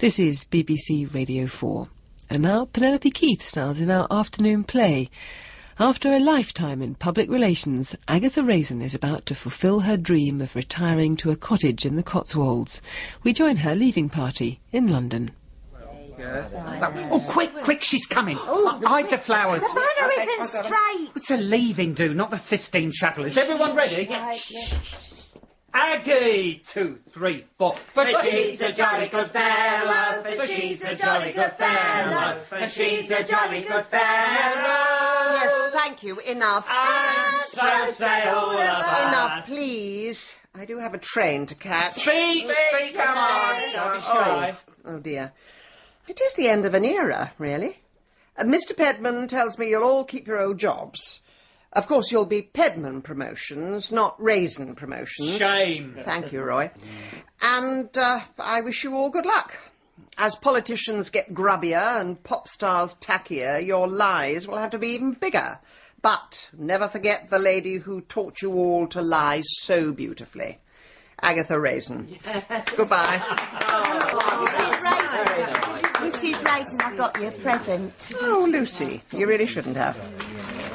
This is BBC Radio 4. And now Penelope Keith stars in our afternoon play. After a lifetime in public relations, Agatha Raisin is about to fulfil her dream of retiring to a cottage in the Cotswolds. We join her leaving party in London. Oh, quick, she's coming. Hide the flowers. The banner isn't straight. What's the leaving do, not the Sistine shuttle? Is everyone ready? Aggie! 2, 3, 4. For she's a jolly good fellow, for she's a jolly good fellow, for she's a jolly good fellow. Yes, thank you. Enough. And so say all of us. Enough, please. I do have a train to catch. Speak, come on. Don't be shy. Oh, dear. It is the end of an era, really. Mr. Pedman tells me you'll all keep your old jobs. Of course, you'll be Pedman promotions, not Raisin promotions. Shame. Thank you, Roy. And I wish you all good luck. As politicians get grubbier and pop stars tackier, your lies will have to be even bigger. But never forget the lady who taught you all to lie so beautifully. Agatha Raisin. Goodbye. Mrs. Raisin, I got you a present. Oh, Lucy, you really shouldn't have.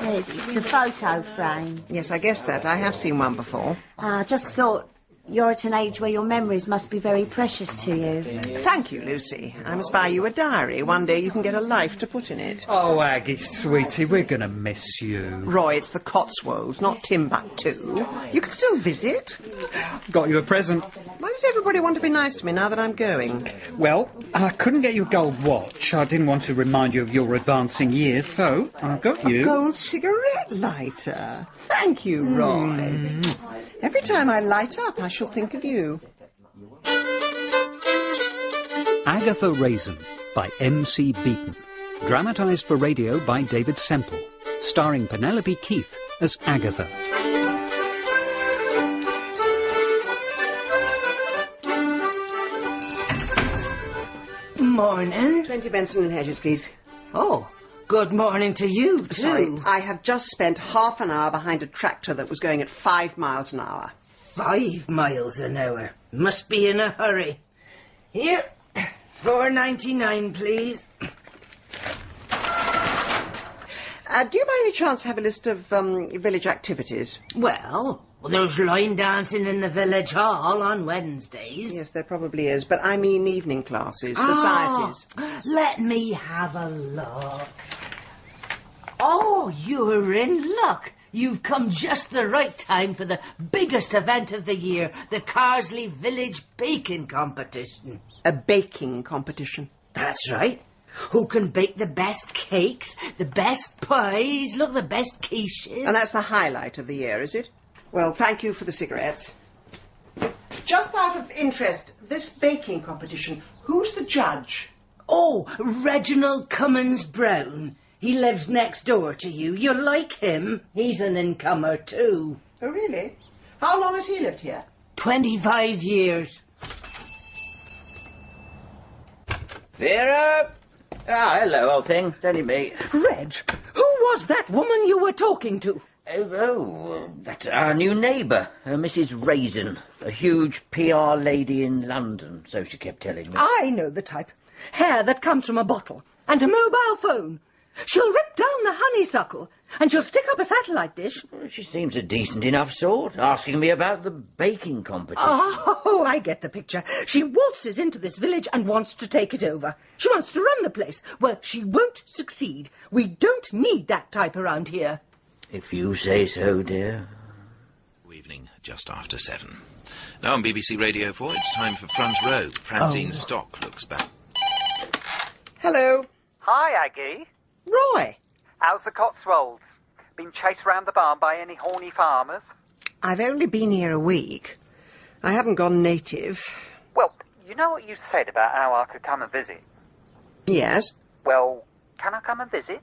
It's a photo frame. Yes, I guess that. I have seen one before. I just thought you're at an age where your memories must be very precious to you. Thank you, Lucy. I must buy you a diary. One day you can get a life to put in it. Oh, Aggie, sweetie, we're going to miss you. Roy, it's the Cotswolds, not Timbuktu. You can still visit. Got you a present. Why does everybody want to be nice to me now that I'm going? Well, I couldn't get you a gold watch. I didn't want to remind you of your advancing years, so I've got you. A gold cigarette lighter. Thank you, Roy. Every time I light up, I shall think of you. Agatha Raisin by M.C. Beaton. Dramatized for radio by David Semple. Starring Penelope Keith as Agatha. Morning. 20 Benson and Hedges, please. Oh, good morning to you, too. Sorry, I have just spent half an hour behind a tractor that was going at 5 miles an hour. 5 miles an hour. Must be in a hurry. Here, $4.99, please. Do you by any chance have a list of village activities? Well, there's line dancing in the village hall on Wednesdays. Yes, there probably is, but I mean evening classes, societies. Let me have a look. Oh, you're in luck. You've come just the right time for the biggest event of the year, the Carsely Village Baking Competition. A baking competition? That's right. Who can bake the best cakes, the best pies, look, the best quiches. And that's the highlight of the year, is it? Well, thank you for the cigarettes. Just out of interest, this baking competition, who's the judge? Oh, Reginald Cummins Brown. He lives next door to you. You'll like him. He's an incomer, too. Oh, really? How long has he lived here? 25 years. Vera! Ah, hello, old thing. It's only me. Reg, who was that woman you were talking to? That's our new neighbour, Mrs. Raisin. A huge PR lady in London, so she kept telling me. I know the type. Hair that comes from a bottle, and a mobile phone. She'll rip down the honeysuckle, and she'll stick up a satellite dish. She seems a decent enough sort, asking me about the baking competition. Oh, I get the picture. She waltzes into this village and wants to take it over. She wants to run the place. Well, she won't succeed. We don't need that type around here. If you say so, dear. Evening, just after 7. Now on BBC Radio 4, it's time for Front Row. Francine Stock looks back. Hello. Hi, Aggie. Roy. How's the Cotswolds? Been chased round the barn by any horny farmers? I've only been here a week. I haven't gone native. Well, you know what you said about how I could come and visit? Yes. Well, can I come and visit?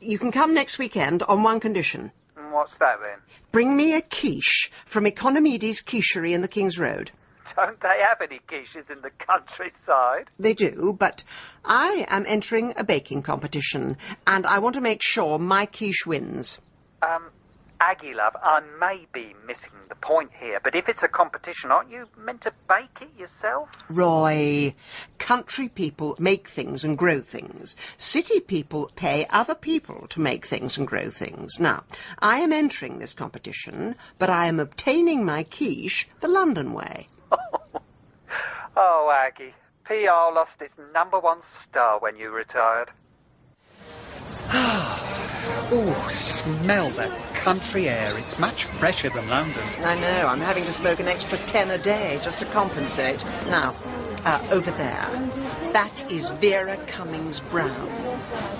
You can come next weekend on one condition. What's that then? Bring me a quiche from Economides Quichery in the King's Road. Don't they have any quiches in the countryside? They do, but I am entering a baking competition, and I want to make sure my quiche wins. Aggie, love, I may be missing the point here, but if it's a competition, aren't you meant to bake it yourself? Roy, country people make things and grow things. City people pay other people to make things and grow things. Now, I am entering this competition, but I am obtaining my quiche the London way. Oh, Aggie, PR lost its #1 star when you retired. Oh, smell that country air. It's much fresher than London. I know, I'm having to smoke an extra 10 a day just to compensate. Now, over there, that is Vera Cummings Brown.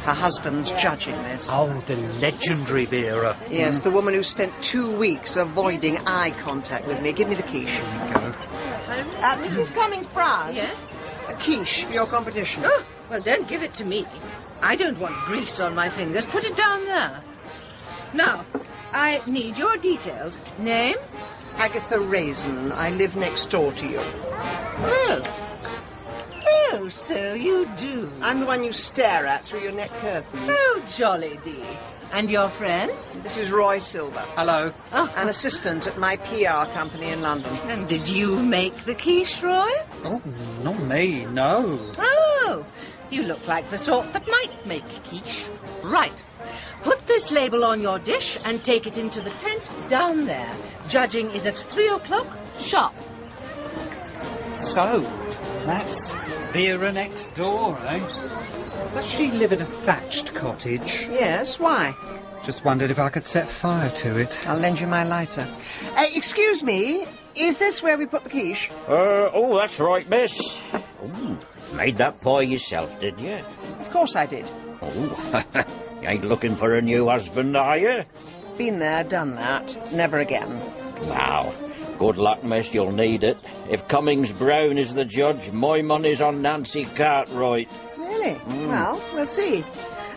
Her husband's judging this. Oh, the legendary Vera. Yes, the woman who spent 2 weeks avoiding eye contact with me. Give me the quiche. Mrs. Cummings Brown? Yes? A quiche for your competition. Oh, well, don't give it to me. I don't want grease on my fingers. Put it down there. Now, I need your details. Name? Agatha Raisin. I live next door to you. Oh, so you do. I'm the one you stare at through your net curtains. Oh, jolly dee. And your friend? This is Roy Silver. Hello. Oh, An assistant at my PR company in London. and did you make the quiche, Roy? Oh, not me, no. Oh, you look like the sort that might make quiche. Right. Put this label on your dish and take it into the tent down there. Judging is at 3 o'clock sharp. So, that's Vera next door, eh? Does she live in a thatched cottage? Yes, why? Just wondered if I could set fire to it. I'll lend you my lighter. Excuse me, is this where we put the quiche? Oh, that's right, miss. Ooh, made that pie yourself, did you? Of course I did. Oh, you ain't looking for a new husband, are you? Been there, done that. Never again. Wow. Good luck, miss, you'll need it. If Cummings Brown is the judge, my money's on Nancy Cartwright. Really? Well, we'll see.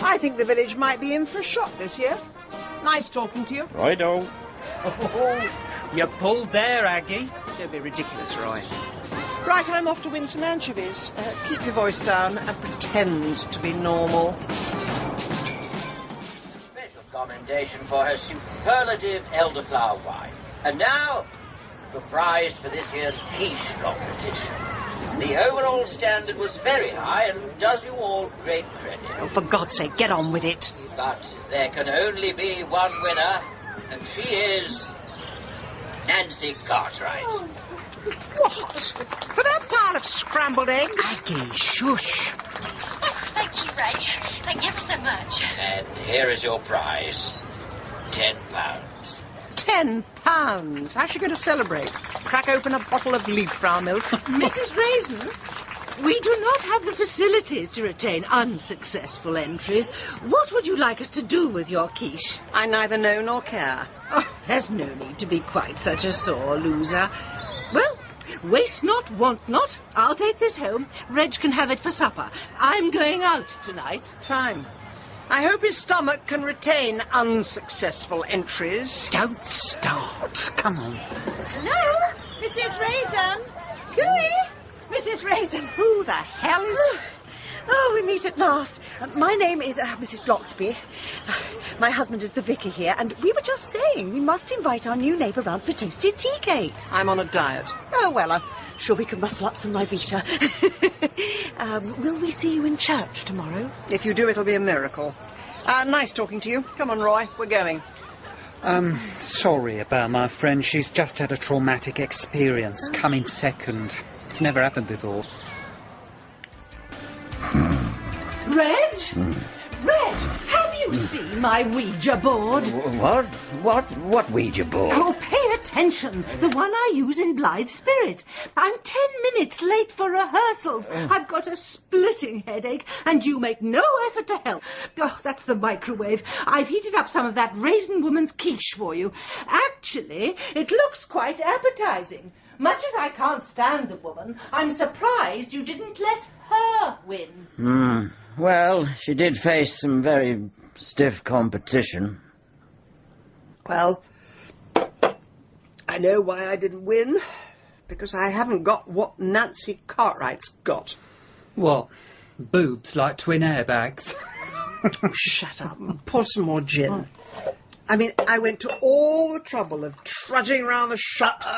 I think the village might be in for a shock this year. Nice talking to you. Righto. Oh, you pulled there, Aggie. Don't be ridiculous, Roy. Right, I'm off to win some anchovies. Keep your voice down and pretend to be normal. Special commendation for her superlative elderflower wine. And now, the prize for this year's quiche competition. The overall standard was very high and does you all great credit. Oh, for God's sake, get on with it. But there can only be one winner, and she is Nancy Cartwright. What? For that pile of scrambled eggs? Aggie, shush. Thank you, Reg. Thank you ever so much. And here is your prize. £10. £10. How's she going to celebrate? Crack open a bottle of leaf-flower milk? Mrs. Raisin, we do not have the facilities to retain unsuccessful entries. What would you like us to do with your quiche? I neither know nor care. Oh, there's no need to be quite such a sore loser. Well, waste not, want not. I'll take this home. Reg can have it for supper. I'm going out tonight. Fine. I hope his stomach can retain unsuccessful entries. Don't start. Come on. Hello, Mrs. Raisin. Cooey, Mrs. Raisin. Who the hell is... Oh, we meet at last. My name is Mrs. Bloxby. My husband is the vicar here, and we were just saying we must invite our new neighbour round for toasted tea cakes. I'm on a diet. Oh, well, I'm sure we can muscle up some Livita. Will we see you in church tomorrow? If you do, it'll be a miracle. Nice talking to you. Come on, Roy, we're going. Sorry about my friend. She's just had a traumatic experience. Coming second. It's never happened before. Reg? Reg, have you seen my Ouija board? What Ouija board? Oh, pay attention. The one I use in Blithe Spirit. I'm 10 minutes late for rehearsals. I've got a splitting headache, and you make no effort to help. Oh, that's the microwave. I've heated up some of that Raisin woman's quiche for you. Actually, it looks quite appetizing. Much as I can't stand the woman, I'm surprised you didn't let her win. Well, she did face some very stiff competition. Well, I know why I didn't win. Because I haven't got what Nancy Cartwright's got. What? Boobs like twin airbags? Oh, shut up and pour some more gin. I mean, I went to all the trouble of trudging round the shops.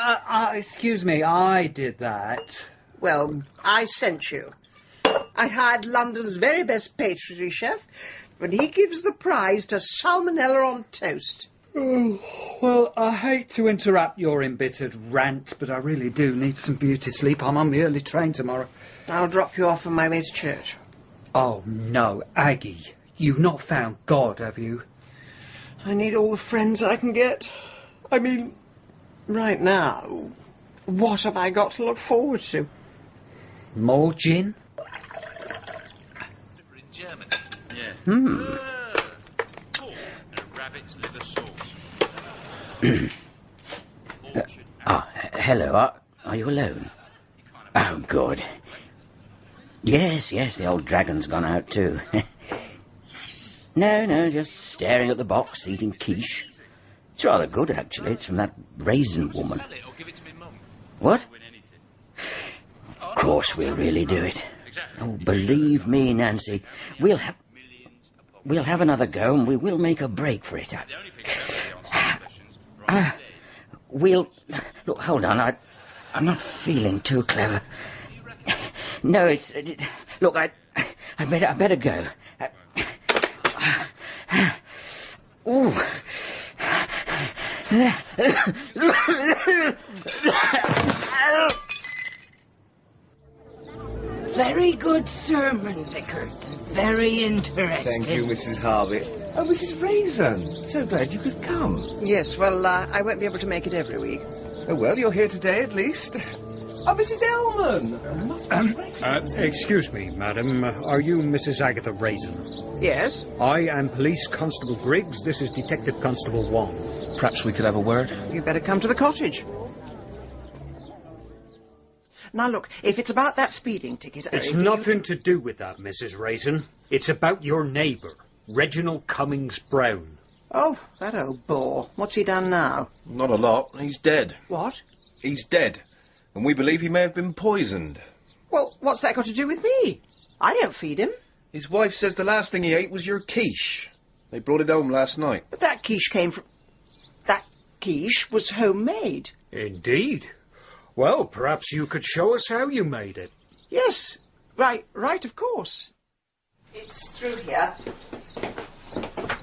Excuse me, I did that. Well, I sent you. I hired London's very best pastry chef, and he gives the prize to salmonella on toast. Oh, well, I hate to interrupt your embittered rant, but I really do need some beauty sleep. I'm on the early train tomorrow. I'll drop you off on my way to church. Oh, no, Aggie. You've not found God, have you? I need all the friends I can get. I mean, right now, what have I got to look forward to? More gin? In Germany. Yeah. Pork and a rabbit's liver sauce. Hello. Are you alone? Oh, good. Yes, the old dragon's gone out too. Yes. No, just staring at the box, eating quiche. It's rather good, actually. It's from that Raisin woman. What? Of course we'll really do it. Oh, believe me, Nancy. We'll have another go, and we will make a break for it. Look, hold on. I'm not feeling too clever. No, look, I better go. Ooh. Very good sermon, Vicar. Very interesting. Thank you, Mrs. Harvey. Oh, Mrs. Raisin. So glad you could come. Yes, well, I won't be able to make it every week. Oh, well, you're here today at least. Oh, Mrs. Ellman. Must be excuse me, madam. Are you Mrs. Agatha Raisin? Yes. I am Police Constable Griggs. This is Detective Constable Wong. Perhaps we could have a word? You'd better come to the cottage. Now, look, if it's about that speeding ticket... It's nothing to do with that, Mrs. Raisin. It's about your neighbour, Reginald Cummings Brown. Oh, that old bore. What's he done now? Not a lot. He's dead. What? He's dead. And we believe he may have been poisoned. Well, what's that got to do with me? I don't feed him. His wife says the last thing he ate was your quiche. They brought it home last night. But that quiche came from... That quiche was homemade. Indeed. Well, perhaps you could show us how you made it. Yes. Right, of course. It's through here.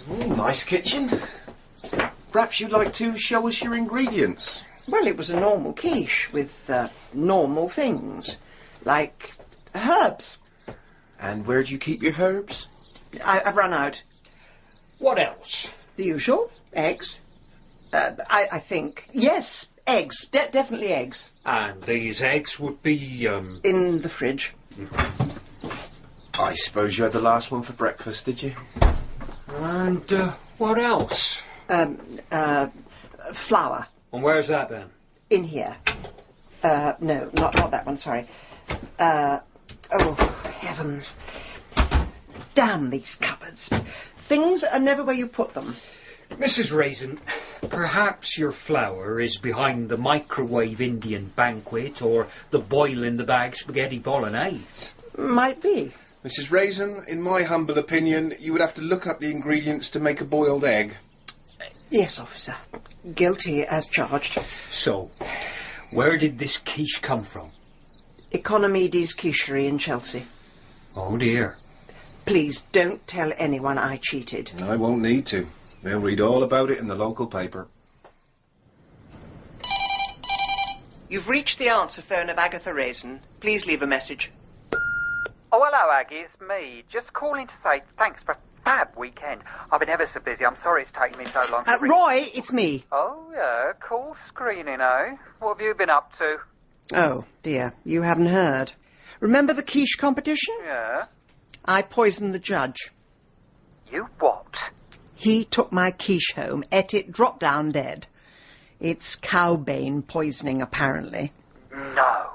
Nice kitchen. Perhaps you'd like to show us your ingredients. Well, it was a normal quiche with normal things, like herbs. And where do you keep your herbs? I've run out. What else? The usual. Eggs. I think. Yes, eggs. Definitely eggs. And these eggs would be, in the fridge. I suppose you had the last one for breakfast, did you? And, what else? Flour. And where's that, then? In here. No, not that one, sorry. Oh, heavens. Damn these cupboards. Things are never where you put them. Mrs. Raisin, perhaps your flour is behind the microwave Indian banquet or the boil-in-the-bag spaghetti bolognese. Might be. Mrs. Raisin, in my humble opinion, you would have to look up the ingredients to make a boiled egg. Yes, officer. Guilty as charged. So, where did this quiche come from? Economides Quichery in Chelsea. Oh, dear. Please, don't tell anyone I cheated. I won't need to. They'll read all about it in the local paper. You've reached the answer phone of Agatha Raisin. Please leave a message. Oh, hello, Aggie. It's me. Just calling to say thanks for a fab weekend. I've been ever so busy. I'm sorry it's taken me so long to Roy, it's me. Oh, yeah. Cool screening, eh? What have you been up to? Oh, dear. You haven't heard. Remember the quiche competition? Yeah. I poisoned the judge. You what? He took my quiche home, ate it, dropped down dead. It's cowbane poisoning, apparently. No.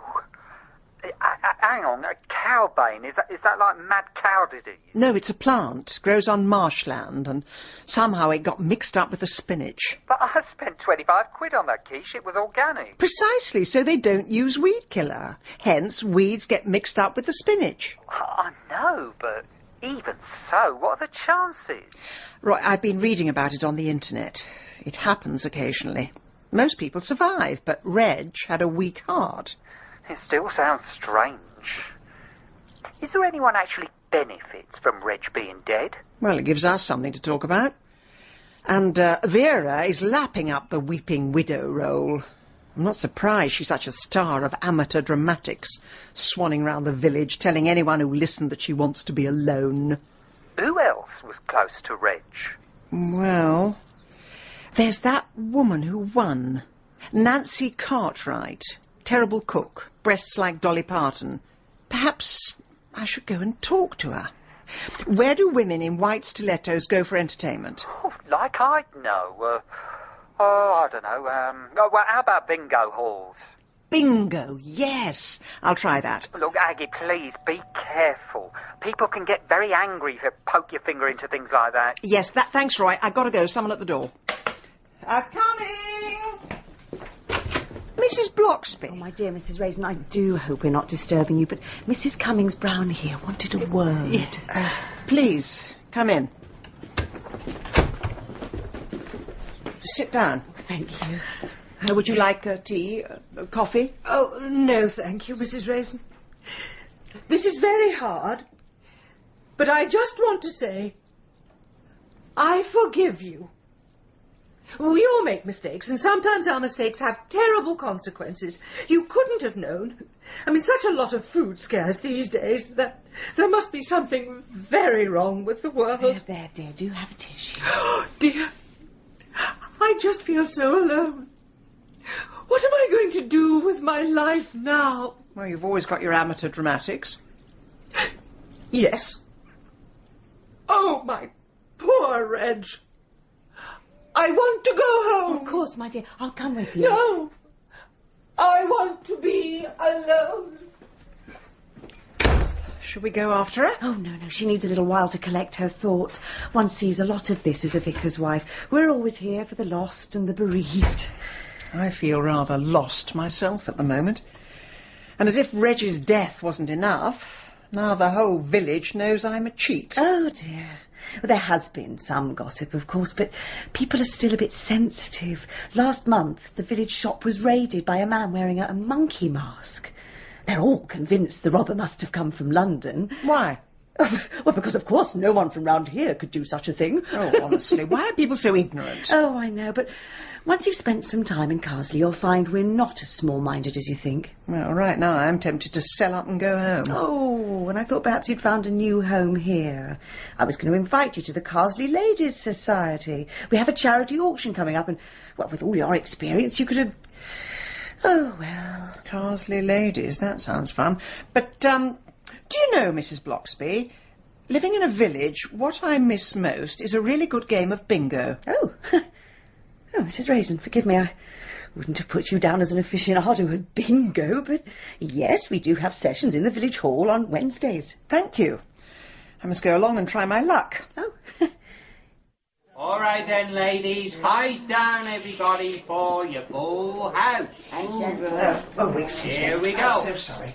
Hang on, cowbane, is that like mad cow disease? No, it's a plant, grows on marshland, and somehow it got mixed up with the spinach. But I spent 25 quid on that quiche, it was organic. Precisely, so they don't use weed killer. Hence, weeds get mixed up with the spinach. I know, but Even so, what are the chances? Roy, I've been reading about it on the internet. It happens occasionally. Most people survive, but Reg had a weak heart. It still sounds strange. Is there anyone actually benefits from Reg being dead? Well, it gives us something to talk about. And Vera is lapping up the weeping widow role. I'm not surprised she's such a star of amateur dramatics, swanning round the village, telling anyone who listened that she wants to be alone. Who else was close to Reg? Well, there's that woman who won. Nancy Cartwright. Terrible cook. Breasts like Dolly Parton. Perhaps I should go and talk to her. Where do women in white stilettos go for entertainment? Oh, like I'd know. I don't know. Well, how about bingo halls? Bingo, yes. I'll try that. Look, Aggie, please, be careful. People can get very angry if you poke your finger into things like that. Yes, thanks, Roy. I've got to go. Someone at the door. Coming! Mrs. Bloxby. Oh, my dear Mrs. Raisin, I do hope we're not disturbing you, but Mrs. Cummings-Brown here wanted a word. Please, come in. Sit down. Thank you. Would you like tea, coffee? Oh, no, thank you, Mrs. Raisin. This is very hard, but I just want to say, I forgive you. We all make mistakes, and sometimes our mistakes have terrible consequences. You couldn't have known. I mean, such a lot of food scares these days that there must be something very wrong with the world. There, dear, do have a tissue. Oh, dear. I just feel so alone. What am I going to do with my life now? Well, you've always got your amateur dramatics. Yes. Oh, my poor Reg. I want to go home. Of course, my dear. I'll come with you. No. I want to be alone. Shall we go after her? Oh, no. She needs a little while to collect her thoughts. One sees a lot of this as a vicar's wife. We're always here for the lost and the bereaved. I feel rather lost myself at the moment. And as if Reg's death wasn't enough, now the whole village knows I'm a cheat. Oh, dear. Well, there has been some gossip, of course, but people are still a bit sensitive. Last month, the village shop was raided by a man wearing a monkey mask. They're all convinced the robber must have come from London. Why? Well, because, of course, no one from round here could do such a thing. Oh, honestly, why are people so ignorant? Oh, I know, but once you've spent some time in Carsely, you'll find we're not as small-minded as you think. Well, right now I'm tempted to sell up and go home. Oh, and I thought perhaps you'd found a new home here. I was going to invite you to the Carsely Ladies' Society. We have a charity auction coming up, and, well, with all your experience, you could have... Oh, well... Carsely Ladies, that sounds fun. But, do you know, Mrs. Bloxby, living in a village, what I miss most is a really good game of bingo. Oh, oh, Mrs. Raisin, forgive me, I wouldn't have put you down as an aficionado of bingo, but yes, we do have sessions in the village hall on Wednesdays. Thank you. I must go along and try my luck. Oh. All right then, ladies, highs down, everybody, for your full house. Excuse me. Here we go. I'm so sorry.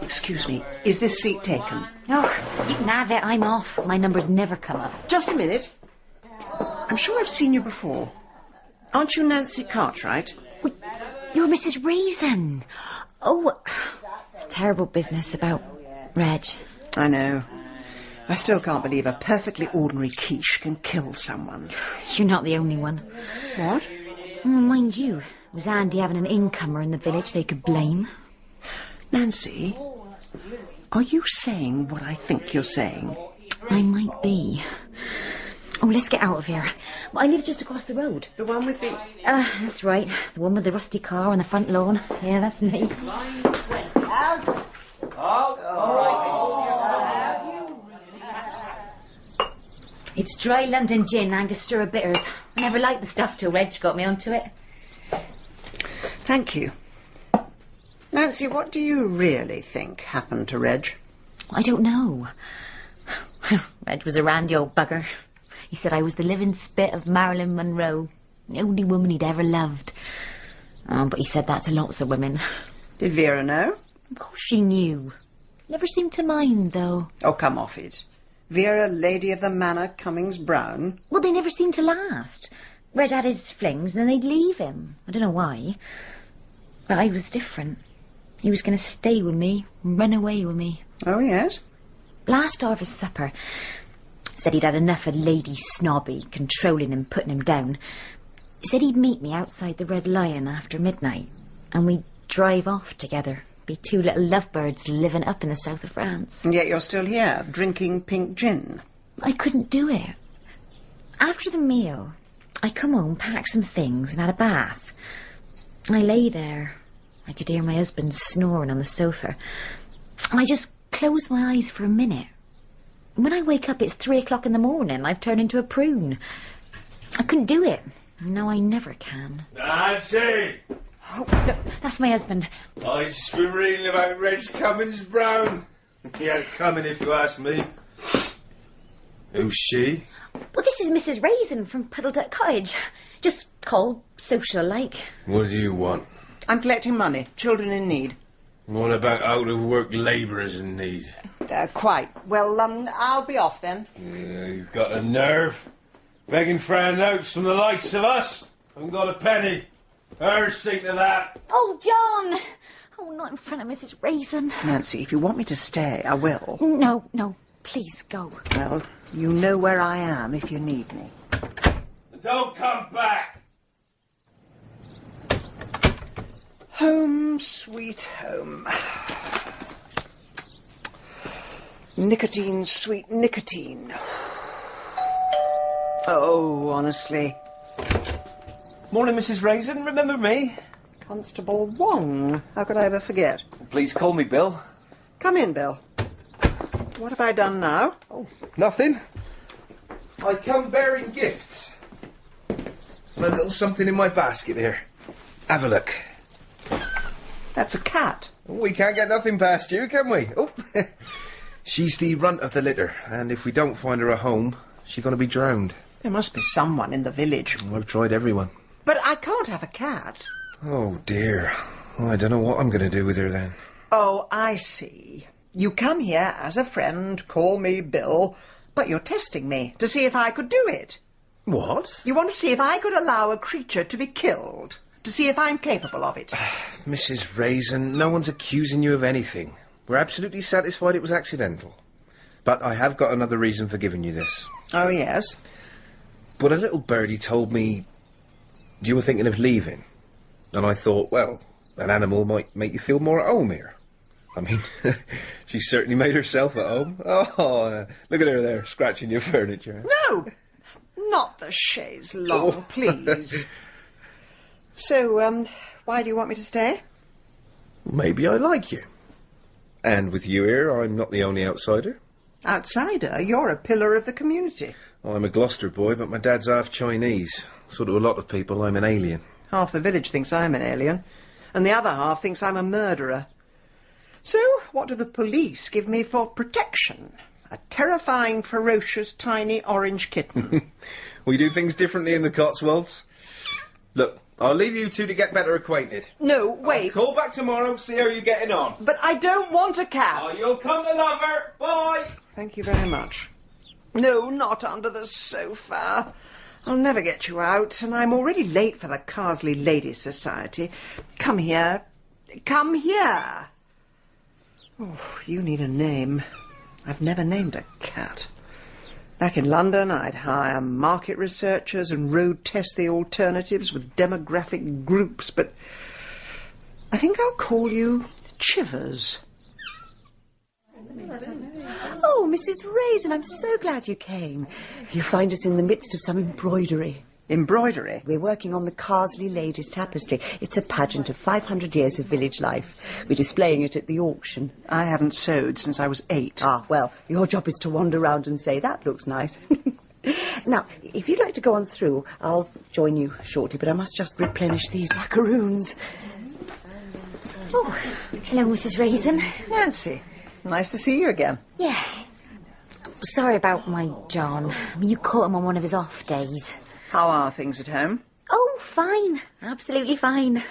Excuse me, is this seat taken? Oh, you can have it, I'm off. My number's never come up. Just a minute. I'm sure I've seen you before. Aren't you Nancy Cartwright? Well, you're Mrs. Raisin. Oh, it's a terrible business about Reg. I know. I still can't believe a perfectly ordinary quiche can kill someone. You're not the only one. What? Mind you, it was Andy having an incomer in the village they could blame. Nancy, are you saying what I think you're saying? I might be. Oh, let's get out of here. Well, I live just across the road. The one with the... That's right. The one with the rusty car on the front lawn. Yeah, that's me. It's dry London gin, Angostura bitters. I never liked the stuff till Reg got me onto it. Thank you. Nancy, what do you really think happened to Reg? I don't know. Reg was a randy old bugger. He said I was the living spit of Marilyn Monroe, the only woman he'd ever loved. Oh, but he said that to lots of women. Did Vera know? Of course she knew. Never seemed to mind, though. Oh, come off it. Vera, Lady of the Manor, Cummings Brown. Well, they never seemed to last. Red had his flings and then they'd leave him. I don't know why. But I was different. He was going to stay with me, run away with me. Oh, yes? Last harvest supper, said he'd had enough of Lady Snobby, controlling him, putting him down. He said he'd meet me outside the Red Lion after midnight, and we'd drive off together. Be two little lovebirds living up in the south of France. And yet you're still here, drinking pink gin. I couldn't do it. After the meal, I come home, packed some things, and had a bath. I lay there. I could hear my husband snoring on the sofa. And I just closed my eyes for a minute. When I wake up, it's 3 o'clock in the morning. I've turned into a prune. I couldn't do it. No, I never can. Nancy! Oh, no, that's my husband. I just been reading about Reg Cummings Brown. He ain't coming if you ask me. Who's she? Well, this is Mrs. Raisin from Puddleduck Cottage. Just called social-like. What do you want? I'm collecting money. Children in need. What about out-of-work labourers in need? Quite. Well, I'll be off then. Yeah, you've got a nerve. Begging for handouts from the likes of us. Haven't got a penny. Her seat to that. Oh, John! Oh, not in front of Mrs. Raisin. Nancy, if you want me to stay, I will. No, please go. Well, you know where I am if you need me. Don't come back! Home, sweet home. Nicotine, sweet nicotine. Oh, honestly. Morning, Mrs. Raisin. Remember me? Constable Wong. How could I ever forget? Please call me Bill. Come in, Bill. What have I done now? Oh, nothing. I come bearing gifts. And a little something in my basket here. Have a look. That's a cat. We can't get nothing past you, can we? Oh, she's the runt of the litter, and if we don't find her a home, she's going to be drowned. There must be someone in the village. I've tried everyone. But I can't have a cat. Oh, dear. Well, I don't know what I'm going to do with her then. Oh, I see. You come here as a friend, call me Bill, but you're testing me to see if I could do it. What? You want to see if I could allow a creature to be killed, to see if I'm capable of it. Mrs. Raisin, no one's accusing you of anything. We're absolutely satisfied it was accidental. But I have got another reason for giving you this. Oh, yes? But a little birdie told me you were thinking of leaving. And I thought, well, an animal might make you feel more at home here. I mean, she certainly made herself at home. Oh, look at her there, scratching your furniture. No! Not the chaise longue, please. So, why do you want me to stay? Maybe I like you. And with you here, I'm not the only outsider. Outsider? You're a pillar of the community. I'm a Gloucester boy, but my dad's half Chinese. So to a lot of people, I'm an alien. Half the village thinks I'm an alien, and the other half thinks I'm a murderer. So, what do the police give me for protection? A terrifying, ferocious, tiny orange kitten. We do things differently in the Cotswolds. Look, I'll leave you two to get better acquainted. No, wait. I'll call back tomorrow, see how you're getting on. But I don't want a cat. Oh, you'll come to love her. Bye. Thank you very much. No, not under the sofa. I'll never get you out, and I'm already late for the Carsely Ladies' Society. Come here. Come here. Oh, you need a name. I've never named a cat. Back in London, I'd hire market researchers and road test the alternatives with demographic groups, but I think I'll call you Chivers. Oh, Mrs. Raisin, I'm so glad you came. You find us in the midst of some embroidery. Embroidery? We're working on the Carsely Ladies' Tapestry. It's a pageant of 500 years of village life. We're displaying it at the auction. I haven't sewed since I was 8. Ah, well, your job is to wander around and say, that looks nice. Now, if you'd like to go on through, I'll join you shortly, but I must just replenish these macaroons. Oh, hello, Mrs. Raisin. Nancy, nice to see you again. Yeah. Sorry about my John. You caught him on one of his off days. How are things at home? Oh, fine. Absolutely fine.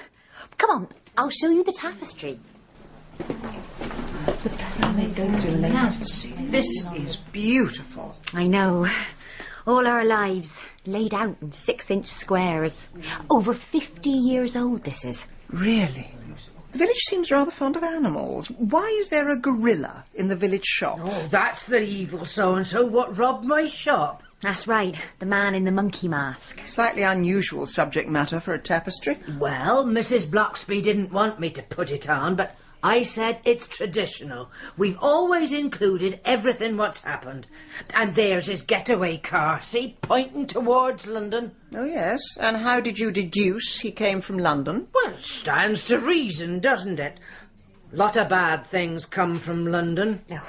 Come on, I'll show you the tapestry. Nancy, this is beautiful. I know. All our lives, laid out in 6-inch squares. Over 50 years old, this is. Really? The village seems rather fond of animals. Why is there a gorilla in the village shop? Oh, that's the evil so-and-so what robbed my shop. That's right, the man in the monkey mask. Slightly unusual subject matter for a tapestry. Well, Mrs. Bloxby didn't want me to put it on, but I said it's traditional. We've always included everything what's happened. And there's his getaway car, see, pointing towards London. Oh, yes. And how did you deduce he came from London? Well, it stands to reason, doesn't it? Lot of bad things come from London. No.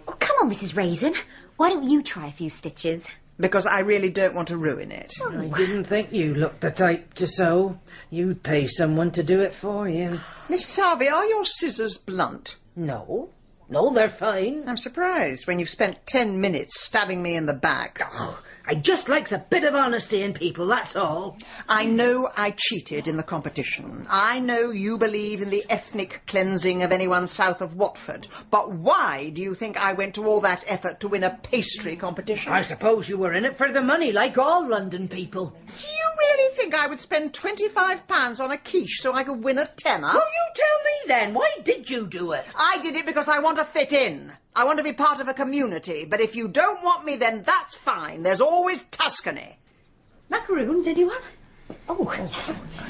Oh, come on, Mrs. Raisin. Why don't you try a few stitches? Because I really don't want to ruin it. Oh. I didn't think you looked the type to sew. You'd pay someone to do it for you. Mrs. Harvey, are your scissors blunt? No. No, they're fine. I'm surprised when you've spent 10 minutes stabbing me in the back. Oh, I just likes a bit of honesty in people, that's all. I know I cheated in the competition. I know you believe in the ethnic cleansing of anyone south of Watford. But why do you think I went to all that effort to win a pastry competition? I suppose you were in it for the money, like all London people. Do you really think I would spend £25 on a quiche so I could win a tenner? Well, you tell me then. Why did you do it? I did it because I want to fit in. I want to be part of a community. But if you don't want me, then that's fine. There's always Tuscany. Macaroons, anyone? Oh, I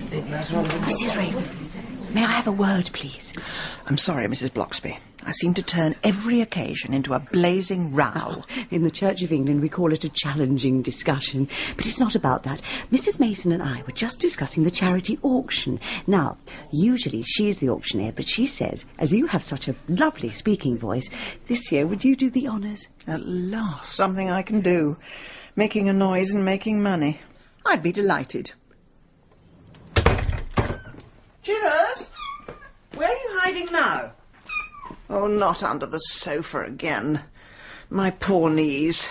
think that's one of them. Mrs. Raisin, may I have a word, please? I'm sorry, Mrs. Bloxby. I seem to turn every occasion into a blazing row. Oh, in the Church of England, we call it a challenging discussion. But it's not about that. Mrs. Mason and I were just discussing the charity auction. Now, usually she's the auctioneer, but she says, as you have such a lovely speaking voice, this year would you do the honours? At last, something I can do. Making a noise and making money. I'd be delighted. Chivers! Where are you hiding now? Oh, not under the sofa again. My poor knees.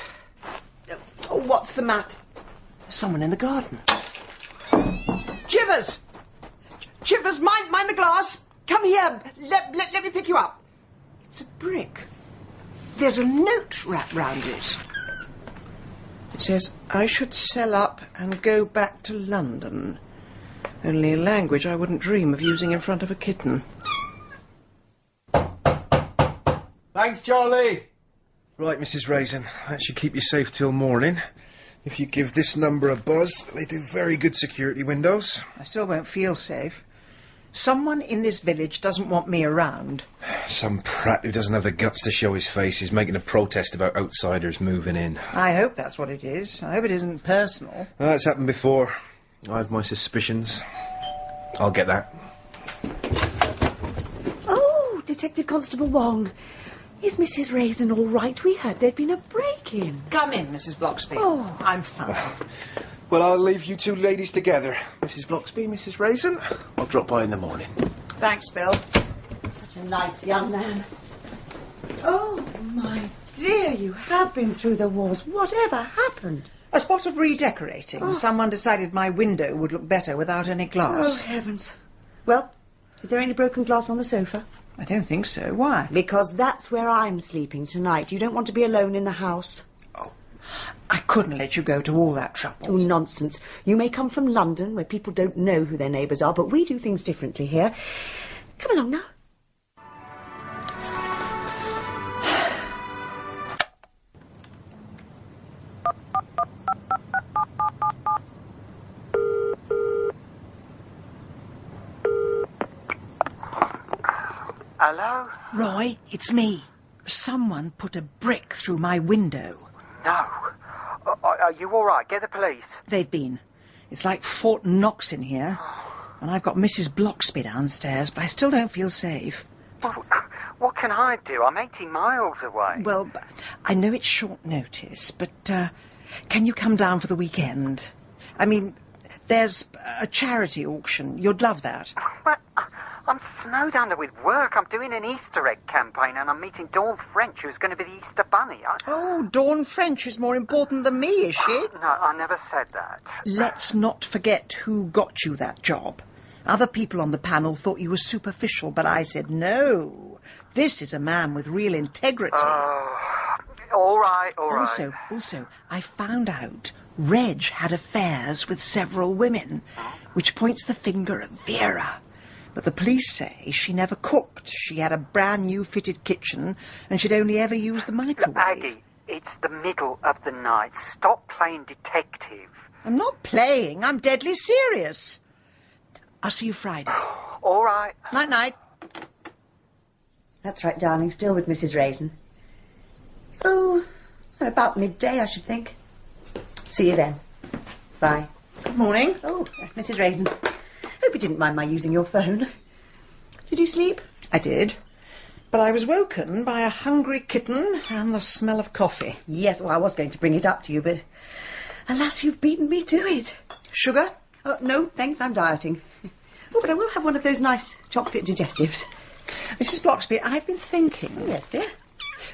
Oh, what's the matter? There's someone in the garden. Chivers! Chivers, mind the glass! Come here. Let me pick you up. It's a brick. There's a note wrapped round it. It says, I should sell up and go back to London. Only a language I wouldn't dream of using in front of a kitten. Thanks, Charlie. Right, Mrs. Raisin, that should keep you safe till morning. If you give this number a buzz, they do very good security windows. I still won't feel safe. Someone in this village doesn't want me around. Some prat who doesn't have the guts to show his face is making a protest about outsiders moving in. I hope that's what it is. I hope it isn't personal. That's happened before. I have my suspicions. I'll get that. Oh, Detective Constable Wong. Is Mrs. Raisin all right? We heard there'd been a break-in. Come in, Mrs. Bloxby. Oh. I'm fine. Well, I'll leave you two ladies together. Mrs. Bloxby, Mrs. Raisin. I'll drop by in the morning. Thanks, Bill. Such a nice young man. Oh, my dear, you have been through the wars. Whatever happened? A spot of redecorating. Oh. Someone decided my window would look better without any glass. Oh, heavens. Well, is there any broken glass on the sofa? I don't think so. Why? Because that's where I'm sleeping tonight. You don't want to be alone in the house. Oh, I couldn't let you go to all that trouble. Oh, nonsense. You may come from London, where people don't know who their neighbours are, but we do things differently here. Come along now. Hello? Roy, it's me. Someone put a brick through my window. No. Are you all right? Get the police. They've been. It's like Fort Knox in here. And I've got Mrs. Bloxby downstairs, but I still don't feel safe. Well, what can I do? I'm 80 miles away. Well, I know it's short notice, but can you come down for the weekend? I mean, there's a charity auction. You'd love that. Well, I'm snowed under with work. I'm doing an Easter egg campaign and I'm meeting Dawn French, who's going to be the Easter Bunny. Oh, Dawn French is more important than me, is she? No, I never said that. Let's not forget who got you that job. Other people on the panel thought you were superficial, but I said no. This is a man with real integrity. All right. Also, I found out Reg had affairs with several women, which points the finger at Vera. But the police say she never cooked. She had a brand new fitted kitchen, and she'd only ever used the microwave. Aggie, it's the middle of the night. Stop playing detective. I'm not playing. I'm deadly serious. I'll see you Friday. All right. Night-night. That's right, darling. Still with Mrs. Raisin. Oh, about midday, I should think. See you then. Bye. Good morning. Oh, Mrs. Raisin. Hope you didn't mind my using your phone. Did you sleep? I did. But I was woken by a hungry kitten and the smell of coffee. Yes, well, I was going to bring it up to you, but alas, you've beaten me to it. Sugar? Oh, no, thanks, I'm dieting. Oh, but I will have one of those nice chocolate digestives. Mrs. Bloxby, I've been thinking. Oh, yes, dear.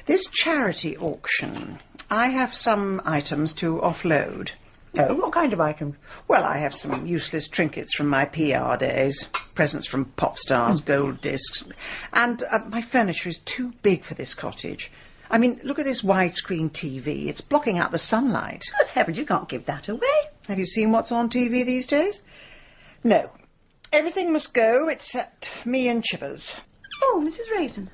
This charity auction, I have some items to offload. Oh, what kind of items? Well, I have some useless trinkets from my PR days, presents from pop stars, gold discs, and my furniture is too big for this cottage. I mean, look at this widescreen TV. It's blocking out the sunlight. Good heavens, you can't give that away. Have you seen what's on TV these days? No. Everything must go except me and Chivers. Oh, Mrs. Raisin,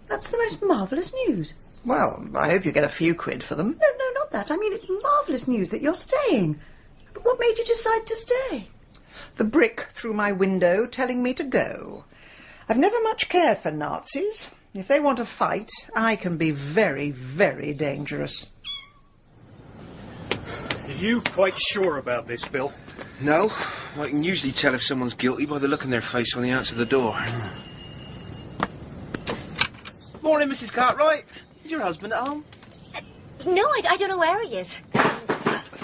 that's the most marvellous news. Well, I hope you get a few quid for them. No, not that. I mean, it's marvellous news that you're staying. But what made you decide to stay? The brick through my window telling me to go. I've never much cared for Nazis. If they want to fight, I can be very, very dangerous. Are you quite sure about this, Bill? No. I can usually tell if someone's guilty by the look on their face when they answer the door. Morning, Mrs. Cartwright. Is your husband at home? No, I don't know where he is.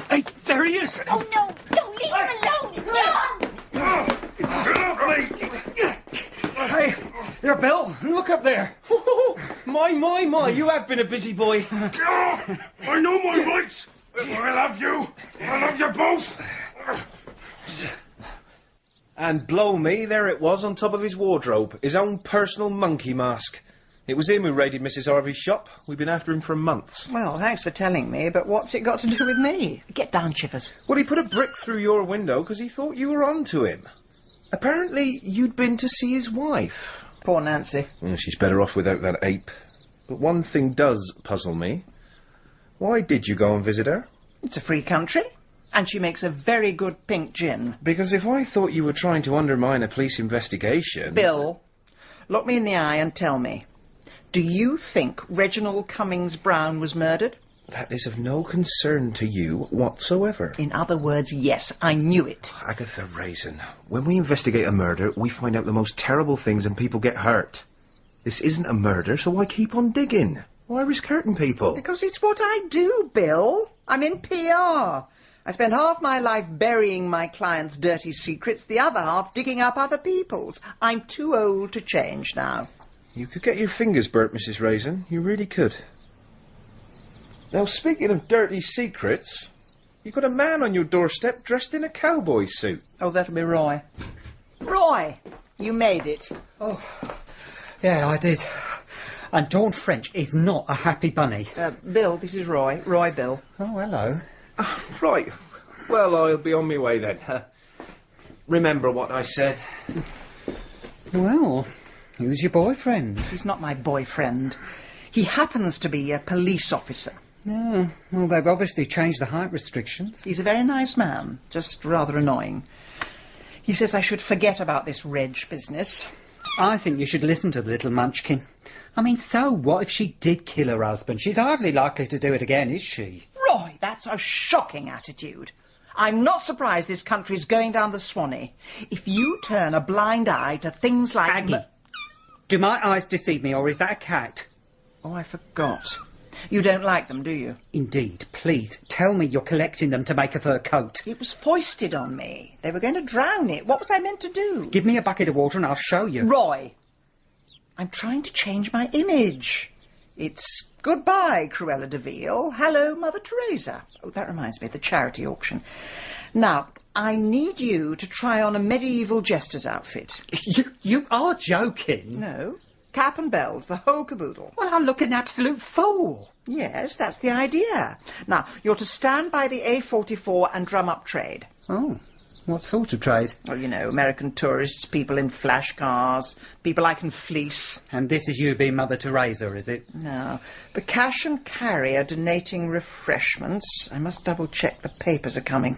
Hey, there he is. Oh, no, leave him alone, John! Get off me! Hey, there, Bill. Look up there. My, you have been a busy boy. I know my rights. I love you. I love you both. And blow me, there it was on top of his wardrobe. His own personal monkey mask. It was him who raided Mrs. Harvey's shop. We've been after him for months. Well, thanks for telling me, but what's it got to do with me? Get down, Chivers. Well, he put a brick through your window because he thought you were on to him. Apparently, you'd been to see his wife. Poor Nancy. She's better off without that ape. But one thing does puzzle me. Why did you go and visit her? It's a free country, and she makes a very good pink gin. Because if I thought you were trying to undermine a police investigation... Bill, look me in the eye and tell me. Do you think Reginald Cummings Brown was murdered? That is of no concern to you whatsoever. In other words, yes, I knew it. Agatha Raisin, when we investigate a murder, we find out the most terrible things and people get hurt. This isn't a murder, so why keep on digging? Why risk hurting people? Because it's what I do, Bill. I'm in PR. I spent half my life burying my clients' dirty secrets, the other half digging up other people's. I'm too old to change now. You could get your fingers burnt, Mrs. Raisin. You really could. Now, speaking of dirty secrets, you've got a man on your doorstep dressed in a cowboy suit. Oh, that'll be Roy. Roy, you made it. Oh, yeah, I did. And Dawn French is not a happy bunny. Bill, this is Roy. Roy Bill. Oh, hello. Right. Well, I'll be on my way then. Remember what I said. Well, who's your boyfriend? He's not my boyfriend. He happens to be a police officer. Yeah, well, they've obviously changed the height restrictions. He's a very nice man, just rather annoying. He says I should forget about this Reg business. I think you should listen to the little munchkin. I mean, so what if she did kill her husband? She's hardly likely to do it again, is she? Roy, that's a shocking attitude. I'm not surprised this country's going down the Swanee. If you turn a blind eye to things like... Aggie, do my eyes deceive me, or is that a cat? Oh, I forgot. You don't like them, do you? Indeed. Please, tell me you're collecting them to make a fur coat. It was foisted on me. They were going to drown it. What was I meant to do? Give me a bucket of water and I'll show you. Roy, I'm trying to change my image. It's goodbye, Cruella de Vil. Hello, Mother Teresa. Oh, that reminds me, the charity auction. Now, I need you to try on a medieval jester's outfit. You are joking. No. Cap and bells, the whole caboodle. Well, I'll look an absolute fool. Yes, that's the idea. Now, you're to stand by the A44 and drum up trade. Oh, what sort of trade? Well, you know, American tourists, people in flash cars, people I can fleece. And this is you being Mother Teresa, is it? No. The cash and carry are donating refreshments. I must double-check the papers are coming.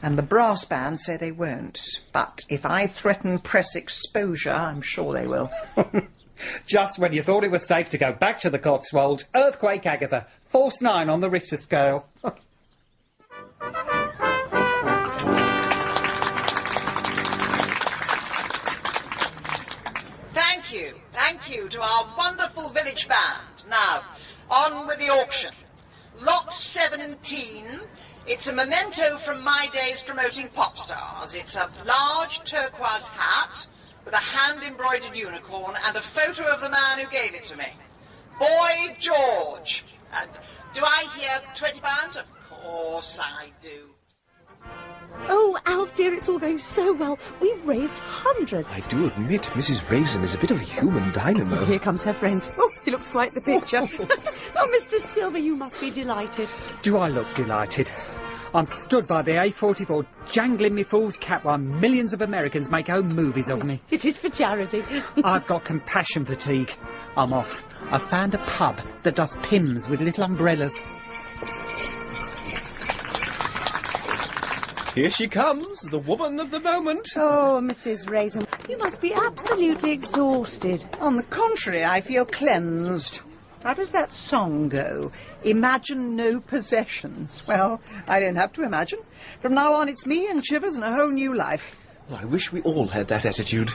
And the brass bands say they won't. But if I threaten press exposure, I'm sure they will. Just when you thought it was safe to go back to the Cotswolds, earthquake Agatha, force 9 on the Richter scale. Thank you to our wonderful village band. Now, on with the auction. Lot 17. It's a memento from my days promoting pop stars. It's a large turquoise hat with a hand-embroidered unicorn and a photo of the man who gave it to me. Boy George. Do I hear £20? Of course I do. Oh, Alf, dear, it's all going so well. We've raised hundreds. I do admit Mrs. Raisin is a bit of a human dynamo. Oh, here comes her friend. Oh, he looks quite the picture. Oh, Mr. Silver, you must be delighted. Do I look delighted? I'm stood by the A44 jangling me fool's cap while millions of Americans make home movies of me. It is for charity. I've got compassion fatigue. I'm off. I've found a pub that does Pims with little umbrellas. Here she comes, the woman of the moment. Oh, Mrs. Raisin, you must be absolutely exhausted. On the contrary, I feel cleansed. How does that song go? Imagine no possessions. Well, I don't have to imagine. From now on, it's me and Chivers and a whole new life. Well, I wish we all had that attitude.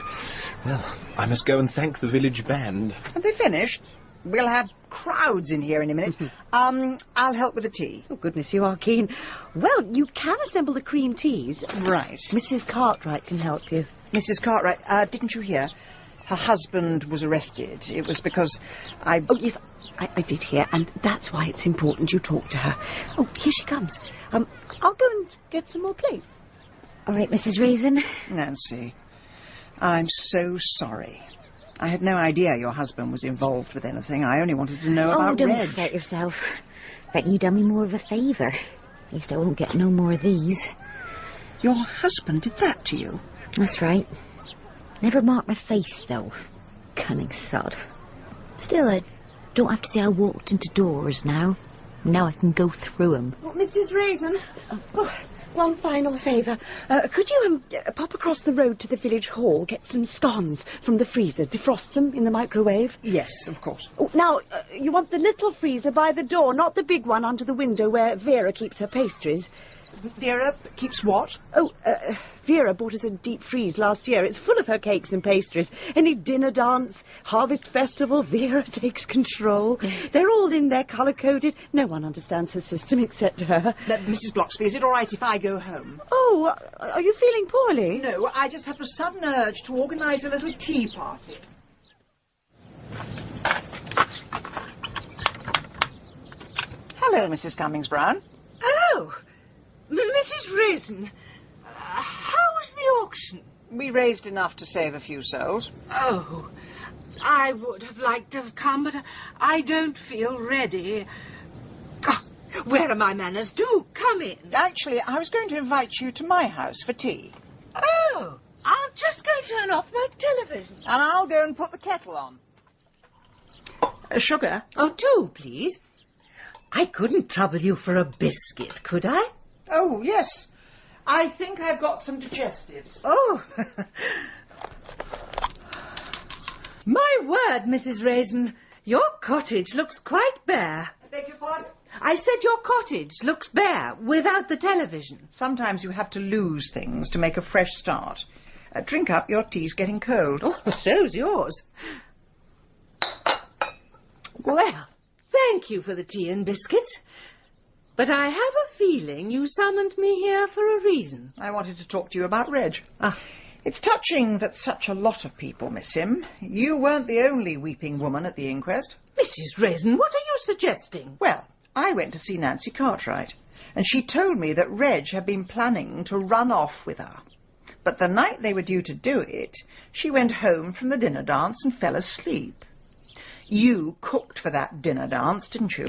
Well, I must go and thank the village band. Have they finished? We'll have crowds in here in a minute. I'll help with the tea. Oh, goodness, you are keen. Well, you can assemble the cream teas. Right. Mrs. Cartwright can help you. Mrs. Cartwright, didn't you hear? Her husband was arrested. It was because I... Oh, yes, I did hear, and that's why it's important you talk to her. Oh, here she comes. I'll go and get some more plates. All right, Mrs. Raisin. Nancy, I'm so sorry. I had no idea your husband was involved with anything. I only wanted to know about Reg. Oh, don't fret yourself. Bet you done me more of a favour. At least I won't get no more of these. Your husband did that to you? That's right. Never marked my face, though. Cunning sod. Still, I don't have to say I walked into doors now. Now I can go through 'em. Oh, Mrs. Raisin. Oh, one final favour. Could you pop across the road to the village hall, get some scones from the freezer, defrost them in the microwave? Yes, of course. Oh, now, you want the little freezer by the door, not the big one under the window where Vera keeps her pastries. Vera keeps what? Oh, Vera bought us a deep freeze last year. It's full of her cakes and pastries. Any dinner dance, harvest festival, Vera takes control. They're all in there, colour-coded. No one understands her system except her. Mrs. Bloxby, is it all right if I go home? Oh, are you feeling poorly? No, I just have the sudden urge to organise a little tea party. Hello, Mrs. Cummings-Brown. Oh, Mrs. Raisin, how was the auction? We raised enough to save a few souls. Oh, I would have liked to have come, but I don't feel ready. Oh, where are my manners? Do come in. Actually, I was going to invite you to my house for tea. Oh, I'll just go turn off my television. And I'll go and put the kettle on. Sugar? Oh, do, please. I couldn't trouble you for a biscuit, could I? Oh, yes. I think I've got some digestives. Oh. My word, Mrs. Raisin, your cottage looks quite bare. I beg your pardon? I said your cottage looks bare without the television. Sometimes you have to lose things to make a fresh start. Drink up, your tea's getting cold. Oh, so's yours. Well, thank you for the tea and biscuits. But I have a feeling you summoned me here for a reason. I wanted to talk to you about Reg. It's touching that such a lot of people miss him. You weren't the only weeping woman at the inquest. Mrs. Raisin, what are you suggesting? Well, I went to see Nancy Cartwright, and she told me that Reg had been planning to run off with her. But the night they were due to do it, she went home from the dinner dance and fell asleep. You cooked for that dinner dance, didn't you?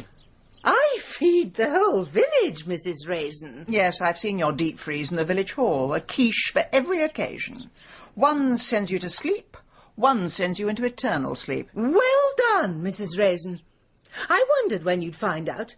I feed the whole village, Mrs. Raisin. Yes, I've seen your deep freeze in the village hall. A quiche for every occasion. One sends you to sleep, one sends you into eternal sleep. Well done, Mrs. Raisin. I wondered when you'd find out.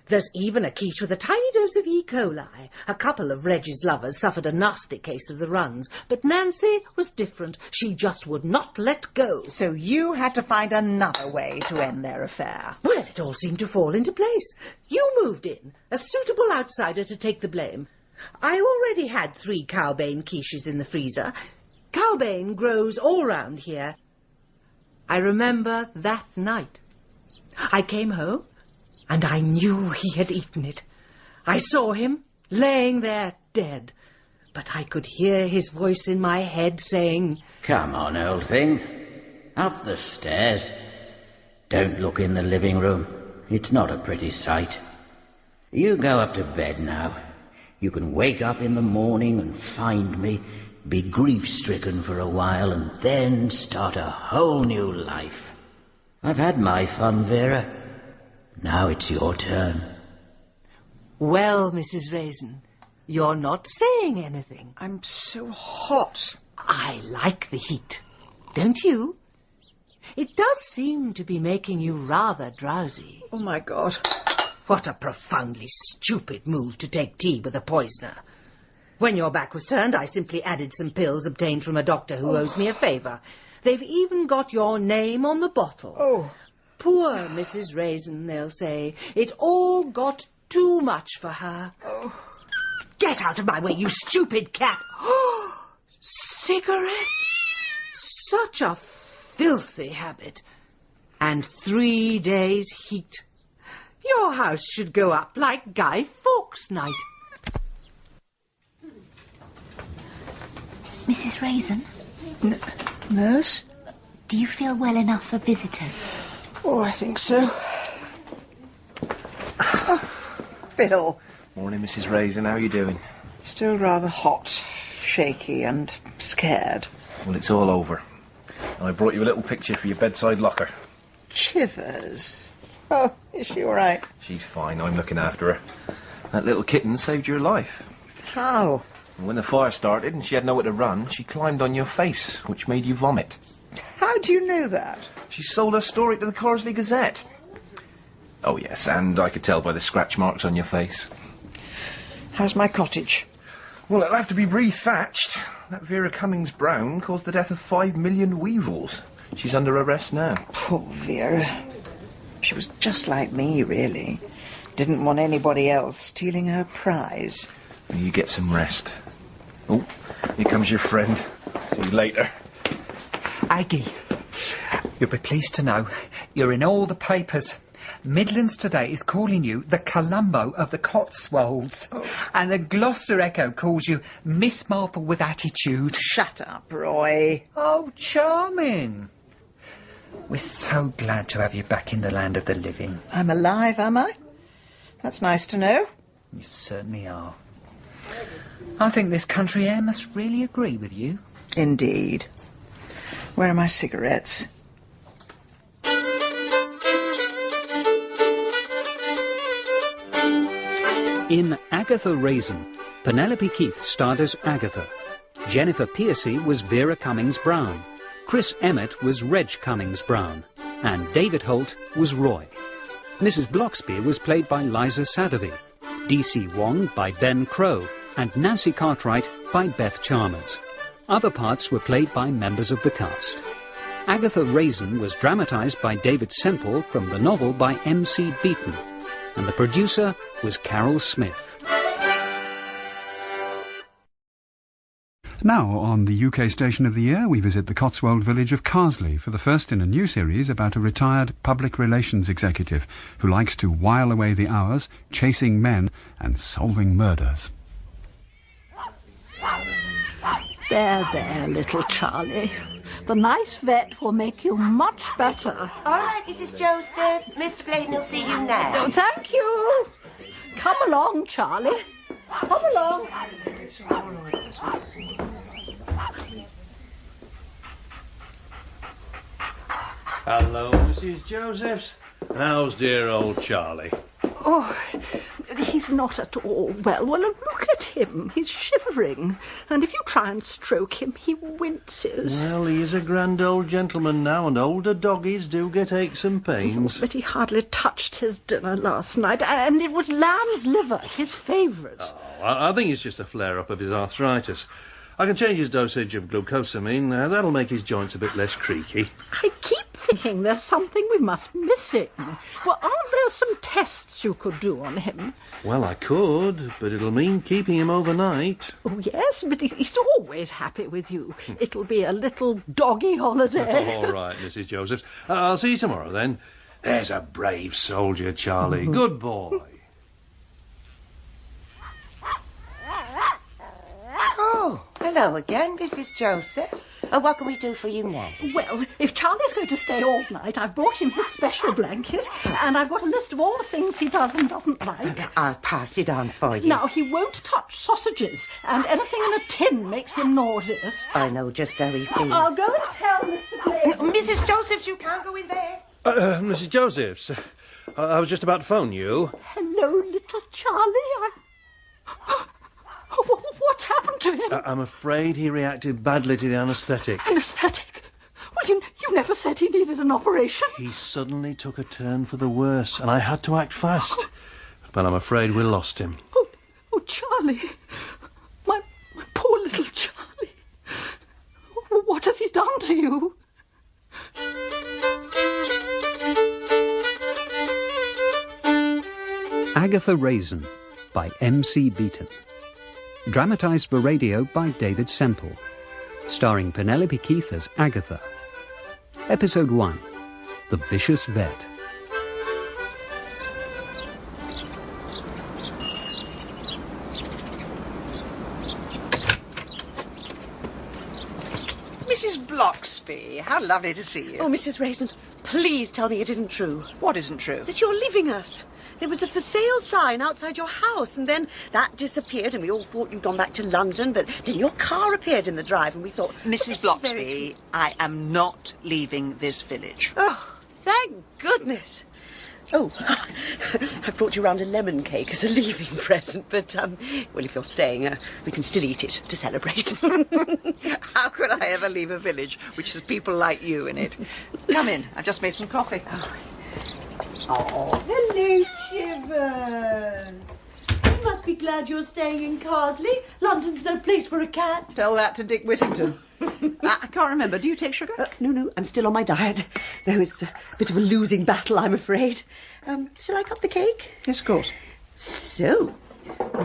There's even a quiche with a tiny dose of E. coli. A couple of Reggie's lovers suffered a nasty case of the runs, but Nancy was different. She just would not let go. So you had to find another way to end their affair. Well, it all seemed to fall into place. You moved in, a suitable outsider to take the blame. I already had 3 cowbane quiches in the freezer. Cowbane grows all round here. I remember that night. I came home, and I knew he had eaten it. I saw him laying there dead, but I could hear his voice in my head saying, "Come on, old thing. Up the stairs. Don't look in the living room. It's not a pretty sight. You go up to bed now. You can wake up in the morning and find me, be grief-stricken for a while, and then start a whole new life. I've had my fun, Vera. Now it's your turn." Well, Mrs. Raisin, you're not saying anything. I'm so hot. I like the heat. Don't you? It does seem to be making you rather drowsy. Oh, my God. What a profoundly stupid move to take tea with a poisoner. When your back was turned, I simply added some pills obtained from a doctor who owes me a favour. They've even got your name on the bottle. Oh. Poor Mrs. Raisin, they'll say. It all got too much for her. Oh. Get out of my way, you stupid cat. Cigarettes? Such a filthy habit. And 3 days' heat. Your house should go up like Guy Fawkes' night. Mrs. Raisin? Nurse? Do you feel well enough for visitors? Oh, I think so. Bill. Morning, Mrs. Raisin. How are you doing? Still rather hot, shaky and scared. Well, it's all over. I brought you a little picture for your bedside locker. Chivers. Oh, is she all right? She's fine. I'm looking after her. That little kitten saved your life. How? When the fire started and she had nowhere to run, she climbed on your face, which made you vomit. How do you know that? She sold her story to the Carsely Gazette. Oh, yes, and I could tell by the scratch marks on your face. How's my cottage? Well, it'll have to be re-thatched. That Vera Cummings-Brown caused the death of 5 million weevils. She's under arrest now. Poor Vera. She was just like me, really. Didn't want anybody else stealing her prize. You get some rest. Oh, here comes your friend. See you later. Aggie, you'll be pleased to know you're in all the papers. Midlands Today is calling you the Columbo of the Cotswolds. Oh. And the Gloucester Echo calls you Miss Marple with attitude. Shut up, Roy. Oh, charming. We're so glad to have you back in the land of the living. I'm alive, am I? That's nice to know. You certainly are. I think this country air must really agree with you. Indeed. Where are my cigarettes? In Agatha Raisin, Penelope Keith starred as Agatha. Jennifer Piercy was Vera Cummings-Brown. Chris Emmett was Reg Cummings-Brown. And David Holt was Roy. Mrs. Bloxby was played by Liza Sadovy. D.C. Wong by Ben Crow. And Nancy Cartwright by Beth Chalmers. Other parts were played by members of the cast. Agatha Raisin was dramatised by David Semple from the novel by M.C. Beaton, and the producer was Carol Smith. Now, on the UK Station of the Year, we visit the Cotswold village of Carsely for the first in a new series about a retired public relations executive who likes to while away the hours, chasing men and solving murders. There, little Charlie. The nice vet will make you much better. All right, Mrs. Josephs. Mr. Bladen will see you now. Oh, thank you. Come along, Charlie. Come along. Hello, Mrs. Josephs. How's dear old Charlie? Oh, he's not at all well. Well, look at him. He's shivering. And if you try and stroke him, he winces. Well, he is a grand old gentleman now, and older doggies do get aches and pains. But he hardly touched his dinner last night, and it was lamb's liver, his favourite. Oh, I think it's just a flare-up of his arthritis. I can change his dosage of glucosamine. That'll make his joints a bit less creaky. I keep thinking there's something we must be missing. Well, aren't there some tests you could do on him? Well, I could, but it'll mean keeping him overnight. Oh, yes, but he's always happy with you. It'll be a little doggy holiday. All right, Mrs. Josephs. I'll see you tomorrow, then. There's a brave soldier, Charlie. Good boy. Oh, hello again, Mrs. Josephs. What can we do for you now? Well, if Charlie's going to stay all night, I've brought him his special blanket, and I've got a list of all the things he does and doesn't like. I'll pass it on for you. Now, he won't touch sausages, and anything in a tin makes him nauseous. I know just how he feels. I'll go and tell Mr. Blaine. Mrs. Josephs, you can't go in there. Mrs. Josephs, I was just about to phone you. Hello, little Charlie. What's happened to him? I'm afraid he reacted badly to the anaesthetic. Anaesthetic? Well, you never said he needed an operation. He suddenly took a turn for the worse, and I had to act fast. But I'm afraid we lost him. Oh, Charlie. My poor little Charlie. What has he done to you? Agatha Raisin by M.C. Beaton. Dramatised for radio by David Semple. Starring Penelope Keith as Agatha. Episode 1. The Vicious Vet. Mrs. Bloxby, how lovely to see you. Oh, Mrs. Raisin, please tell me it isn't true. What isn't true? That you're leaving us. There was a for sale sign outside your house, and then that disappeared, and we all thought you'd gone back to London, but then your car appeared in the drive, and we thought... Mrs. Bloxby, I am not leaving this village. Oh, thank goodness. Oh, I brought you round a lemon cake as a leaving present, but, well, if you're staying, we can still eat it to celebrate. How could I ever leave a village which has people like you in it? Come in, I've just made some coffee. Oh, hello, Chivers. You must be glad you're staying in Carsely. London's no place for a cat. Tell that to Dick Whittington. I can't remember. Do you take sugar? No, I'm still on my diet. Though it's a bit of a losing battle, I'm afraid. Shall I cut the cake? Yes, of course. So,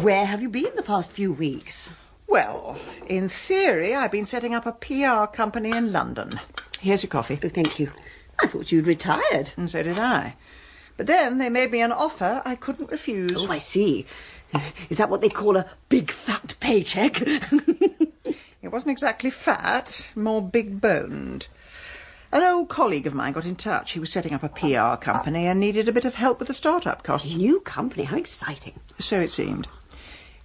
where have you been the past few weeks? Well, in theory, I've been setting up a PR company in London. Here's your coffee. Oh, thank you. I thought you'd retired. And so did I. But then they made me an offer I couldn't refuse. Oh, I see. Is that what they call a big fat paycheck? It wasn't exactly fat, more big-boned. An old colleague of mine got in touch. He was setting up a PR company and needed a bit of help with the start-up costs. A new company? How exciting. So it seemed.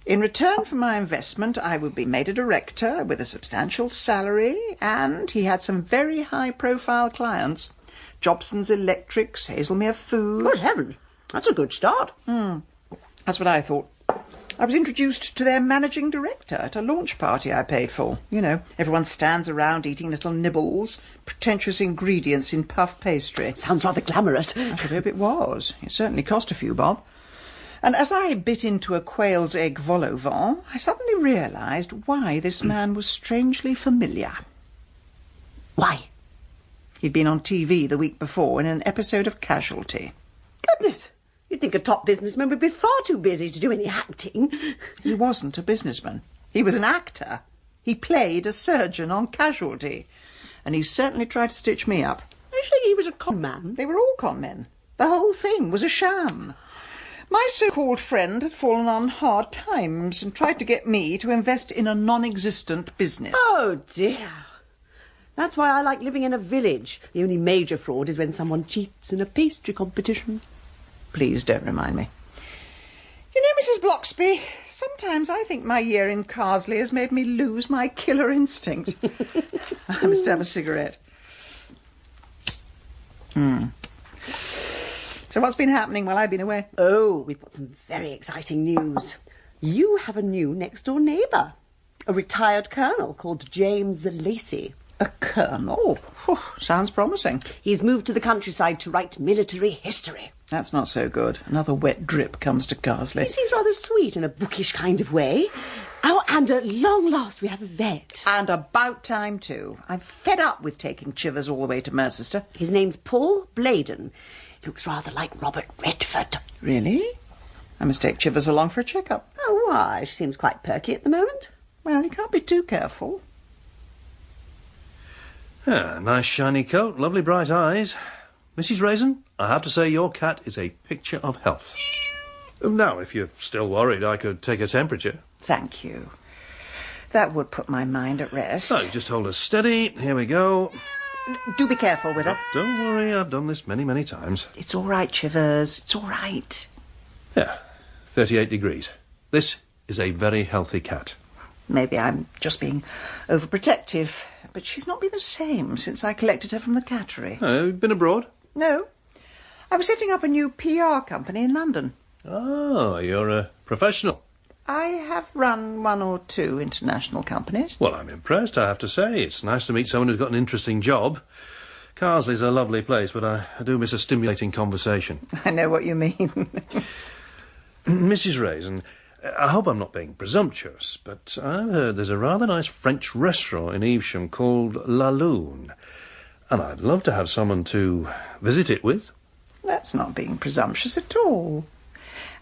In return for my investment, I would be made a director with a substantial salary, and he had some very high-profile clients. Jobson's Electrics, Hazelmere Food. Good heavens, that's a good start. That's what I thought. I was introduced to their managing director at a launch party I paid for. You know, everyone stands around eating little nibbles, pretentious ingredients in puff pastry. Sounds rather glamorous. I should hope it was. It certainly cost a few bob. And as I bit into a quail's egg vol au vent, I suddenly realised why this man was strangely familiar. Why? He'd been on TV the week before in an episode of Casualty. Goodness! You'd think a top businessman would be far too busy to do any acting. He wasn't a businessman. He was an actor. He played a surgeon on Casualty. And he certainly tried to stitch me up. Actually, he was a con man. They were all con men. The whole thing was a sham. My so-called friend had fallen on hard times and tried to get me to invest in a non-existent business. Oh, dear. That's why I like living in a village. The only major fraud is when someone cheats in a pastry competition. Please don't remind me. You know, Mrs. Bloxby, sometimes I think my year in Carsely has made me lose my killer instinct. I must have a cigarette. So what's been happening while I've been away? Oh, we've got some very exciting news. You have a new next-door neighbour. A retired colonel called James Lacey. A colonel? Oh, sounds promising. He's moved to the countryside to write military history. That's not so good. Another wet drip comes to Carsely. He seems rather sweet in a bookish kind of way. Oh, and at long last we have a vet. And about time, too. I'm fed up with taking Chivers all the way to Mercester. His name's Paul Bladen. Looks rather like Robert Redford. Really? I must take Chivers along for a check-up. Oh, why? She seems quite perky at the moment. Well, you can't be too careful. Ah, nice shiny coat, lovely bright eyes. Mrs. Raisin, I have to say your cat is a picture of health. Now, if you're still worried, I could take a temperature. Thank you. That would put my mind at rest. Oh, just hold us steady. Here we go. Do be careful with her. Oh, don't worry, I've done this many, many times. It's all right, Chivers. It's all right. Yeah, 38 degrees. This is a very healthy cat. Maybe I'm just being overprotective, but she's not been the same since I collected her from the cattery. Been abroad? No. I was setting up a new PR company in London. Oh, you're a professional. I have run 1 or 2 international companies. Well, I'm impressed, I have to say. It's nice to meet someone who's got an interesting job. Carsley's a lovely place, but I do miss a stimulating conversation. I know what you mean. Mrs. Raisin, I hope I'm not being presumptuous, but I've heard there's a rather nice French restaurant in Evesham called La Lune, and I'd love to have someone to visit it with. That's not being presumptuous at all.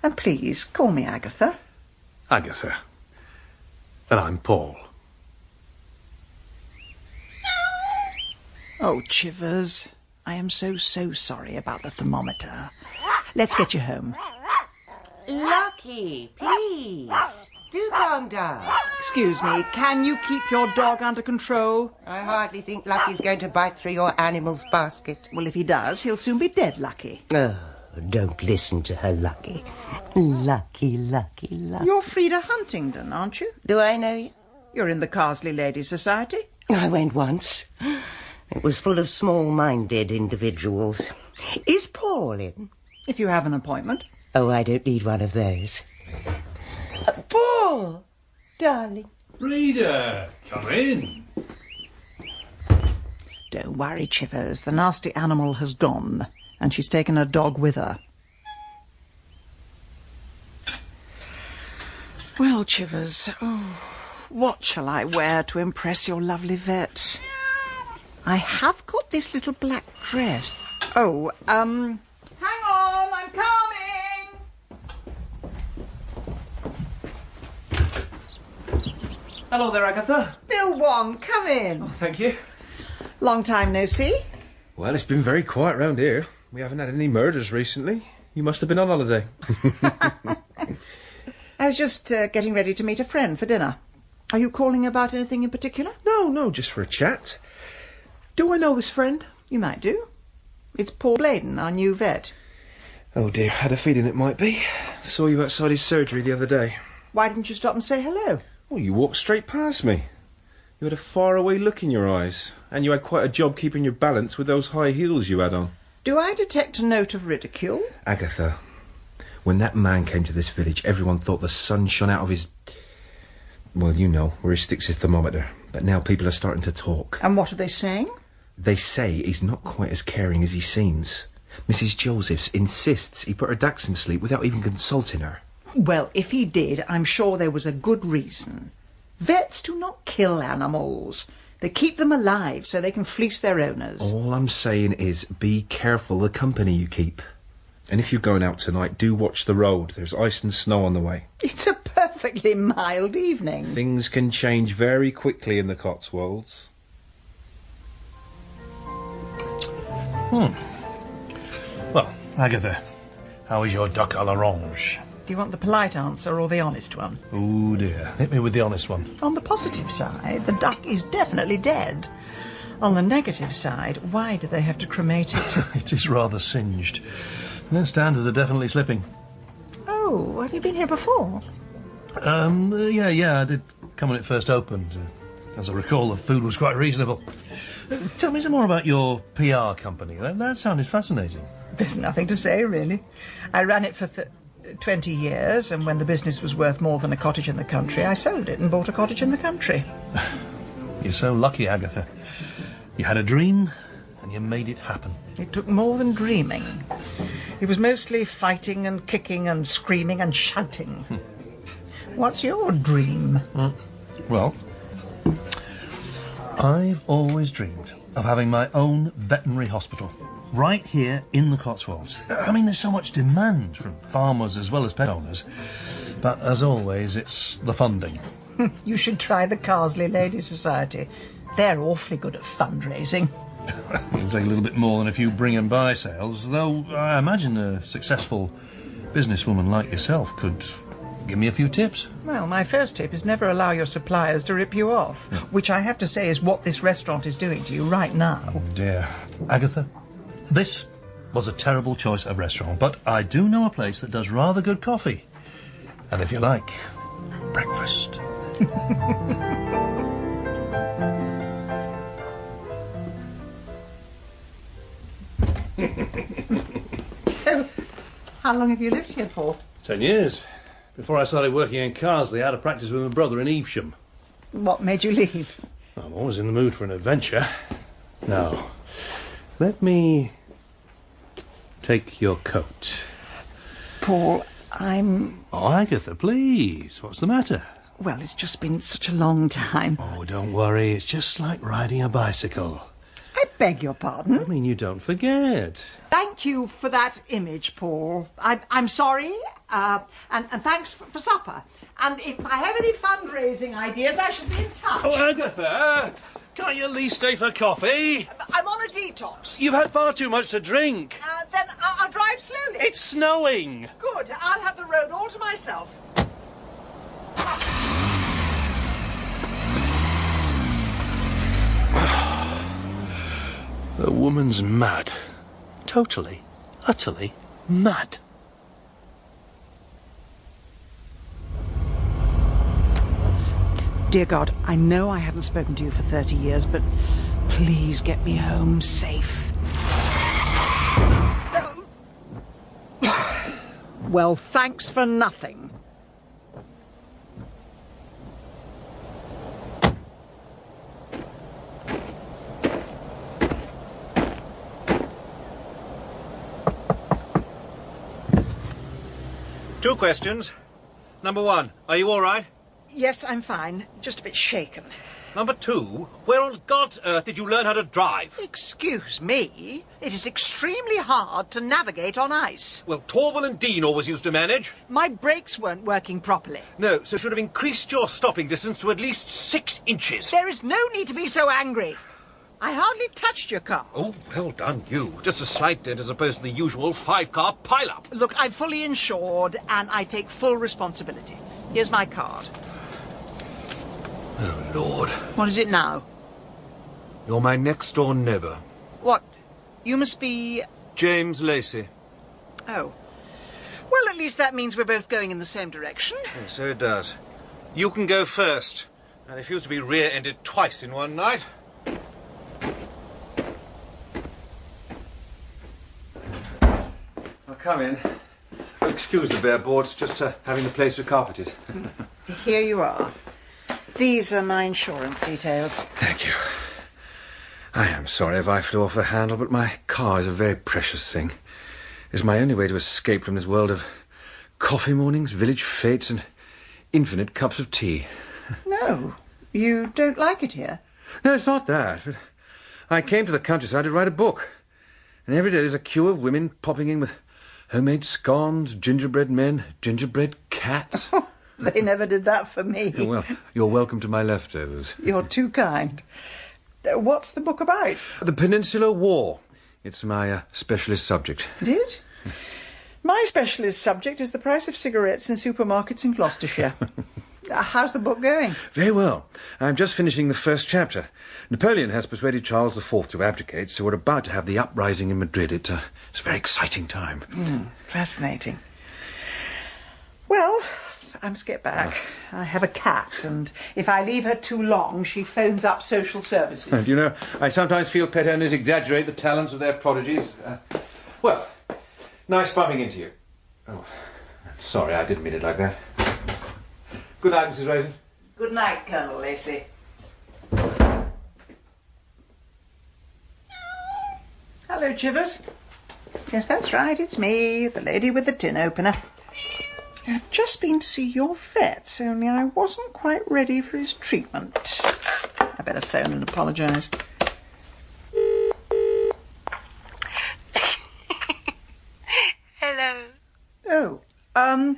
And please, call me Agatha. Agatha. And I'm Paul. Oh, Chivers, I am so sorry about the thermometer. Let's get you home. Lucky, please. Do calm down. Excuse me, can you keep your dog under control? I hardly think Lucky's going to bite through your animal's basket. Well, if he does, he'll soon be dead, Lucky. Oh, don't listen to her, Lucky. Lucky, Lucky, Lucky. You're Frida Huntingdon, aren't you? Do I know you? You're in the Carsely Ladies' Society. I went once. It was full of small-minded individuals. Is Paul in? If you have an appointment. Oh, I don't need one of those. Paul, darling. Frida, come in. Don't worry, Chivers. The nasty animal has gone, and she's taken her dog with her. Well, Chivers, what shall I wear to impress your lovely vet? I have got this little black dress. Oh, hang on, I'm coming! Hello there, Agatha. Bill Wong, come in. Oh, thank you. Long time no see. Well, it's been very quiet round here. We haven't had any murders recently. You must have been on holiday. I was just getting ready to meet a friend for dinner. Are you calling about anything in particular? No, just for a chat. Do I know this friend? You might do. It's Paul Bladen, our new vet. Oh dear, had a feeling it might be. Saw you outside his surgery the other day. Why didn't you stop and say hello? Well, you walked straight past me. You had a faraway look in your eyes, and you had quite a job keeping your balance with those high heels you had on. Do I detect a note of ridicule? Agatha, when that man came to this village, everyone thought the sun shone out of his... Well, you know, where he sticks his thermometer. But now people are starting to talk. And what are they saying? They say he's not quite as caring as he seems. Mrs. Josephs insists he put her Dax in sleep without even consulting her. Well, if he did, I'm sure there was a good reason. Vets do not kill animals. They keep them alive so they can fleece their owners. All I'm saying is be careful the company you keep. And if you're going out tonight, do watch the road. There's ice and snow on the way. It's a perfectly mild evening. Things can change very quickly in the Cotswolds. Well, Agatha, how is your duck à l'orange? Do you want the polite answer or the honest one? Oh dear, hit me with the honest one. On the positive side, the duck is definitely dead. On the negative side, why do they have to cremate it? It is rather singed. Their standards are definitely slipping. Oh, have you been here before? Yeah, I did come when it first opened. As I recall, the food was quite reasonable. Tell me some more about your PR company. That sounded fascinating. There's nothing to say, really. I ran it for 20 years, and when the business was worth more than a cottage in the country, I sold it and bought a cottage in the country. You're so lucky, Agatha. You had a dream, and you made it happen. It took more than dreaming. It was mostly fighting and kicking and screaming and shouting. What's your dream? Well, I've always dreamed of having my own veterinary hospital. Right here in the Cotswolds. I mean, there's so much demand from farmers as well as pet owners. But as always, it's the funding. You should try the Carsely Ladies Society. They're awfully good at fundraising. It'll take a little bit more than a few bring and buy sales, though I imagine a successful businesswoman like yourself could give me a few tips. Well, my first tip is never allow your suppliers to rip you off, which I have to say is what this restaurant is doing to you right now. Oh, dear. Agatha, this was a terrible choice of restaurant, but I do know a place that does rather good coffee. And if you like, breakfast. So, how long have you lived here for? 10 years. Before I started working in Carsley, I had a practice with my brother in Evesham. What made you leave? I'm always in the mood for an adventure. Now, let me take your coat. Paul, I'm... Oh, Agatha, please. What's the matter? Well, it's just been such a long time. Oh, don't worry. It's just like riding a bicycle. I beg your pardon? I mean, you don't forget. Thank you for that image, Paul. I'm sorry, and thanks for supper. And if I have any fundraising ideas, I shall be in touch. Oh, Agatha, can't you at least stay for coffee? I'm on a detox. You've had far too much to drink. Then I'll drive slowly. It's snowing. Good. I'll have the road all to myself. The woman's mad. Totally, utterly mad. Dear God, I know I haven't spoken to you for 30 years, but please get me home safe. Well, thanks for nothing. Two questions. Number one, are you all right? Yes, I'm fine. Just a bit shaken. Number two, where on God's earth did you learn how to drive? Excuse me. It is extremely hard to navigate on ice. Well, Torval and Dean always used to manage. My brakes weren't working properly. No, so should have increased your stopping distance to at least 6 inches. There is no need to be so angry. I hardly touched your car. Oh, well done, you. Just a slight dent as opposed to the usual 5-car pile-up. Look, I'm fully insured, and I take full responsibility. Here's my card. Oh, Lord. What is it now? You're my next-door neighbour. What? You must be... James Lacey. Oh. Well, at least that means we're both going in the same direction. Yes, so it does. You can go first. I refuse to be rear-ended twice in one night. Come in. Oh, excuse the bare boards, just having the place recarpeted. Here you are. These are my insurance details. Thank you. I am sorry if I flew off the handle, but my car is a very precious thing. It's my only way to escape from this world of coffee mornings, village fetes, and infinite cups of tea. No, you don't like it here? No, it's not that. But I came to the countryside to write a book. And every day there's a queue of women popping in with homemade scones, gingerbread men, gingerbread cats. They never did that for me. Oh, well, you're welcome to my leftovers. You're too kind. What's the book about? The Peninsular War. It's my specialist subject. Did? My specialist subject is the price of cigarettes in supermarkets in Gloucestershire. How's the book going? Very well. I'm just finishing the first chapter. Napoleon has persuaded Charles IV to abdicate, so we're about to have the uprising in Madrid. It's a very exciting time. Fascinating. Well, I must get back. I have a cat, and if I leave her too long, she phones up social services. Do you know, I sometimes feel pet owners exaggerate the talents of their prodigies. Well, nice bumping into you. Oh, I'm sorry, I didn't mean it like that. Good night, Mrs. Raisin. Good night, Colonel Lacey. Hello, Chivers. Yes, that's right, it's me, the lady with the tin opener. I've just been to see your vet, only I wasn't quite ready for his treatment. I better phone and apologise. Hello. Oh,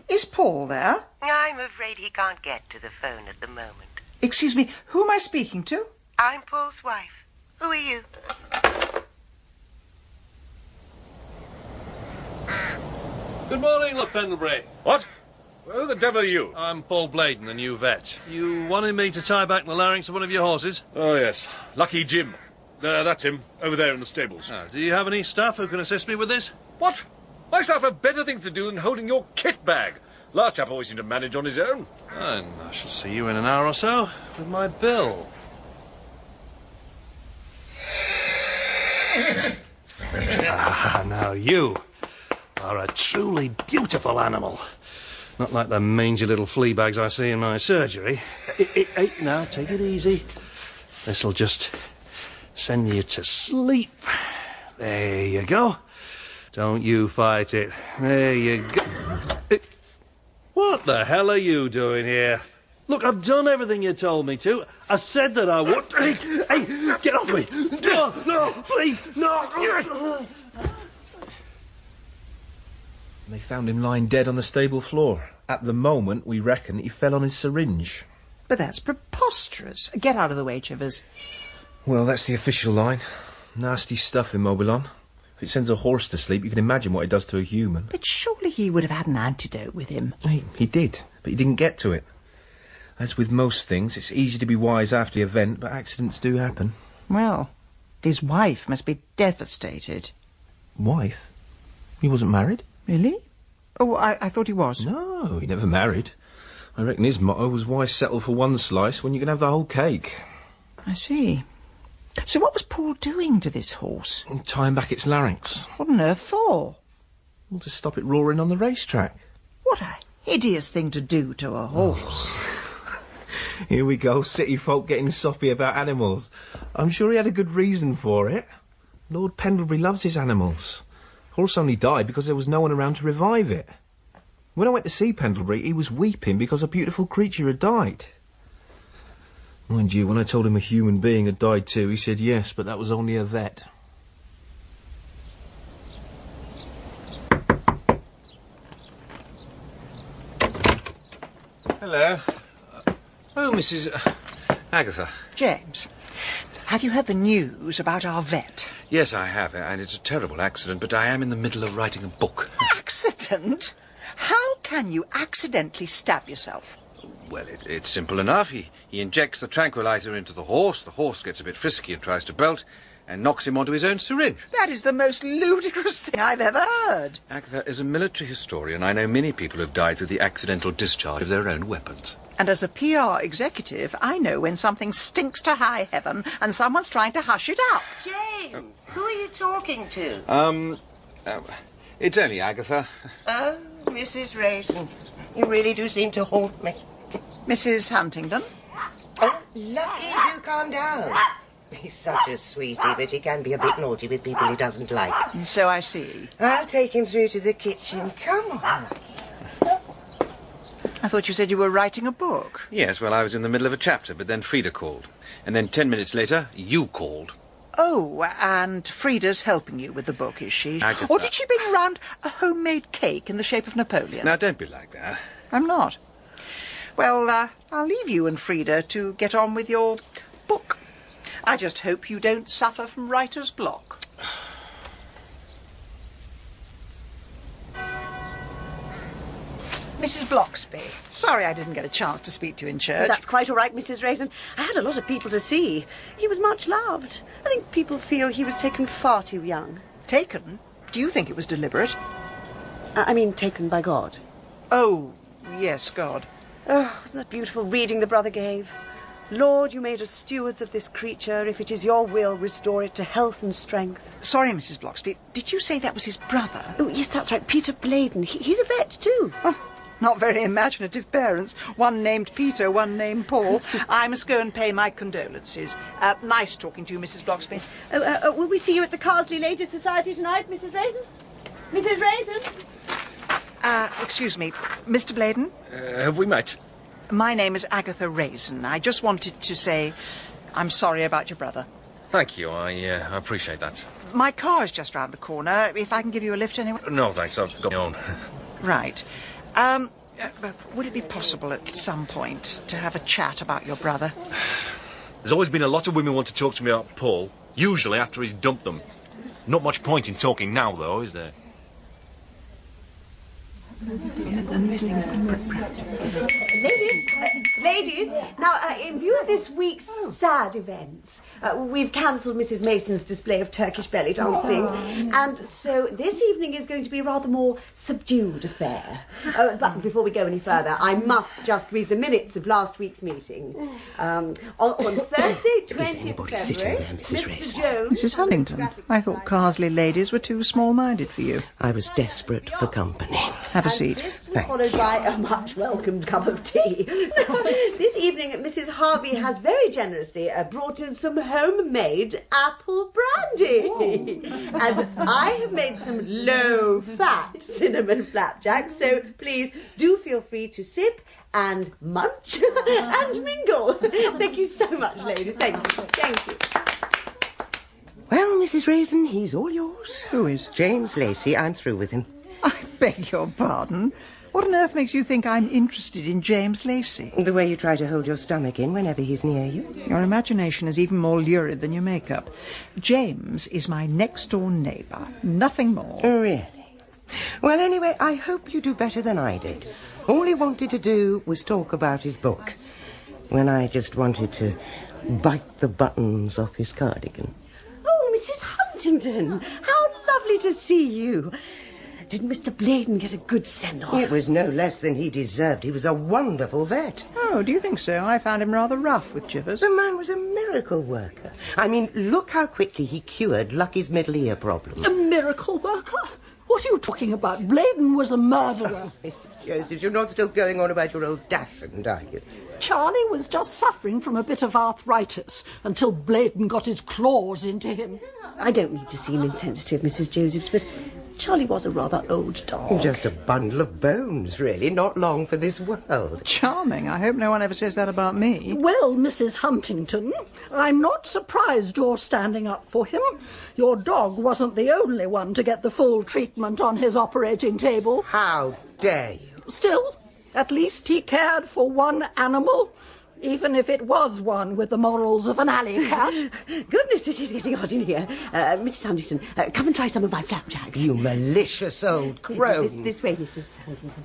is Paul there? I'm afraid he can't get to the phone at the moment. Excuse me, who am I speaking to? I'm Paul's wife. Who are you? Good morning, Lord Pendlebury. What? Who the devil are you? I'm Paul Bladen, the new vet. You wanted me to tie back the larynx of one of your horses? Oh, yes. Lucky Jim. That's him, over there in the stables. Do you have any staff who can assist me with this? What? My staff have better things to do than holding your kit bag. Last chap always seemed to manage on his own. And I shall see you in an hour or so with my bill. Now you are a truly beautiful animal. Not like the mangy little flea bags I see in my surgery. Now, take it easy. This'll just send you to sleep. There you go. Don't you fight it. There you go. What the hell are you doing here? Look, I've done everything you told me to. I said that I would. Hey, get off me. No, please, no. They found him lying dead on the stable floor. At the moment, we reckon he fell on his syringe. But that's preposterous. Get out of the way, Chivers. Well, that's the official line. Nasty stuff, Immobilon. If it sends a horse to sleep, you can imagine what it does to a human. But surely he would have had an antidote with him. He did, but he didn't get to it. As with most things, it's easy to be wise after the event, but accidents do happen. Well, his wife must be devastated. Wife? He wasn't married? Really? Oh, I thought he was. No, he never married. I reckon his motto was, why settle for one slice when you can have the whole cake? I see. So what was Paul doing to this horse? Tying back its larynx. What on earth for? Well, to stop it roaring on the racetrack. What a hideous thing to do to a horse. Here we go, city folk getting soppy about animals. I'm sure he had a good reason for it. Lord Pendlebury loves his animals. Horse only died because there was no one around to revive it. When I went to see Pendlebury, he was weeping because a beautiful creature had died. Mind you, when I told him a human being had died too, he said yes, but that was only a vet. Hello. Oh, Mrs. Agatha. James, have you heard the news about our vet? Yes, I have, and it's a terrible accident, but I am in the middle of writing a book. Accident? How can you accidentally stab yourself? Well, it's simple enough. He injects the tranquilizer into the horse gets a bit frisky and tries to bolt, and knocks him onto his own syringe. That is the most ludicrous thing I've ever heard. Agatha, as a military historian, I know many people who've died through the accidental discharge of their own weapons. And as a PR executive, I know when something stinks to high heaven and someone's trying to hush it up. James, who are you talking to? It's only Agatha. Oh, Mrs. Raisin. You really do seem to haunt me. Mrs. Huntingdon? Oh, Lucky, do calm down. He's such a sweetie, but he can be a bit naughty with people he doesn't like. So I see. I'll take him through to the kitchen. Come on, Lucky. I thought you said you were writing a book. Yes, well, I was in the middle of a chapter, but then Frida called. And then 10 minutes later, you called. Oh, and Frida's helping you with the book, is she? Agatha. Or did she bring around a homemade cake in the shape of Napoleon? Now, don't be like that. I'm not. Well, I'll leave you and Frida to get on with your book. I just hope you don't suffer from writer's block. Mrs. Bloxby, sorry I didn't get a chance to speak to you in church. That's quite all right, Mrs. Raisin. I had a lot of people to see. He was much loved. I think people feel he was taken far too young. Taken? Do you think it was deliberate? I mean, taken by God. Oh, yes, God. Oh, wasn't that beautiful reading the brother gave? Lord, you made us stewards of this creature. If it is your will, restore it to health and strength. Sorry, Mrs. Bloxby. Did you say that was his brother? Oh, yes, that's right. Peter Bladen. He's a vet, too. Oh, not very imaginative parents. One named Peter, one named Paul. I must go and pay my condolences. Nice talking to you, Mrs. Bloxby. Will we see you at the Carsely Ladies' Society tonight, Mrs. Raisin? Mrs. Raisin? Excuse me, Mr. Bladen? Have we met? My name is Agatha Raisin. I just wanted to say I'm sorry about your brother. Thank you. I appreciate that. My car is just round the corner. If I can give you a lift anyway. No, thanks. I've got my own. Right. Would it be possible at some point to have a chat about your brother? There's always been a lot of women want to talk to me about Paul, usually after he's dumped them. Not much point in talking now, though, is there? Ladies, now, in view of this week's sad events, we've cancelled Mrs. Mason's display of Turkish belly dancing, and so this evening is going to be a rather more subdued affair. But before we go any further, I must just read the minutes of last week's meeting. On Thursday, 20th February, Mr. Jones... Mrs. Huntington, I thought Carsely ladies were too small-minded for you. I was desperate for company. Have a seat. This was followed by a much-welcomed cup of tea. This evening, Mrs. Harvey has very generously brought in some homemade apple brandy. And I have made some low-fat cinnamon flapjacks, so please do feel free to sip and munch and mingle. Thank you so much, ladies. Thank you. Thank you. Well, Mrs. Raisin, he's all yours. Who is? James Lacey. I'm through with him. I beg your pardon. What on earth makes you think I'm interested in James Lacey? The way you try to hold your stomach in whenever he's near you. Your imagination is even more lurid than your makeup. James is my next-door neighbour. Nothing more. Really? Well, anyway, I hope you do better than I did. All he wanted to do was talk about his book, when I just wanted to bite the buttons off his cardigan. Oh, Mrs. Huntington, how lovely to see you. Did Mr. Bladen get a good send-off? It was no less than he deserved. He was a wonderful vet. Oh, do you think so? I found him rather rough with Chivers. The man was a miracle worker. I mean, look how quickly he cured Lucky's middle ear problem. A miracle worker? What are you talking about? Bladen was a murderer. Mrs. Joseph, you're not still going on about your old dachshund, are you? Charlie was just suffering from a bit of arthritis until Bladen got his claws into him. I don't mean to seem insensitive, Mrs. Josephs, but Charlie was a rather old dog. Just a bundle of bones, really. Not long for this world. Charming. I hope no one ever says that about me. Well, Mrs. Huntington, I'm not surprised you're standing up for him. Your dog wasn't the only one to get the full treatment on his operating table. How dare you? Still, at least he cared for one animal, even if it was one with the morals of an alley cat. Goodness, it is getting hot in here. Mrs. Huntington, come and try some of my flapjacks. You malicious old crone. This way, Mrs. Huntington.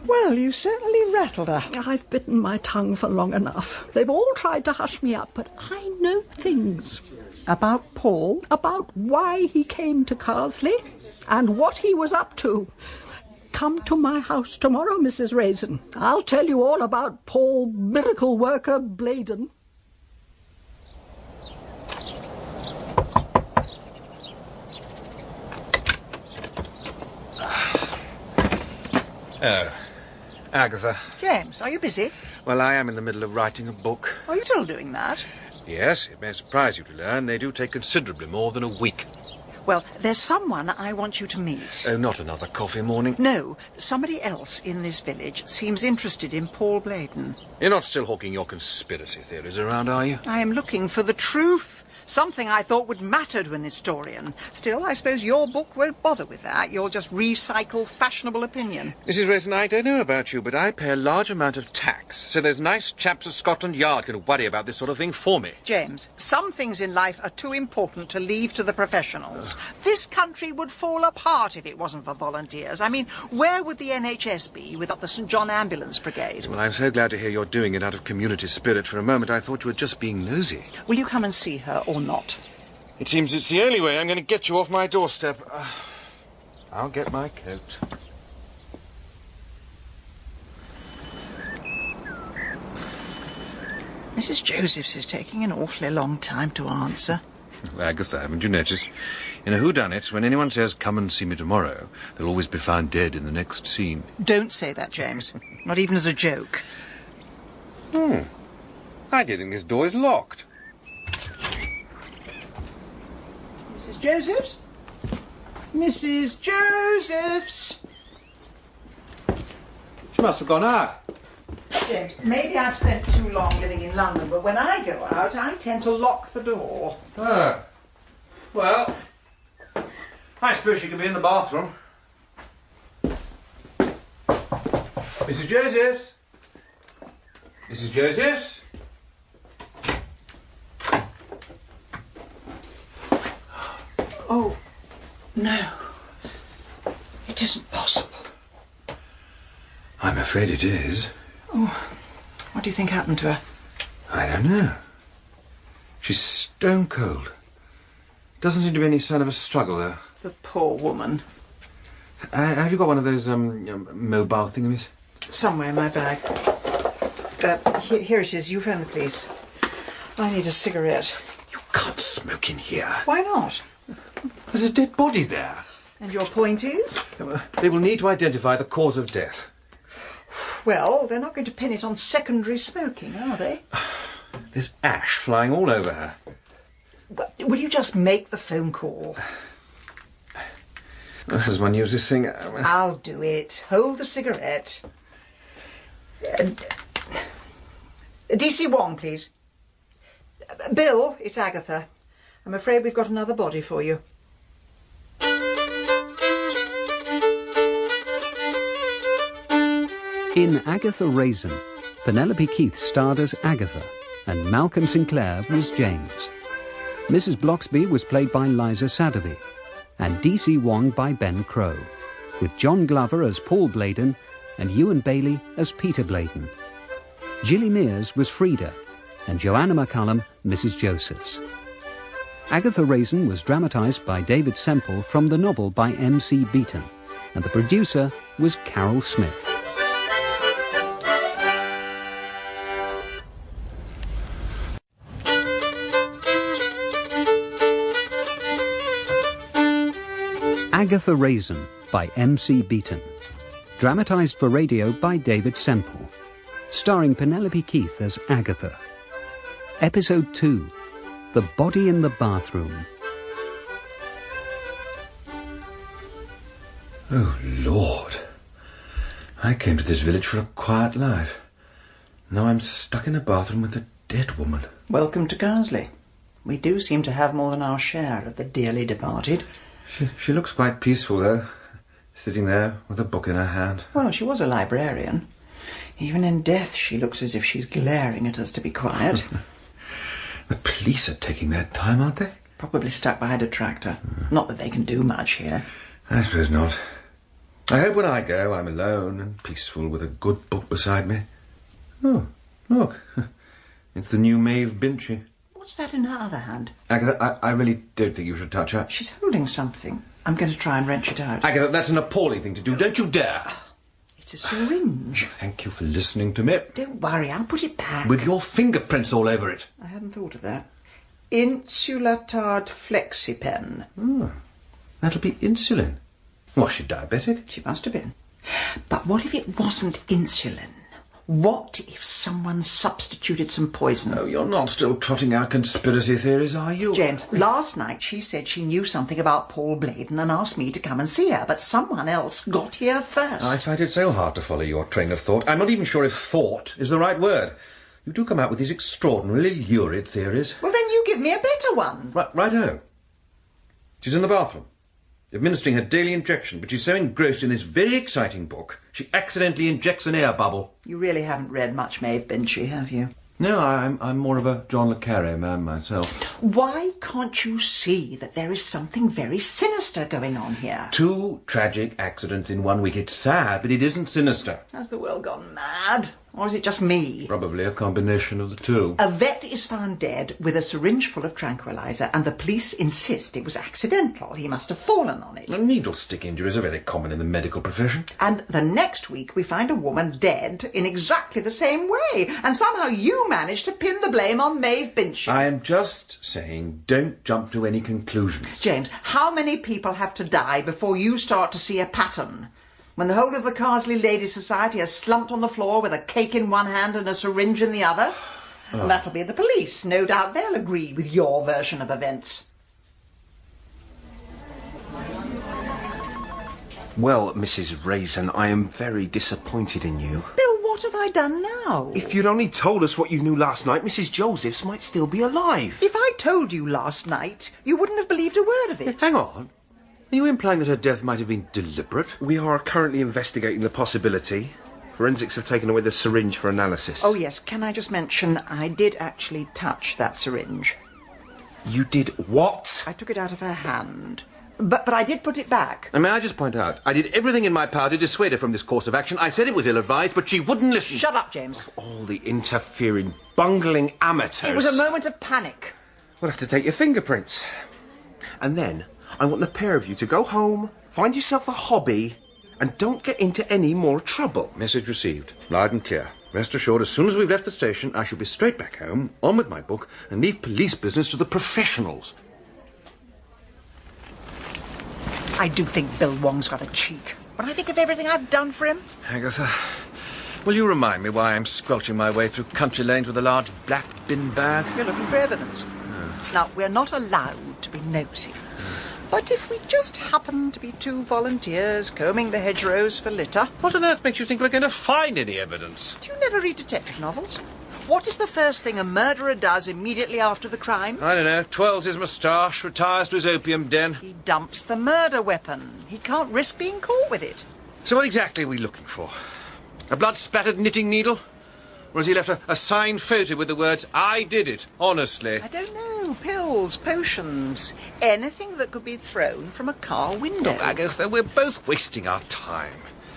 Well, you certainly rattled her. I've bitten my tongue for long enough. They've all tried to hush me up, but I know things. About Paul? About why he came to Carsely and what he was up to. Come to my house tomorrow, Mrs. Raisin. I'll tell you all about Paul Miracle Worker Bladen. Oh, Agatha. James, are you busy? Well, I am in the middle of writing a book. Are you still doing that? Yes, it may surprise you to learn they do take considerably more than a week. Well, there's someone I want you to meet. Oh, not another coffee morning? No, somebody else in this village seems interested in Paul Bladen. You're not still hawking your conspiracy theories around, are you? I am looking for the truth. Something I thought would matter to an historian. Still, I suppose your book won't bother with that. You'll just recycle fashionable opinion. Mrs. Raisin, I don't know about you, but I pay a large amount of tax, so those nice chaps at Scotland Yard can worry about this sort of thing for me. James, some things in life are too important to leave to the professionals. This country would fall apart if it wasn't for volunteers. I mean, where would the NHS be without the St. John Ambulance Brigade? Well, I'm so glad to hear you're doing it out of community spirit. For a moment, I thought you were just being nosy. Will you come and see her or not? It seems it's the only way I'm going to get you off my doorstep. I'll get my coat. Mrs. Joseph's is taking an awfully long time to answer. Well, Agatha, haven't you noticed? In a whodunit, when anyone says, come and see me tomorrow, they'll always be found dead in the next scene. Don't say that, James. Not even as a joke. I do think this door is locked. Mrs. Joseph's? Mrs. Joseph's! She must have gone out. James, maybe I've spent too long living in London, but when I go out, I tend to lock the door. Oh. Well, I suppose she could be in the bathroom. Mrs. Josephs? Mrs. Josephs? Oh, no. It isn't possible. I'm afraid it is. Oh, what do you think happened to her? I don't know. She's stone cold. Doesn't seem to be any sign of a struggle, though. The poor woman. Have you got one of those mobile thingamies? Somewhere in my bag. Here it is. You phone the police. I need a cigarette. You can't smoke in here. Why not? There's a dead body there. And your point is? They will need to identify the cause of death. Well, they're not going to pin it on secondary smoking, are they? There's ash flying all over her. Will you just make the phone call? Does one use this thing? I'll do it. Hold the cigarette. DC Wong, please. Bill, it's Agatha. I'm afraid we've got another body for you. In Agatha Raisin, Penelope Keith starred as Agatha, and Malcolm Sinclair was James. Mrs. Bloxby was played by Liza Sadaby, and D.C. Wong by Ben Crow, with John Glover as Paul Bladen and Ewan Bailey as Peter Bladen. Gilly Mears was Frida, and Joanna McCullum Mrs. Josephs. Agatha Raisin was dramatised by David Semple from the novel by M.C. Beaton, and the producer was Carol Smith. Agatha Raisin by M.C. Beaton. Dramatised for radio by David Semple. Starring Penelope Keith as Agatha. Episode 2. The Body in the Bathroom. Oh, Lord. I came to this village for a quiet life. Now I'm stuck in a bathroom with a dead woman. Welcome to Carsely. We do seem to have more than our share of the dearly departed. She looks quite peaceful, though, sitting there with a book in her hand. Well, she was a librarian. Even in death, she looks as if she's glaring at us to be quiet. The police are taking their time, aren't they? Probably stuck behind a tractor. Not that they can do much here. I suppose not. I hope when I go, I'm alone and peaceful with a good book beside me. Oh, look. It's the new Maeve Binchy. What's that in her other hand? Agatha, I really don't think you should touch her. She's holding something. I'm going to try and wrench it out. Agatha, that's an appalling thing to do. Don't you dare. It's a syringe. Thank you for listening to me. Don't worry, I'll put it back. With your fingerprints all over it. I hadn't thought of that. Insulatard Flexipen. Oh, that'll be insulin. Was she diabetic? She must have been. But what if it wasn't insulin? What if someone substituted some poison? Oh, you're not still trotting out conspiracy theories, are you? James, last night she said she knew something about Paul Bladen and asked me to come and see her, but someone else got here first. I find it so hard to follow your train of thought. I'm not even sure if thought is the right word. You do come out with these extraordinarily lurid theories. Well, then you give me a better one. Righto. She's in the bathroom, administering her daily injection, but she's so engrossed in this very exciting book, she accidentally injects an air bubble. You really haven't read much Maeve Binchy, have you? No, I'm more of a John le Carré man myself. Why can't you see that there is something very sinister going on here? 2 tragic accidents in 1 week. It's sad, but it isn't sinister. Has the world gone mad? Or is it just me? Probably a combination of the two. A vet is found dead with a syringe full of tranquilizer, and the police insist it was accidental. He must have fallen on it. Well, needle stick injuries are very common in the medical profession. And the next week we find a woman dead in exactly the same way, and somehow you manage to pin the blame on Maeve Binchy. I am just saying, don't jump to any conclusions. James, how many people have to die before you start to see a pattern? When the whole of the Carsely Ladies' Society is slumped on the floor with a cake in one hand and a syringe in the other? Oh. And that'll be the police. No doubt they'll agree with your version of events. Well, Mrs. Raisin, I am very disappointed in you. Bill, what have I done now? If you'd only told us what you knew last night, Mrs. Josephs might still be alive. If I told you last night, you wouldn't have believed a word of it. Hang on. Are you implying that her death might have been deliberate? We are currently investigating the possibility. Forensics have taken away the syringe for analysis. Oh, yes. Can I just mention, I did actually touch that syringe. You did what? I took it out of her hand. But I did put it back. And may I just point out, I did everything in my power to dissuade her from this course of action. I said it was ill-advised, but she wouldn't listen. Shut up, James. Of all the interfering, bungling amateurs. It was a moment of panic. We'll have to take your fingerprints. And then I want the pair of you to go home, find yourself a hobby, and don't get into any more trouble. Message received. Loud and clear. Rest assured, as soon as we've left the station, I shall be straight back home, on with my book, and leave police business to the professionals. I do think Bill Wong's got a cheek. When I think of everything I've done for him... Agatha, will you remind me why I'm squelching my way through country lanes with a large black bin bag? You're looking for evidence. Now, we're not allowed to be nosy. But if we just happen to be two volunteers combing the hedgerows for litter... What on earth makes you think we're going to find any evidence? Do you never read detective novels? What is the first thing a murderer does immediately after the crime? I don't know. Twirls his moustache, retires to his opium den. He dumps the murder weapon. He can't risk being caught with it. So what exactly are we looking for? A blood-spattered knitting needle? Or has he left a signed photo with the words, "I did it, honestly"? I don't know. Pills, potions, anything that could be thrown from a car window. Oh, Agatha, we're both wasting our time.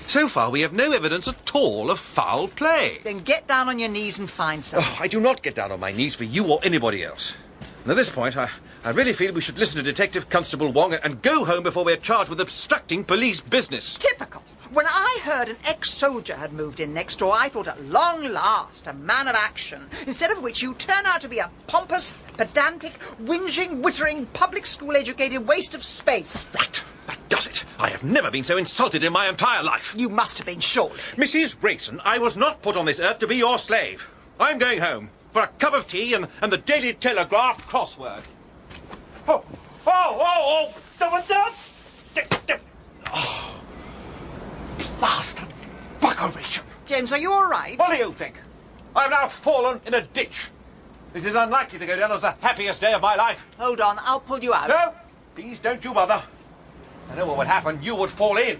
So far, we have no evidence at all of foul play. Then get down on your knees and find something. Oh, I do not get down on my knees for you or anybody else. And at this point, I really feel we should listen to Detective Constable Wong and go home before we're charged with obstructing police business. Typical. When I heard an ex-soldier had moved in next door, I thought at long last a man of action. Instead of which you turn out to be a pompous, pedantic, whinging, wittering, public school-educated waste of space. Right. That does it. I have never been so insulted in my entire life. You must have been, surely. Mrs. Raisin, I was not put on this earth to be your slave. I'm going home for a cup of tea and the Daily Telegraph crossword. Oh, someone does! Oh. Bastard buggeration. James, are you all right? What do you think? I've now fallen in a ditch. This is unlikely to go down as the happiest day of my life. Hold on, I'll pull you out. No, please don't you bother. I know what would happen. You would fall in.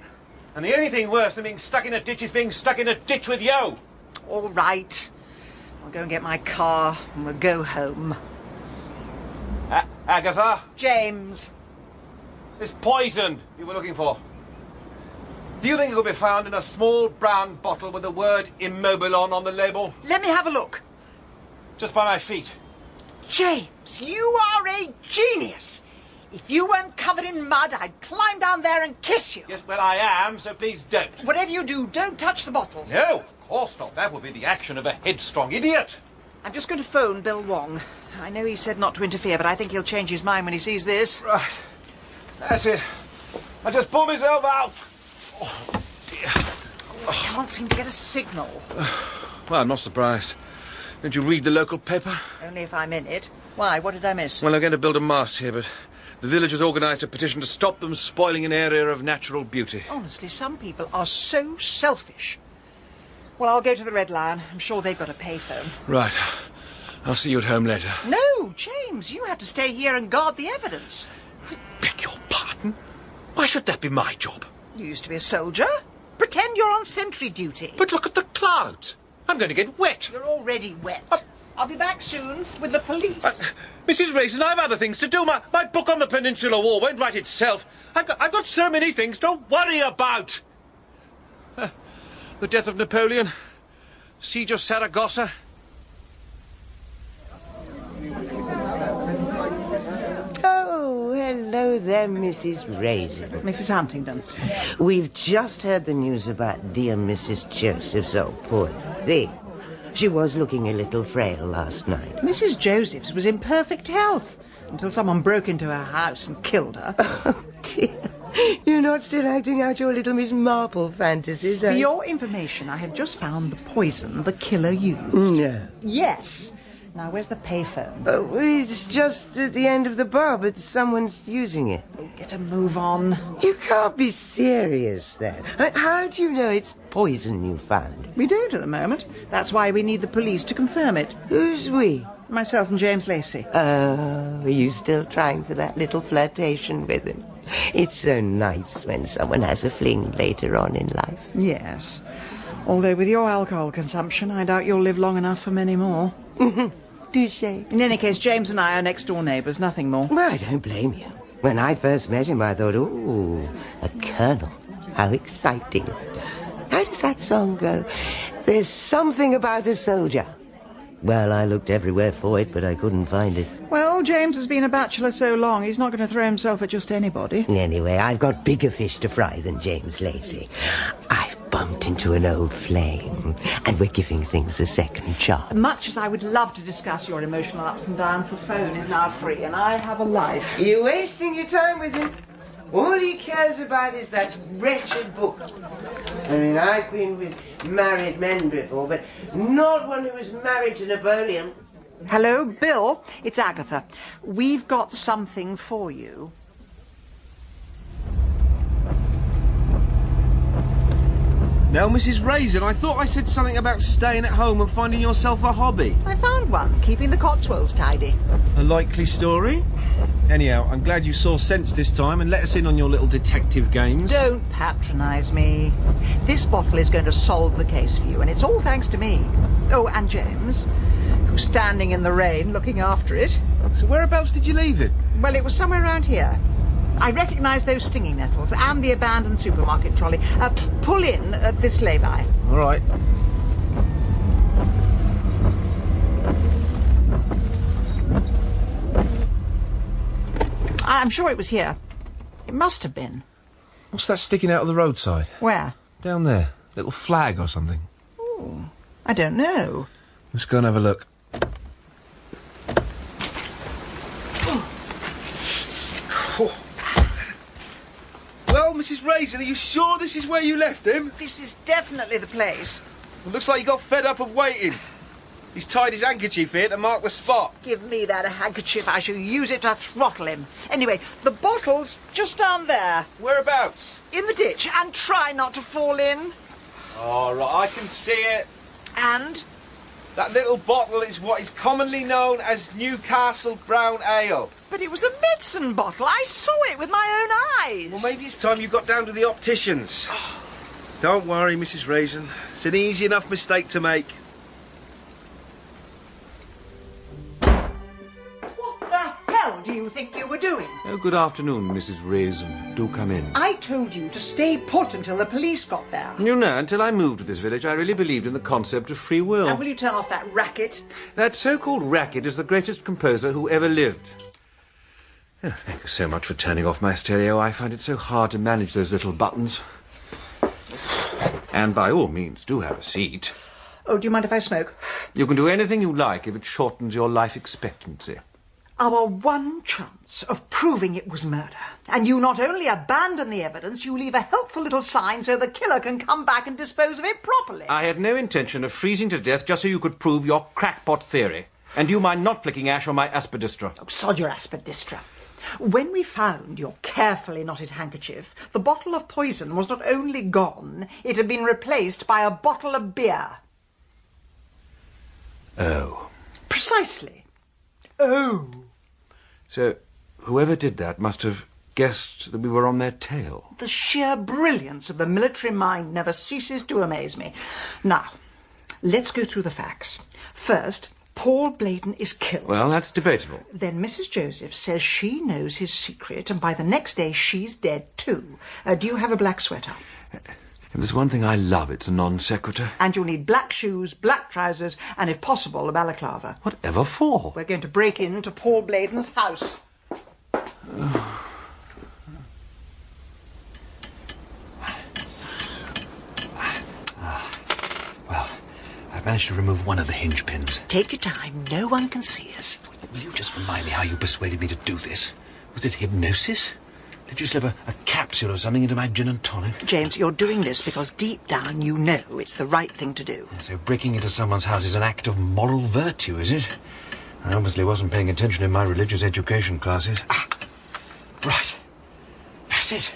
And the only thing worse than being stuck in a ditch is being stuck in a ditch with you. All right. I'll go and get my car and we'll go home. Agatha? James. This poison you were looking for. Do you think it could be found in a small brown bottle with the word Immobilon on the label? Let me have a look. Just by my feet. James, you are a genius. If you weren't covered in mud, I'd climb down there and kiss you. Yes, well, I am, so please don't. Whatever you do, don't touch the bottle. No, of course not. That would be the action of a headstrong idiot. I'm just going to phone Bill Wong. I know he said not to interfere, but I think he'll change his mind when he sees this. Right. That's it. I just pulled myself out. Oh, dear. I can't seem to get a signal. Well, I'm not surprised. Did you read the local paper? Only if I'm in it. Why? What did I miss? Well, they're going to build a mast here, but the village has organised a petition to stop them spoiling an area of natural beauty. Honestly, some people are so selfish. Well, I'll go to the Red Lion. I'm sure they've got a payphone. Right. I'll see you at home later. No, James, you have to stay here and guard the evidence. I beg your pardon? Why should that be my job? You used to be a soldier. Pretend you're on sentry duty. But look at the clouds. I'm going to get wet. You're already wet. I'll be back soon with the police. Mrs. Raisin, I've other things to do. My book on the Peninsular War won't write itself. I've got so many things to worry about. The death of Napoleon. See just Saragossa? Oh, hello there, Mrs. Raisin. Mrs. Huntingdon. We've just heard the news about dear Mrs. Josephs. Oh, poor thing. She was looking a little frail last night. Mrs. Josephs was in perfect health until someone broke into her house and killed her. Oh, dear. You're not still acting out your little Miss Marple fantasies, For your information, I have just found the poison the killer used. No. Yes. Now, where's the payphone? Oh, it's just at the end of the bar, but someone's using it. Get a move on. You can't be serious, then. How do you know it's poison you found? We don't at the moment. That's why we need the police to confirm it. Who's we? Myself and James Lacey. Oh, are you still trying for that little flirtation with him? It's so nice when someone has a fling later on in life. Yes. Although with your alcohol consumption, I doubt you'll live long enough for many more. Touché. In any case, James and I are next-door neighbours, nothing more. Well, I don't blame you. When I first met him, I thought, ooh, a colonel. How exciting. How does that song go? There's something about a soldier. Well, I looked everywhere for it, but I couldn't find it. Well, James has been a bachelor so long, he's not going to throw himself at just anybody. Anyway, I've got bigger fish to fry than James Lacey. I've bumped into an old flame, and we're giving things a second chance. Much as I would love to discuss your emotional ups and downs, the phone is now free, and I have a life. You're wasting your time with him. All he cares about is that wretched book. I mean, I've been with married men before, but not one who was married to Napoleon. Hello, Bill. It's Agatha. We've got something for you. Now, Mrs. Raisin, I thought I said something about staying at home and finding yourself a hobby. I found one, keeping the Cotswolds tidy. A likely story? Anyhow, I'm glad you saw sense this time and let us in on your little detective games. Don't patronise me. This bottle is going to solve the case for you, and it's all thanks to me. Oh, and James, who's standing in the rain looking after it. So whereabouts did you leave it? Well, it was somewhere around here. I recognise those stinging nettles and the abandoned supermarket trolley. Pull in this lay-by. All right. I'm sure it was here. It must have been. What's that sticking out of the roadside? Where? Down there. Little flag or something. Oh, I don't know. Let's go and have a look. Well, Mrs. Raisin, are you sure this is where you left him? This is definitely the place. It looks like he got fed up of waiting. He's tied his handkerchief here to mark the spot. Give me that handkerchief. I shall use it to throttle him. Anyway, the bottle's just down there. Whereabouts? In the ditch. And try not to fall in. All right, I can see it. And? That little bottle is what is commonly known as Newcastle Brown Ale. But it was a medicine bottle. I saw it with my own eyes. Well, maybe it's time you got down to the opticians. Don't worry, Mrs. Raisin. It's an easy enough mistake to make. What the hell do you think you were doing? Oh, good afternoon, Mrs. Raisin. Do come in. I told you to stay put until the police got there. You know, until I moved to this village, I really believed in the concept of free will. And will you turn off that racket? That so-called racket is the greatest composer who ever lived. Oh, thank you so much for turning off my stereo. I find it so hard to manage those little buttons. And by all means, do have a seat. Oh, do you mind if I smoke? You can do anything you like if it shortens your life expectancy. Our one chance of proving it was murder. And you not only abandon the evidence, you leave a helpful little sign so the killer can come back and dispose of it properly. I had no intention of freezing to death just so you could prove your crackpot theory. And do you mind not flicking ash on my aspidistra? Oh, sod your aspidistra. When we found your carefully knotted handkerchief, the bottle of poison was not only gone, it had been replaced by a bottle of beer. Oh. Precisely. Oh. So, whoever did that must have guessed that we were on their tail. The sheer brilliance of the military mind never ceases to amaze me. Now, let's go through the facts. First, Paul Beaton is killed. Well, that's debatable. Then Mrs. Joseph says she knows his secret, and by the next day she's dead too. Do you have a black sweater? If there's one thing I love, it's a non sequitur. And you'll need black shoes, black trousers, and if possible, a balaclava. Whatever for? We're going to break into Paul Bladen's house. Well, I've managed to remove one of the hinge pins. Take your time. No one can see us. Will you just remind me how you persuaded me to do this? Was it hypnosis? Did you slip a capsule or something into my gin and tonic? James, you're doing this because deep down you know it's the right thing to do. So breaking into someone's house is an act of moral virtue, is it? I obviously wasn't paying attention in my religious education classes. Ah, right. That's it.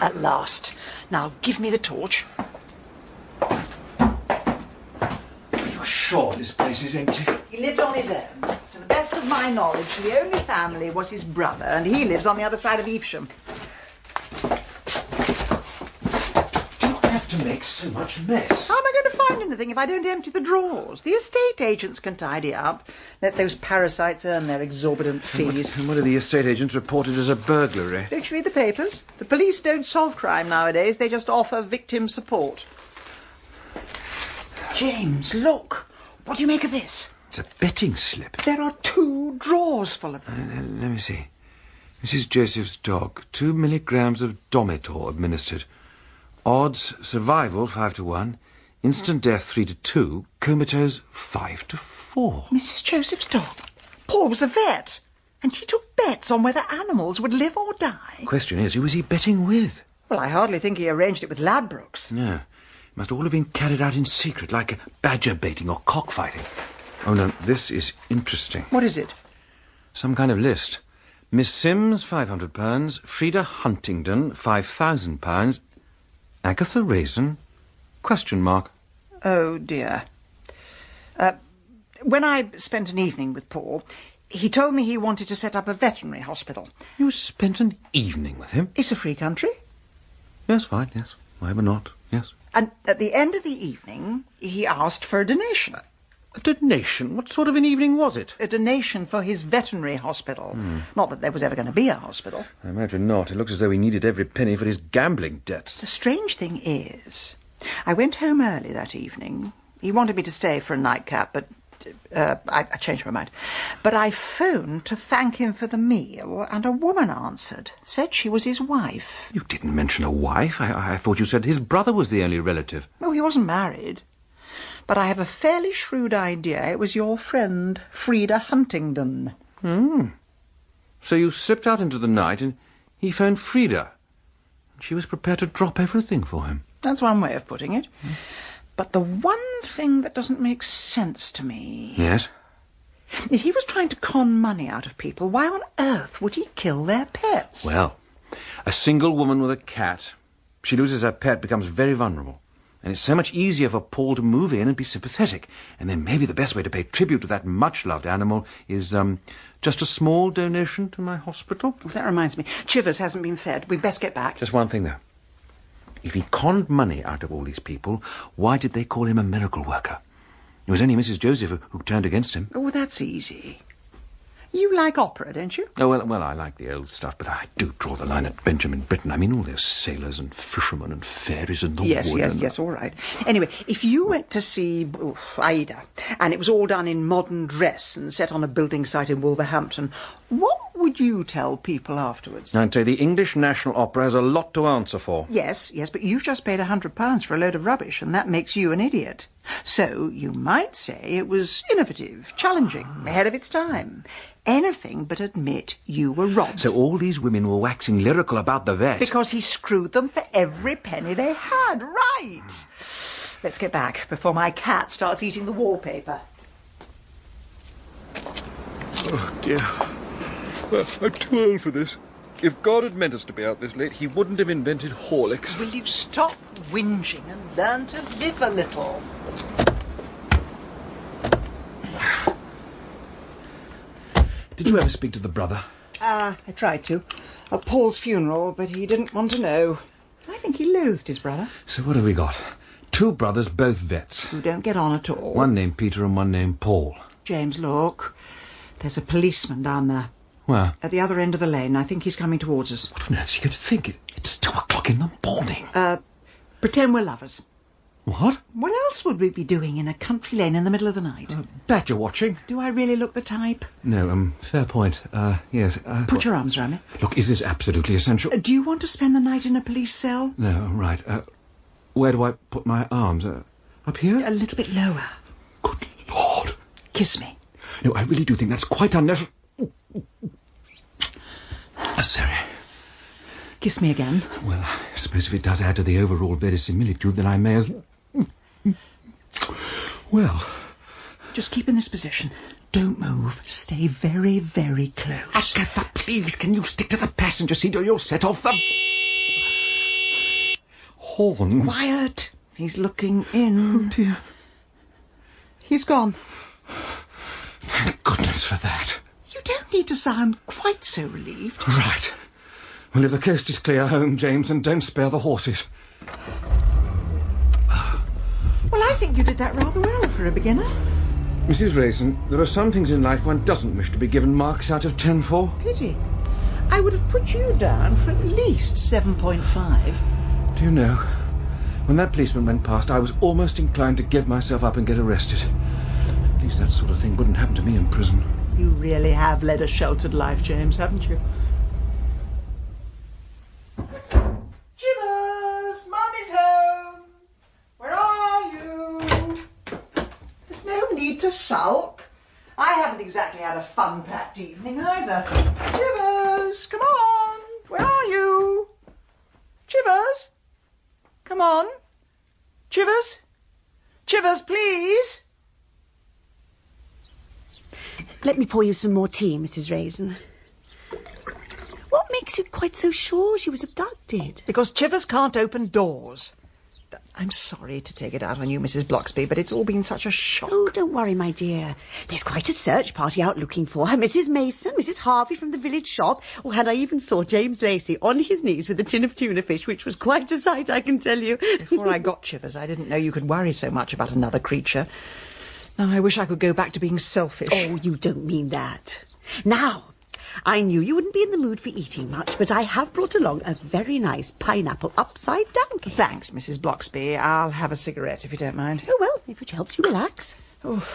At last. Now give me the torch. You're sure this place is empty? He lived on his own. To the best of my knowledge, the only family was his brother, and he lives on the other side of Evesham. Don't have to make so much mess. How am I going to find anything if I don't empty the drawers? The estate agents can tidy up. Let those parasites earn their exorbitant fees. And what are the estate agents reported as a burglary? Don't you read the papers? The police don't solve crime nowadays. They just offer victim support. James, look. What do you make of this? It's a betting slip. There are 2 drawers full of them. Let me see. Mrs. Joseph's dog. 2 milligrams of Domitor administered. Odds survival 5 to 1. Instant death 3 to 2. Comatose 5 to 4. Mrs. Joseph's dog. Paul was a vet, and he took bets on whether animals would live or die. Question is, who was he betting with? Well, I hardly think he arranged it with Ladbrokes. No. It must all have been carried out in secret, like badger baiting or cockfighting. Oh, no, this is interesting. What is it? Some kind of list. Miss Sims, £500. Frida Huntingdon, £5,000. Agatha Raisin, ? Oh, dear. When I spent an evening with Paul, he told me he wanted to set up a veterinary hospital. You spent an evening with him? It's a free country. Yes, fine, yes. Why ever not, yes. And at the end of the evening, he asked for a donation. A donation? What sort of an evening was it? A donation for his veterinary hospital. Not that there was ever going to be a hospital. I imagine not. It looks as though he needed every penny for his gambling debts. The strange thing is, I went home early that evening. He wanted me to stay for a nightcap, but I changed my mind. But I phoned to thank him for the meal, and a woman answered, said she was his wife. You didn't mention a wife. I thought you said his brother was the only relative. Oh, he wasn't married. But I have a fairly shrewd idea it was your friend, Frida Huntingdon. So you slipped out into the night and he phoned Frida. She was prepared to drop everything for him. That's one way of putting it. But the one thing that doesn't make sense to me... Yes? If he was trying to con money out of people, why on earth would he kill their pets? Well, a single woman with a cat, she loses her pet, becomes very vulnerable. And it's so much easier for Paul to move in and be sympathetic. And then maybe the best way to pay tribute to that much-loved animal is, just a small donation to my hospital. Oh, that reminds me. Chivers hasn't been fed. We'd best get back. Just one thing, though. If he conned money out of all these people, why did they call him a miracle worker? It was only Mrs. Joseph who turned against him. Oh, that's easy. You like opera, don't you? Oh, well, I like the old stuff, but I do draw the line at Benjamin Britten. I mean, all those sailors and fishermen and fairies in the wood. Yes, all right. Anyway, if you went to see Aida, and it was all done in modern dress and set on a building site in Wolverhampton, what would you tell people afterwards? I'd say the English National Opera has a lot to answer for. Yes, but you've just paid £100 for a load of rubbish, and that makes you an idiot. So you might say it was innovative, challenging, ahead of its time. Anything but admit you were robbed. So all these women were waxing lyrical about the vet. Because he screwed them for every penny they had, right. Let's get back before my cat starts eating the wallpaper. Oh, dear. Well, I'm too old for this. If God had meant us to be out this late, he wouldn't have invented Horlicks. Will you stop whinging and learn to live a little? Did you ever speak to the brother? I tried to. At Paul's funeral, but he didn't want to know. I think he loathed his brother. So what have we got? 2 brothers, both vets. Who don't get on at all. One named Peter and one named Paul. James, look. There's a policeman down there. Where? At the other end of the lane. I think he's coming towards us. What on earth is he going to think? It's 2 o'clock in the morning. Pretend we're lovers. What? What else would we be doing in a country lane in the middle of the night? Badger watching. Do I really look the type? No, fair point. Yes. Put your arms round me. Look, is this absolutely essential? Do you want to spend the night in a police cell? No, right. Where do I put my arms? Up here? A little bit lower. Good Lord. Kiss me. No, I really do think that's quite unnecessary. Sorry. Kiss me again. Well, I suppose if it does add to the overall verisimilitude, then I may as... Well... Just keep in this position. Don't move. Stay very, very close. Agatha, please, can you stick to the passenger seat or you'll set off the... horn. Quiet. He's looking in. Oh, dear. He's gone. Thank goodness for that. You don't need to sound quite so relieved. Right. Well, if the coast is clear, home, James, and don't spare the horses. Well, I think you did that rather well for a beginner. Mrs. Raisin, there are some things in life one doesn't wish to be given marks out of 10 for. Pity. I would have put you down for at least 7.5. Do you know, when that policeman went past, I was almost inclined to give myself up and get arrested. At least that sort of thing wouldn't happen to me in prison. You really have led a sheltered life, James, haven't you? Chivers! Mommy's home! Where are you? There's no need to sulk. I haven't exactly had a fun-packed evening either. Chivers! Come on! Where are you? Chivers! Come on. Chivers? Chivers, please! Let me pour you some more tea, Mrs. Raisin. What makes you quite so sure she was abducted? Because Chivers can't open doors. I'm sorry to take it out on you, Mrs. Bloxby, but it's all been such a shock. Oh, don't worry, my dear. There's quite a search party out looking for her. Mrs. Mason, Mrs. Harvey from the village shop. Oh, and I even saw James Lacey on his knees with a tin of tuna fish, which was quite a sight, I can tell you. Before I got Chivers, I didn't know you could worry so much about another creature. Now, I wish I could go back to being selfish. Oh, you don't mean that. Now, I knew you wouldn't be in the mood for eating much, but I have brought along a very nice pineapple upside-down cake. Thanks, Mrs. Bloxby. I'll have a cigarette, if you don't mind. Oh, well, if it helps you relax. Oh.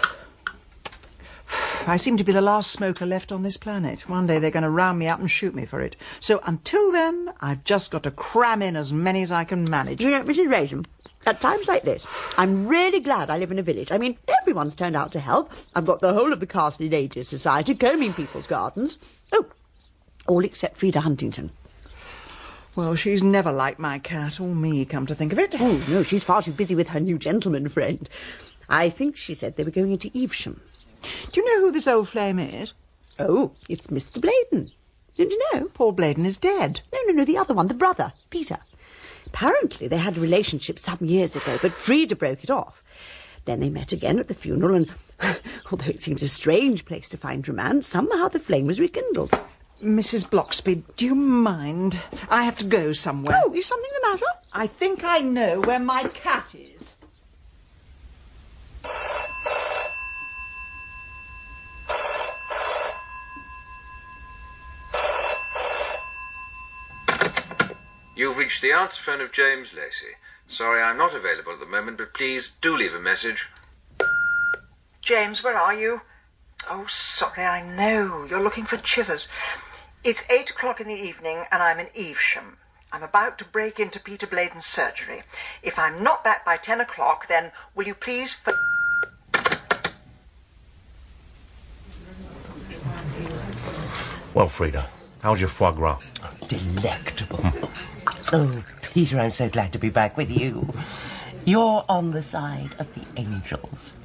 I seem to be the last smoker left on this planet. One day they're going to round me up and shoot me for it. So until then, I've just got to cram in as many as I can manage. You know, Mrs. Raisin, at times like this, I'm really glad I live in a village. I mean, everyone's turned out to help. I've got the whole of the Carsely Ladies Society combing people's gardens. Oh, all except Frida Huntington. Well, she's never liked my cat or me, come to think of it. Oh, no, she's far too busy with her new gentleman friend. I think she said they were going into Evesham. Do you know who this old flame is? Oh, it's Mr. Bladen. Didn't you know? Paul Bladen is dead. No, the other one, the brother, Peter. Apparently they had a relationship some years ago, but Frida broke it off. Then they met again at the funeral, and although it seems a strange place to find romance, somehow the flame was rekindled. Mrs. Bloxby, do you mind? I have to go somewhere. Oh, is something the matter? I think I know where my cat is. You've reached the answer phone of James Lacey. Sorry I'm not available at the moment, but please do leave a message. James, where are you? Oh, sorry, I know. You're looking for Chivers. It's 8 o'clock in the evening, and I'm in Evesham. I'm about to break into Peter Bladen's surgery. If I'm not back by 10 o'clock, then will you please... Well, Frida, how's your foie gras? Delectable. Oh, Peter, I'm so glad to be back with you. You're on the side of the angels.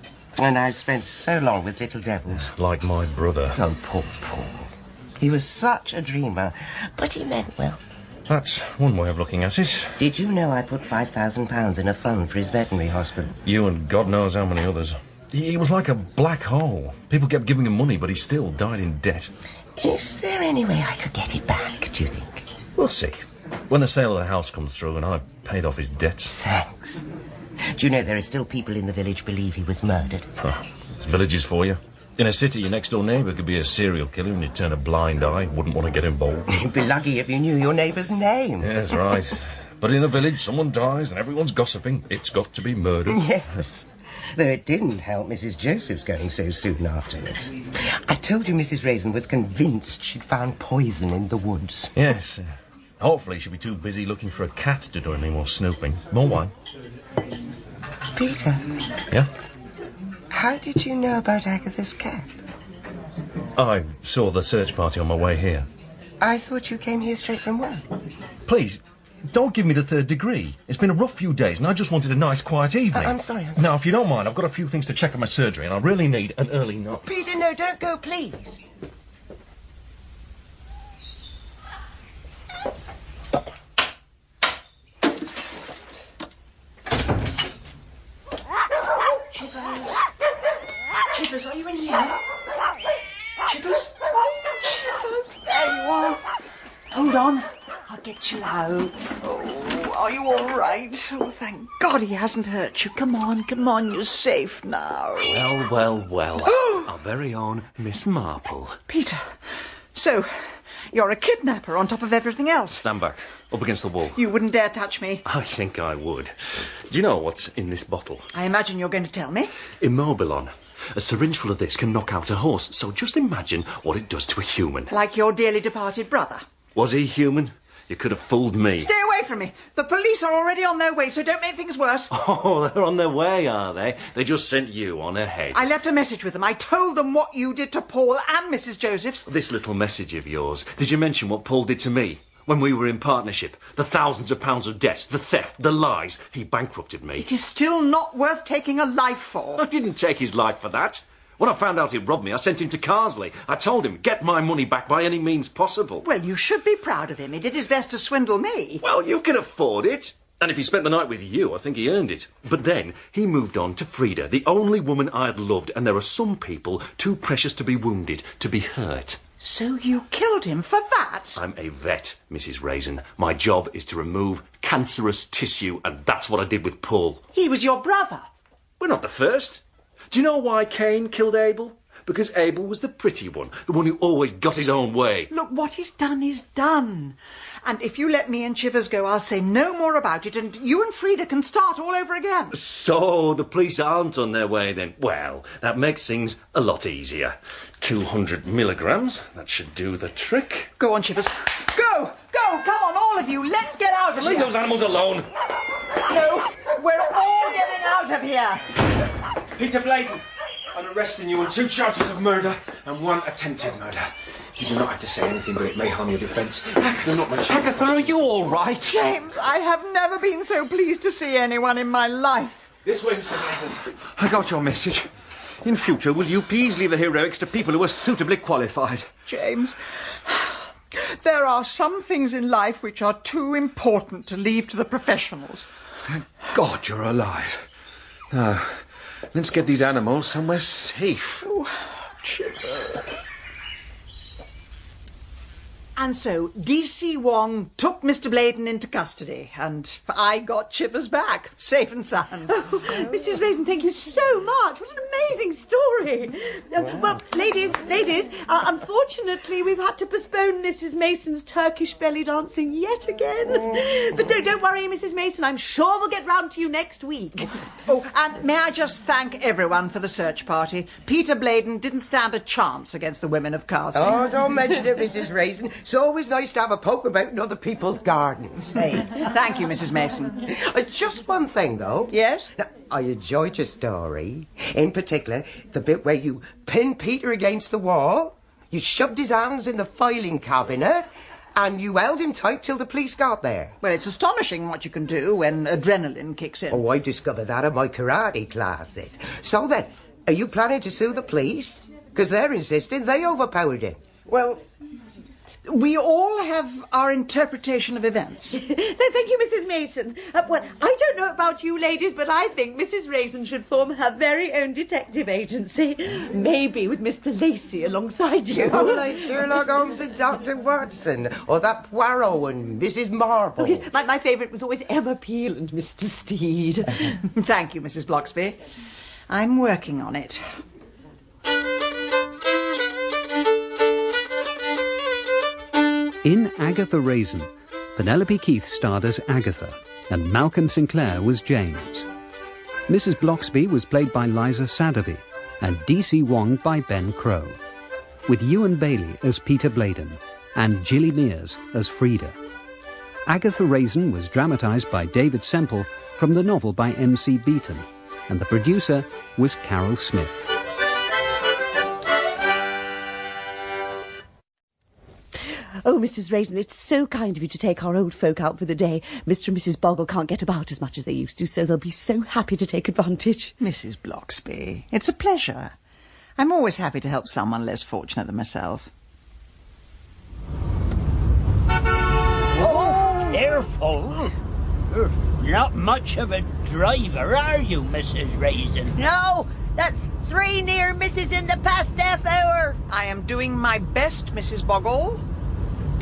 And I've spent so long with little devils. Like my brother. Oh, poor Paul. He was such a dreamer, but he meant well. That's one way of looking at it. Did you know I put £5,000 in a fund for his veterinary hospital? You and God knows how many others. He was like a black hole. People kept giving him money, but he still died in debt. Is there any way I could get it back, do you think? We'll see. When the sale of the house comes through and I've paid off his debts. Thanks. Do you know there are still people in the village believe he was murdered? It's villages for you. In a city, your next-door neighbour could be a serial killer and you'd turn a blind eye, wouldn't want to get involved. You'd be lucky if you knew your neighbour's name. Yes, right. But in a village, someone dies and everyone's gossiping. It's got to be murdered. Yes. Though it didn't help Mrs. Joseph's going so soon afterwards. I told you Mrs. Raisin was convinced she'd found poison in the woods. Yes. Hopefully she'll be too busy looking for a cat to do any more snooping. More wine. Peter. Yeah? How did you know about Agatha's cat? I saw the search party on my way here. I thought you came here straight from work. Please, don't give me the third degree. It's been a rough few days and I just wanted a nice, quiet evening. I'm sorry. Now, if you don't mind, I've got a few things to check at my surgery and I really need an early knock. Peter, no, don't go, please. Chivers, are you in here? Chivers? Chivers, there you are. Hold on, I'll get you out. Oh, are you all right? Oh, thank God he hasn't hurt you. Come on, you're safe now. Well. Our very own Miss Marple. Peter, so you're a kidnapper on top of everything else. Stand back, up against the wall. You wouldn't dare touch me. I think I would. Do you know what's in this bottle? I imagine you're going to tell me. Immobilon. A syringe full of this can knock out a horse, so just imagine what it does to a human. Like your dearly departed brother. Was he human? You could have fooled me. Stay away from me. The police are already on their way, so don't make things worse. Oh, they're on their way, are they? They just sent you on ahead. I left a message with them. I told them what you did to Paul and Mrs. Josephs. This little message of yours, did you mention what Paul did to me? When we were in partnership, the thousands of pounds of debt, the theft, the lies, he bankrupted me. It is still not worth taking a life for. I didn't take his life for that. When I found out he'd robbed me, I sent him to Carsely. I told him, get my money back by any means possible. Well, you should be proud of him. He did his best to swindle me. Well, you can afford it. And if he spent the night with you, I think he earned it. But then he moved on to Frida, the only woman I had loved, and there are some people too precious to be wounded, to be hurt. So you killed him for that? I'm a vet, Mrs. Raisin. My job is to remove cancerous tissue, and that's what I did with Paul. He was your brother. We're not the first. Do you know why Cain killed Abel? Because Abel was the pretty one, the one who always got his own way. Look, what he's done is done. And if you let me and Chivers go, I'll say no more about it, and you and Frida can start all over again. So, the police aren't on their way then? Well, that makes things a lot easier. 200 milligrams, that should do the trick. Go on, Chivers. Go! Come on, all of you, let's get out of here. Leave those animals alone. No, we're all getting out of here. Peter Beaton, I'm arresting you on 2 charges of murder and 1 attempted murder. You do not have to say anything, but it may harm your defence. Do not mention Agatha, are you all right? James, I have never been so pleased to see anyone in my life. This way, Mr. Beaton. I got your message. In future, will you please leave the heroics to people who are suitably qualified? James, there are some things in life which are too important to leave to the professionals. Thank God you're alive. Now, let's get these animals somewhere safe. Oh, Chivers. And so, D.C. Wong took Mr. Beaton into custody, and I got Chivers back, safe and sound. Oh, Mrs. Raisin, thank you so much. What an amazing story. Well, ladies, unfortunately, we've had to postpone Mrs. Mason's Turkish belly dancing yet again. But don't worry, Mrs. Mason, I'm sure we'll get round to you next week. Oh, and may I just thank everyone for the search party. Peter Beaton didn't stand a chance against the women of Carsely. Oh, don't mention it, Mrs. Raisin. It's always nice to have a poke about in other people's gardens. Hey, thank you, Mrs. Mason. Just one thing, though. Yes? Now, I enjoyed your story. In particular, the bit where you pinned Peter against the wall, you shoved his hands in the filing cabinet, and you held him tight till the police got there. Well, it's astonishing what you can do when adrenaline kicks in. Oh, I discovered that in my karate classes. So then, are you planning to sue the police? Because they're insisting they overpowered him. Well, we all have our interpretation of events. Thank you, Mrs. Mason. Well, I don't know about you ladies, but I think Mrs. Raisin should form her very own detective agency. Maybe with Mr. Lacey alongside you. Oh, like Sherlock Holmes and Dr. Watson, or that Poirot and Mrs. Marple. Oh, yes, my favourite was always Emma Peel and Mr. Steed. Thank you, Mrs. Bloxby. I'm working on it. In Agatha Raisin, Penelope Keith starred as Agatha, and Malcolm Sinclair was James. Mrs. Bloxby was played by Liza Sadovy, and D.C. Wong by Ben Crow, with Ewan Bailey as Peter Bladen, and Gilly Mears as Frida. Agatha Raisin was dramatised by David Semple from the novel by M.C. Beaton, and the producer was Carol Smith. Oh, Mrs. Raisin, it's so kind of you to take our old folk out for the day. Mr. and Mrs. Boggle can't get about as much as they used to, so they'll be so happy to take advantage. Mrs. Bloxby, it's a pleasure. I'm always happy to help someone less fortunate than myself. Oh, careful. You're not much of a driver, are you, Mrs. Raisin? No, that's 3 near misses in the past half hour. I am doing my best, Mrs. Boggle.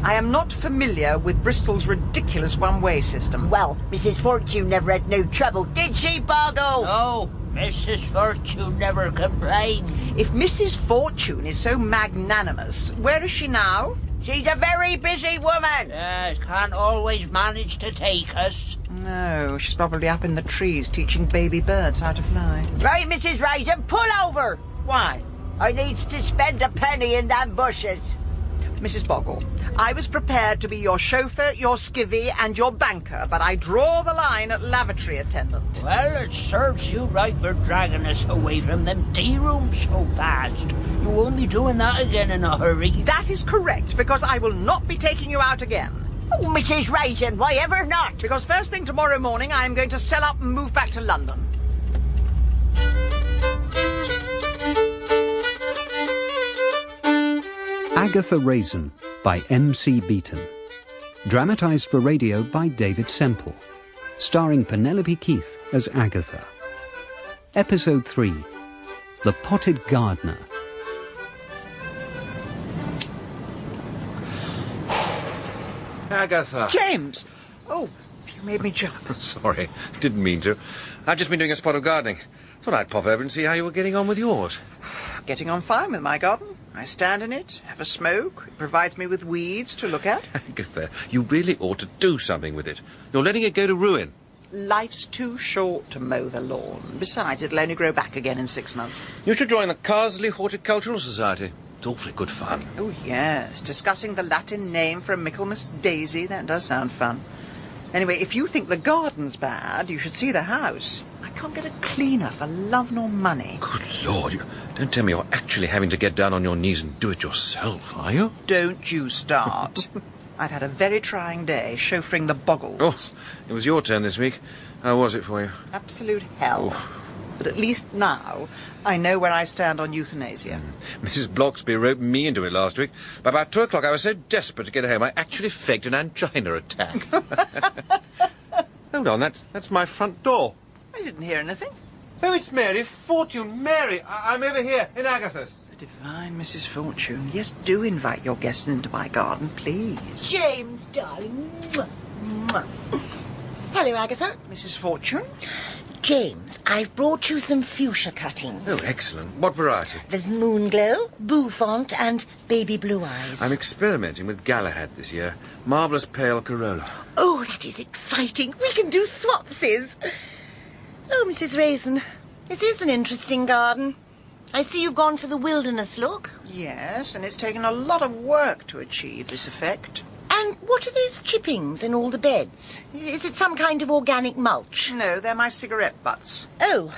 I am not familiar with Bristol's ridiculous one-way system. Well, Mrs. Fortune never had no trouble, did she, Boggle? No, Mrs. Fortune never complained. If Mrs. Fortune is so magnanimous, where is she now? She's a very busy woman. Can't always manage to take us. No, she's probably up in the trees teaching baby birds how to fly. Right, Mrs. Raisin, pull over. Why? I needs to spend a penny in them bushes. Mrs. Boggle, I was prepared to be your chauffeur, your skivvy, and your banker, but I draw the line at lavatory attendant. Well, it serves you right for dragging us away from them tea rooms so fast. You won't be doing that again in a hurry. That is correct, because I will not be taking you out again. Oh, Mrs. Raisin, why ever not? Because first thing tomorrow morning, I am going to sell up and move back to London. Agatha Raisin by M.C. Beaton. Dramatised for radio by David Semple. Starring Penelope Keith as Agatha. Episode 3. The Potted Gardener. Agatha. James! Oh, you made me jump. Sorry, didn't mean to. I've just been doing a spot of gardening. Thought I'd pop over and see how you were getting on with yours. Getting on fine with my garden. I stand in it, have a smoke. It provides me with weeds to look at. Agatha, you really ought to do something with it. You're letting it go to ruin. Life's too short to mow the lawn. Besides, it'll only grow back again in 6 months. You should join the Carsely Horticultural Society. It's awfully good fun. Oh, yes. Discussing the Latin name for a Michaelmas daisy. That does sound fun. Anyway, if you think the garden's bad, you should see the house. I can't get a cleaner for love nor money. Good Lord, you don't tell me you're actually having to get down on your knees and do it yourself, are you? Don't you start. I've had a very trying day chauffeuring the Boggles. Oh, it was your turn this week. How was it for you? Absolute hell. But at least now I know where I stand on euthanasia. Mrs. Bloxby roped me into it last week. By about 2 o'clock I was so desperate to get home I actually faked an angina attack. Hold on, that's my front door. I didn't hear anything. Oh, it's Mary Fortune. Mary, I'm over here in Agatha's. The divine Mrs. Fortune. Yes, do invite your guests into my garden, please. James, darling. Hello, Agatha. Mrs. Fortune? James, I've brought you some fuchsia cuttings. Oh, excellent. What variety? There's Moonglow, Bouffant, and Baby Blue Eyes. I'm experimenting with Galahad this year. Marvellous pale Corolla. Oh, that is exciting. We can do swapsies. Oh, Mrs. Raisin, this is an interesting garden. I see you've gone for the wilderness look. Yes, and it's taken a lot of work to achieve this effect. And what are those chippings in all the beds? Is it some kind of organic mulch? No, they're my cigarette butts. Oh,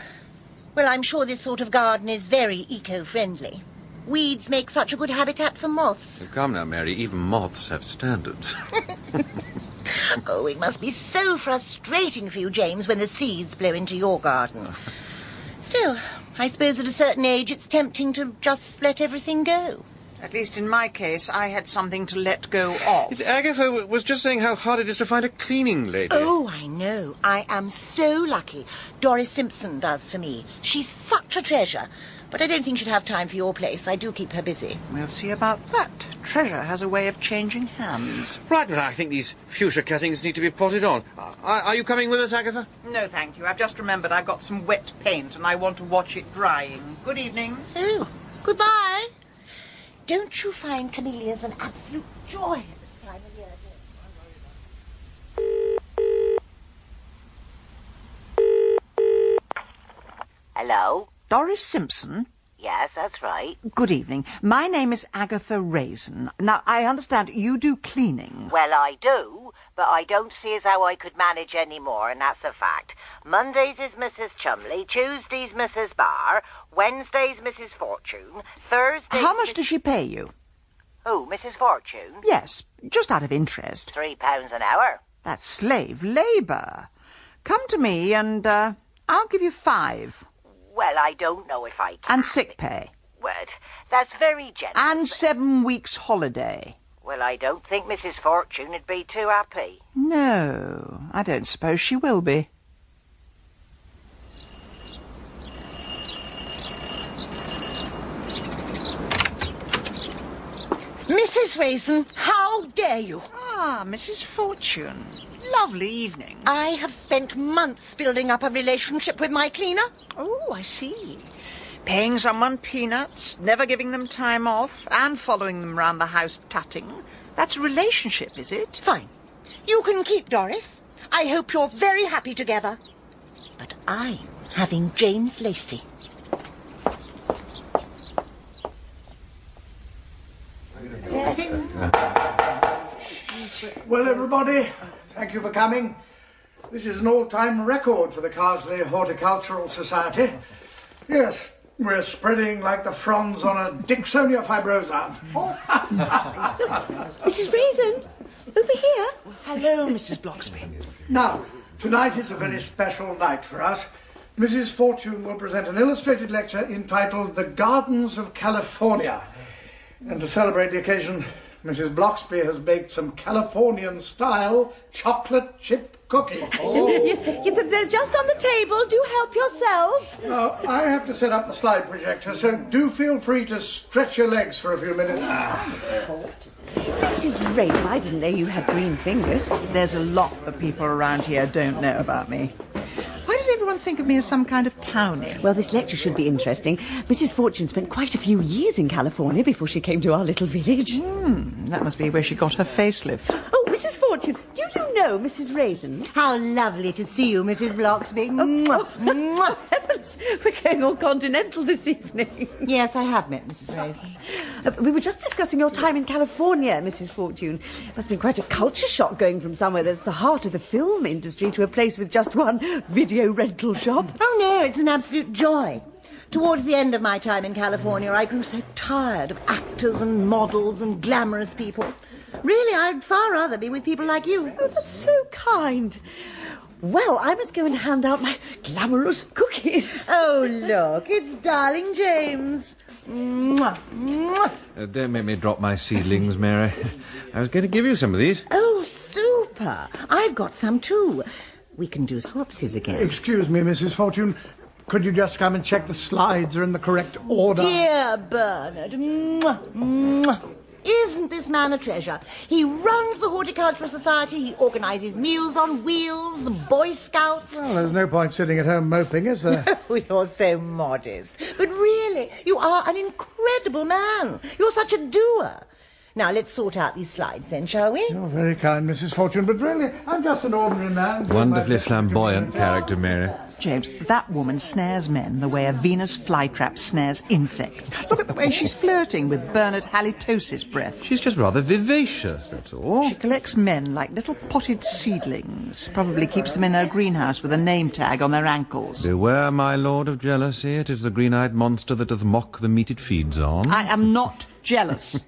well, I'm sure this sort of garden is very eco-friendly. Weeds make such a good habitat for moths. Oh, come now, Mary, even moths have standards. Oh, it must be so frustrating for you, James, when the seeds blow into your garden. Still, I suppose at a certain age it's tempting to just let everything go. At least in my case, I had something to let go of. Agatha was just saying how hard it is to find a cleaning lady. Oh, I know. I am so lucky. Doris Simpson does for me. She's such a treasure. But I don't think she'd have time for your place. I do keep her busy. We'll see about that. Treasure has a way of changing hands. Right, but I think these fuchsia cuttings need to be potted on. Are you coming with us, Agatha? No, thank you. I've just remembered I've got some wet paint and I want to watch it drying. Good evening. Oh, goodbye. Don't you find camellias an absolute joy at the time of year. Hello? Doris Simpson? Yes, that's right. Good evening. My name is Agatha Raisin. Now, I understand you do cleaning. Well, I do, but I don't see as how I could manage any more, and that's a fact. Mondays is Mrs. Chumley, Tuesdays Mrs. Barr, Wednesdays Mrs. Fortune, Thursdays... How much does she pay you? Who, Mrs. Fortune? Yes, just out of interest. £3 an hour. That's slave labour. Come to me and I'll give you 5. Well, I don't know if I can. And sick pay. Well, that's very generous. And 7 weeks holiday. Well, I don't think Mrs. Fortune would be too happy. No, I don't suppose she will be. Mrs. Raisin, how dare you? Ah, Mrs. Fortune. Lovely evening. I have spent months building up a relationship with my cleaner. Oh, I see. Paying someone peanuts, never giving them time off, and following them round the house tutting. That's a relationship, is it? Fine. You can keep Doris. I hope you're very happy together. But I'm having James Lacey. Well, everybody, thank you for coming. This is an all-time record for the Carsely Horticultural Society. Yes, we're spreading like the fronds on a Dicksonia fibrosa. Mrs. Raisin, over here. Hello, Mrs. Bloxby. Now, tonight is a very special night for us. Mrs. Fortune will present an illustrated lecture entitled The Gardens of California. And to celebrate the occasion, Mrs. Bloxby has baked some Californian-style chocolate chip cookies. Yes, they're just on the table. Do help yourself. Now, I have to set up the slide projector, so do feel free to stretch your legs for a few minutes. Mrs. Raisin, I didn't know you had green fingers. There's a lot that people around here don't know about me. Why does everyone think of me as some kind of townie? Well, this lecture should be interesting. Mrs. Fortune spent quite a few years in California before she came to our little village. That must be where she got her facelift. Oh, Mrs. Fortune, do you know Mrs. Raisin? How lovely to see you, Mrs. Bloxby. Oh, heavens, we're going all continental this evening. Yes, I have met Mrs. Raisin. We were just discussing your time in California, Mrs. Fortune. It must have been quite a culture shock going from somewhere that's the heart of the film industry to a place with just one video rental shop. Oh, no, it's an absolute joy. Towards the end of my time in California, I grew so tired of actors and models and glamorous people. Really, I'd far rather be with people like you. Oh, that's so kind. Well, I must go and hand out my glamorous cookies. Oh, look, it's darling James. Mwah, mwah. Don't make me drop my seedlings, Mary. I was going to give you some of these. Oh, super. I've got some too. We can do swapsies again. Excuse me, Mrs. Fortune. Could you just come and check the slides are in the correct order? Dear Bernard. Mwah, mwah. Isn't this man a treasure? He runs the Horticultural Society, he organises meals on wheels, the Boy Scouts. Well, there's no point sitting at home moping, is there? You're so modest. But really, you are an incredible man. You're such a doer. Now, let's sort out these slides then, shall we? You're very kind, Mrs. Fortune, but really, I'm just an ordinary man. Wonderfully flamboyant character, Mary. James, that woman snares men the way a Venus flytrap snares insects. Look at the way she's flirting with Bernard Halitosis breath. She's just rather vivacious, that's all. She collects men like little potted seedlings. Probably keeps them in her greenhouse with a name tag on their ankles. Beware, my lord of jealousy. It is the green-eyed monster that doth mock the meat it feeds on. I am not jealous.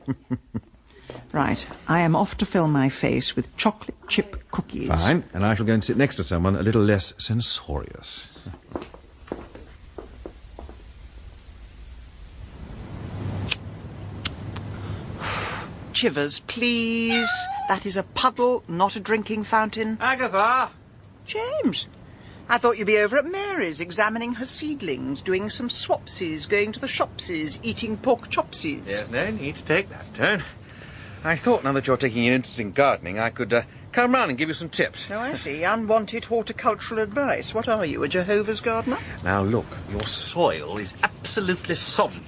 Right, I am off to fill my face with chocolate chip cookies. Fine, and I shall go and sit next to someone a little less censorious. Chivers, please. That is a puddle, not a drinking fountain. Agatha! James, I thought you'd be over at Mary's examining her seedlings, doing some swapsies, going to the shopsies, eating pork chopsies. There's no need to take that turn. I thought now that you're taking an interest in gardening, I could come round and give you some tips. Oh, I see. Unwanted horticultural advice. What are you, a Jehovah's gardener? Now, look, your soil is absolutely sodden.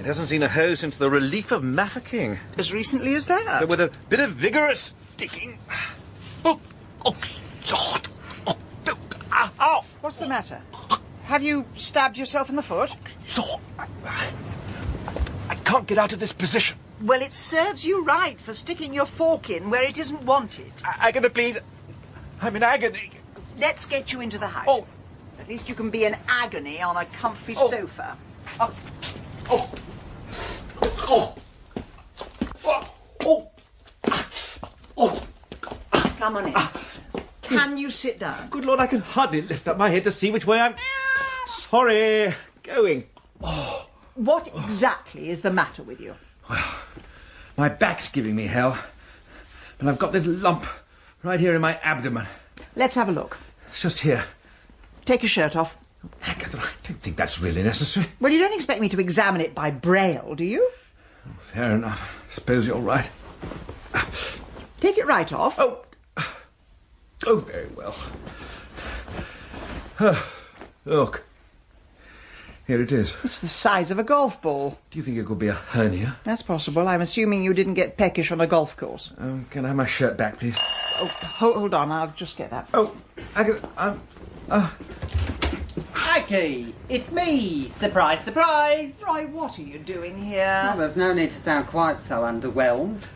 It hasn't seen a hoe since the relief of Mafeking. As recently as that? But with a bit of vigorous digging. Oh, Lord. Oh, no. Ow. What's the matter? Have you stabbed yourself in the foot? Lord, I can't get out of this position. Well, it serves you right for sticking your fork in where it isn't wanted. Agatha, please. I'm in agony. Let's get you into the house. Oh. At least you can be in agony on a comfy sofa. Come on in. Can you sit down? Good Lord, I can hardly lift up my head to see which way I'm... Sorry, going. What exactly is the matter with you? My back's giving me hell. And I've got this lump right here in my abdomen. Let's have a look. It's just here. Take your shirt off. Agatha, I don't think that's really necessary. Well, you don't expect me to examine it by braille, do you? Fair enough. I suppose you're right. Take it right off. Oh, very well. Look. Here it is. It's the size of a golf ball. Do you think it could be a hernia? That's possible. I'm assuming you didn't get peckish on a golf course. Can I have my shirt back, please? Oh, hold on. I'll just get that. Oh, Agatha, Aggie, it's me. Surprise, surprise. Roy, what are you doing here? Well, there's no need to sound quite so underwhelmed.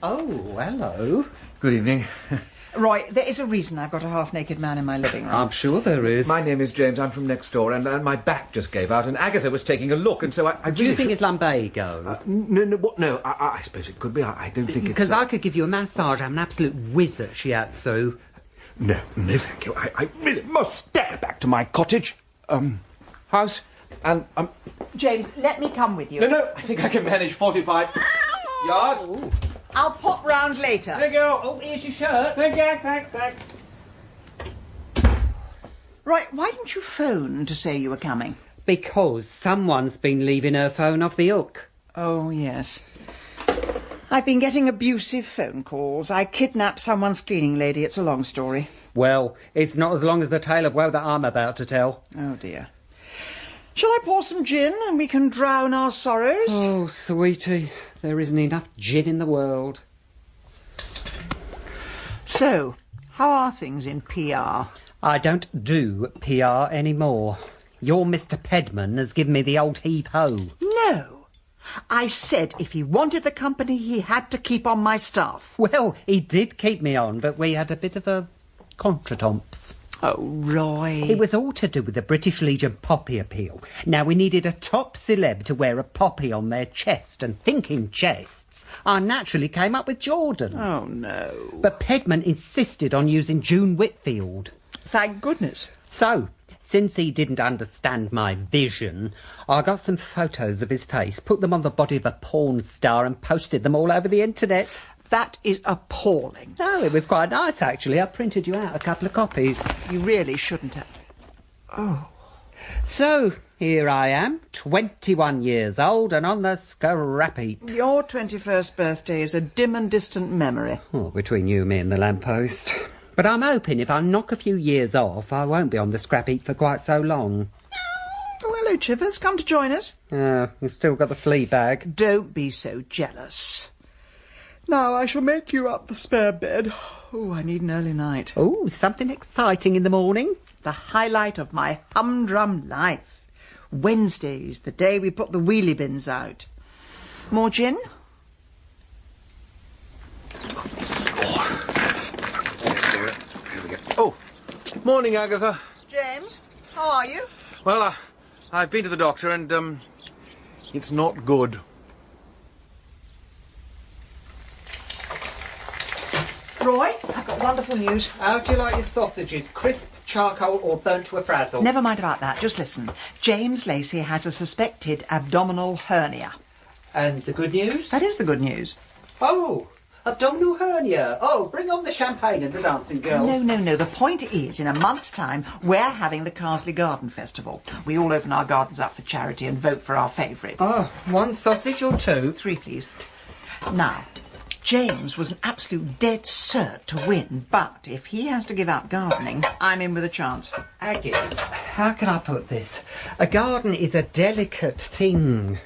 Oh, hello. Good evening. Roy, there is a reason I've got a half-naked man in my living room. I'm sure there is. My name is James. I'm from next door, and my back just gave out, and Agatha was taking a look, and so I Do you think it's lumbago? No, I suppose it could be. I don't think it's... Because I could give you a massage. I'm an absolute whiz at shiatsu. No, thank you. I really must step back to my cottage, house, and, James, let me come with you. No, I think I can manage 45 yards. Ooh. I'll pop round later. There you go. Oh, here's your shirt. Thanks. Right, why didn't you phone to say you were coming? Because someone's been leaving her phone off the hook. Oh, yes. I've been getting abusive phone calls. I kidnapped someone's cleaning lady. It's a long story. Well, it's not as long as the tale of woe that I'm about to tell. Oh, dear. Shall I pour some gin and we can drown our sorrows? Oh, sweetie, there isn't enough gin in the world. So, how are things in PR? I don't do PR anymore. Your Mr. Pedman has given me the old heave-ho. No. I said if he wanted the company, he had to keep on my staff. Well, he did keep me on, but we had a bit of a contretemps. Oh, Roy. It was all to do with the British Legion poppy appeal. Now, we needed a top celeb to wear a poppy on their chest, and thinking chests, I naturally came up with Jordan. Oh, no. But Pedman insisted on using June Whitfield. Thank goodness. So, since he didn't understand my vision, I got some photos of his face, put them on the body of a porn star and posted them all over the internet. That is appalling. No, it was quite nice, actually. I printed you out a couple of copies. You really shouldn't have. Oh. So, here I am, 21 years old and on the scrap heap. Your 21st birthday is a dim and distant memory. Oh, between you, me and the lamppost. But I'm hoping if I knock a few years off, I won't be on the scrap heap for quite so long. Oh, hello, Chivers. Come to join us. You've still got the flea bag. Don't be so jealous. Now I shall make you up the spare bed. Oh, I need an early night. Oh, something exciting in the morning. The highlight of my humdrum life. Wednesday's the day we put the wheelie bins out. More gin? Oh, morning, Agatha. James, how are you? Well, I've been to the doctor and, it's not good. Roy, I've got wonderful news. How do you like your sausages? Crisp, charcoal or burnt to a frazzle? Never mind about that. Just listen. James Lacey has a suspected abdominal hernia. And the good news? That is the good news. Oh, abdominal hernia. Oh, bring on the champagne and the dancing girls. No. The point is, in a month's time, we're having the Carsely Garden Festival. We all open our gardens up for charity and vote for our favourite. Oh, one sausage or two? 3, please. Now, James was an absolute dead cert to win, but if he has to give up gardening, I'm in with a chance. Aggie, how can I put this? A garden is a delicate thing.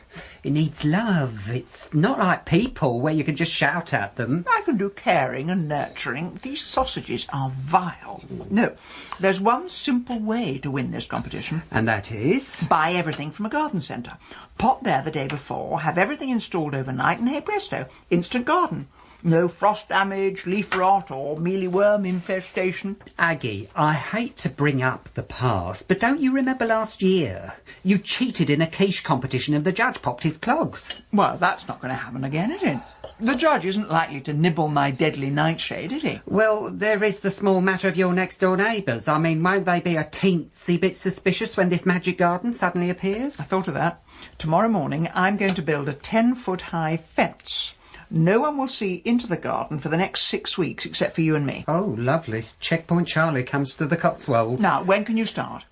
It needs love. It's not like people where you can just shout at them. I can do caring and nurturing. These sausages are vile. No, there's one simple way to win this competition. And that is? Buy everything from a garden centre. Pop there the day before, have everything installed overnight, and hey presto, instant garden. No frost damage, leaf rot, or mealyworm infestation. Aggie, I hate to bring up the past, but don't you remember last year? You cheated in a quiche competition and the judge popped his clogs. Well, that's not going to happen again, is it? The judge isn't likely to nibble my deadly nightshade, is he? Well, there is the small matter of your next-door neighbours. I mean, won't they be a teensy bit suspicious when this magic garden suddenly appears? I thought of that. Tomorrow morning, I'm going to build a 10-foot-high fence. No one will see into the garden for the next 6 weeks except for you and me. Oh, lovely. Checkpoint Charlie comes to the Cotswolds. Now, when can you start?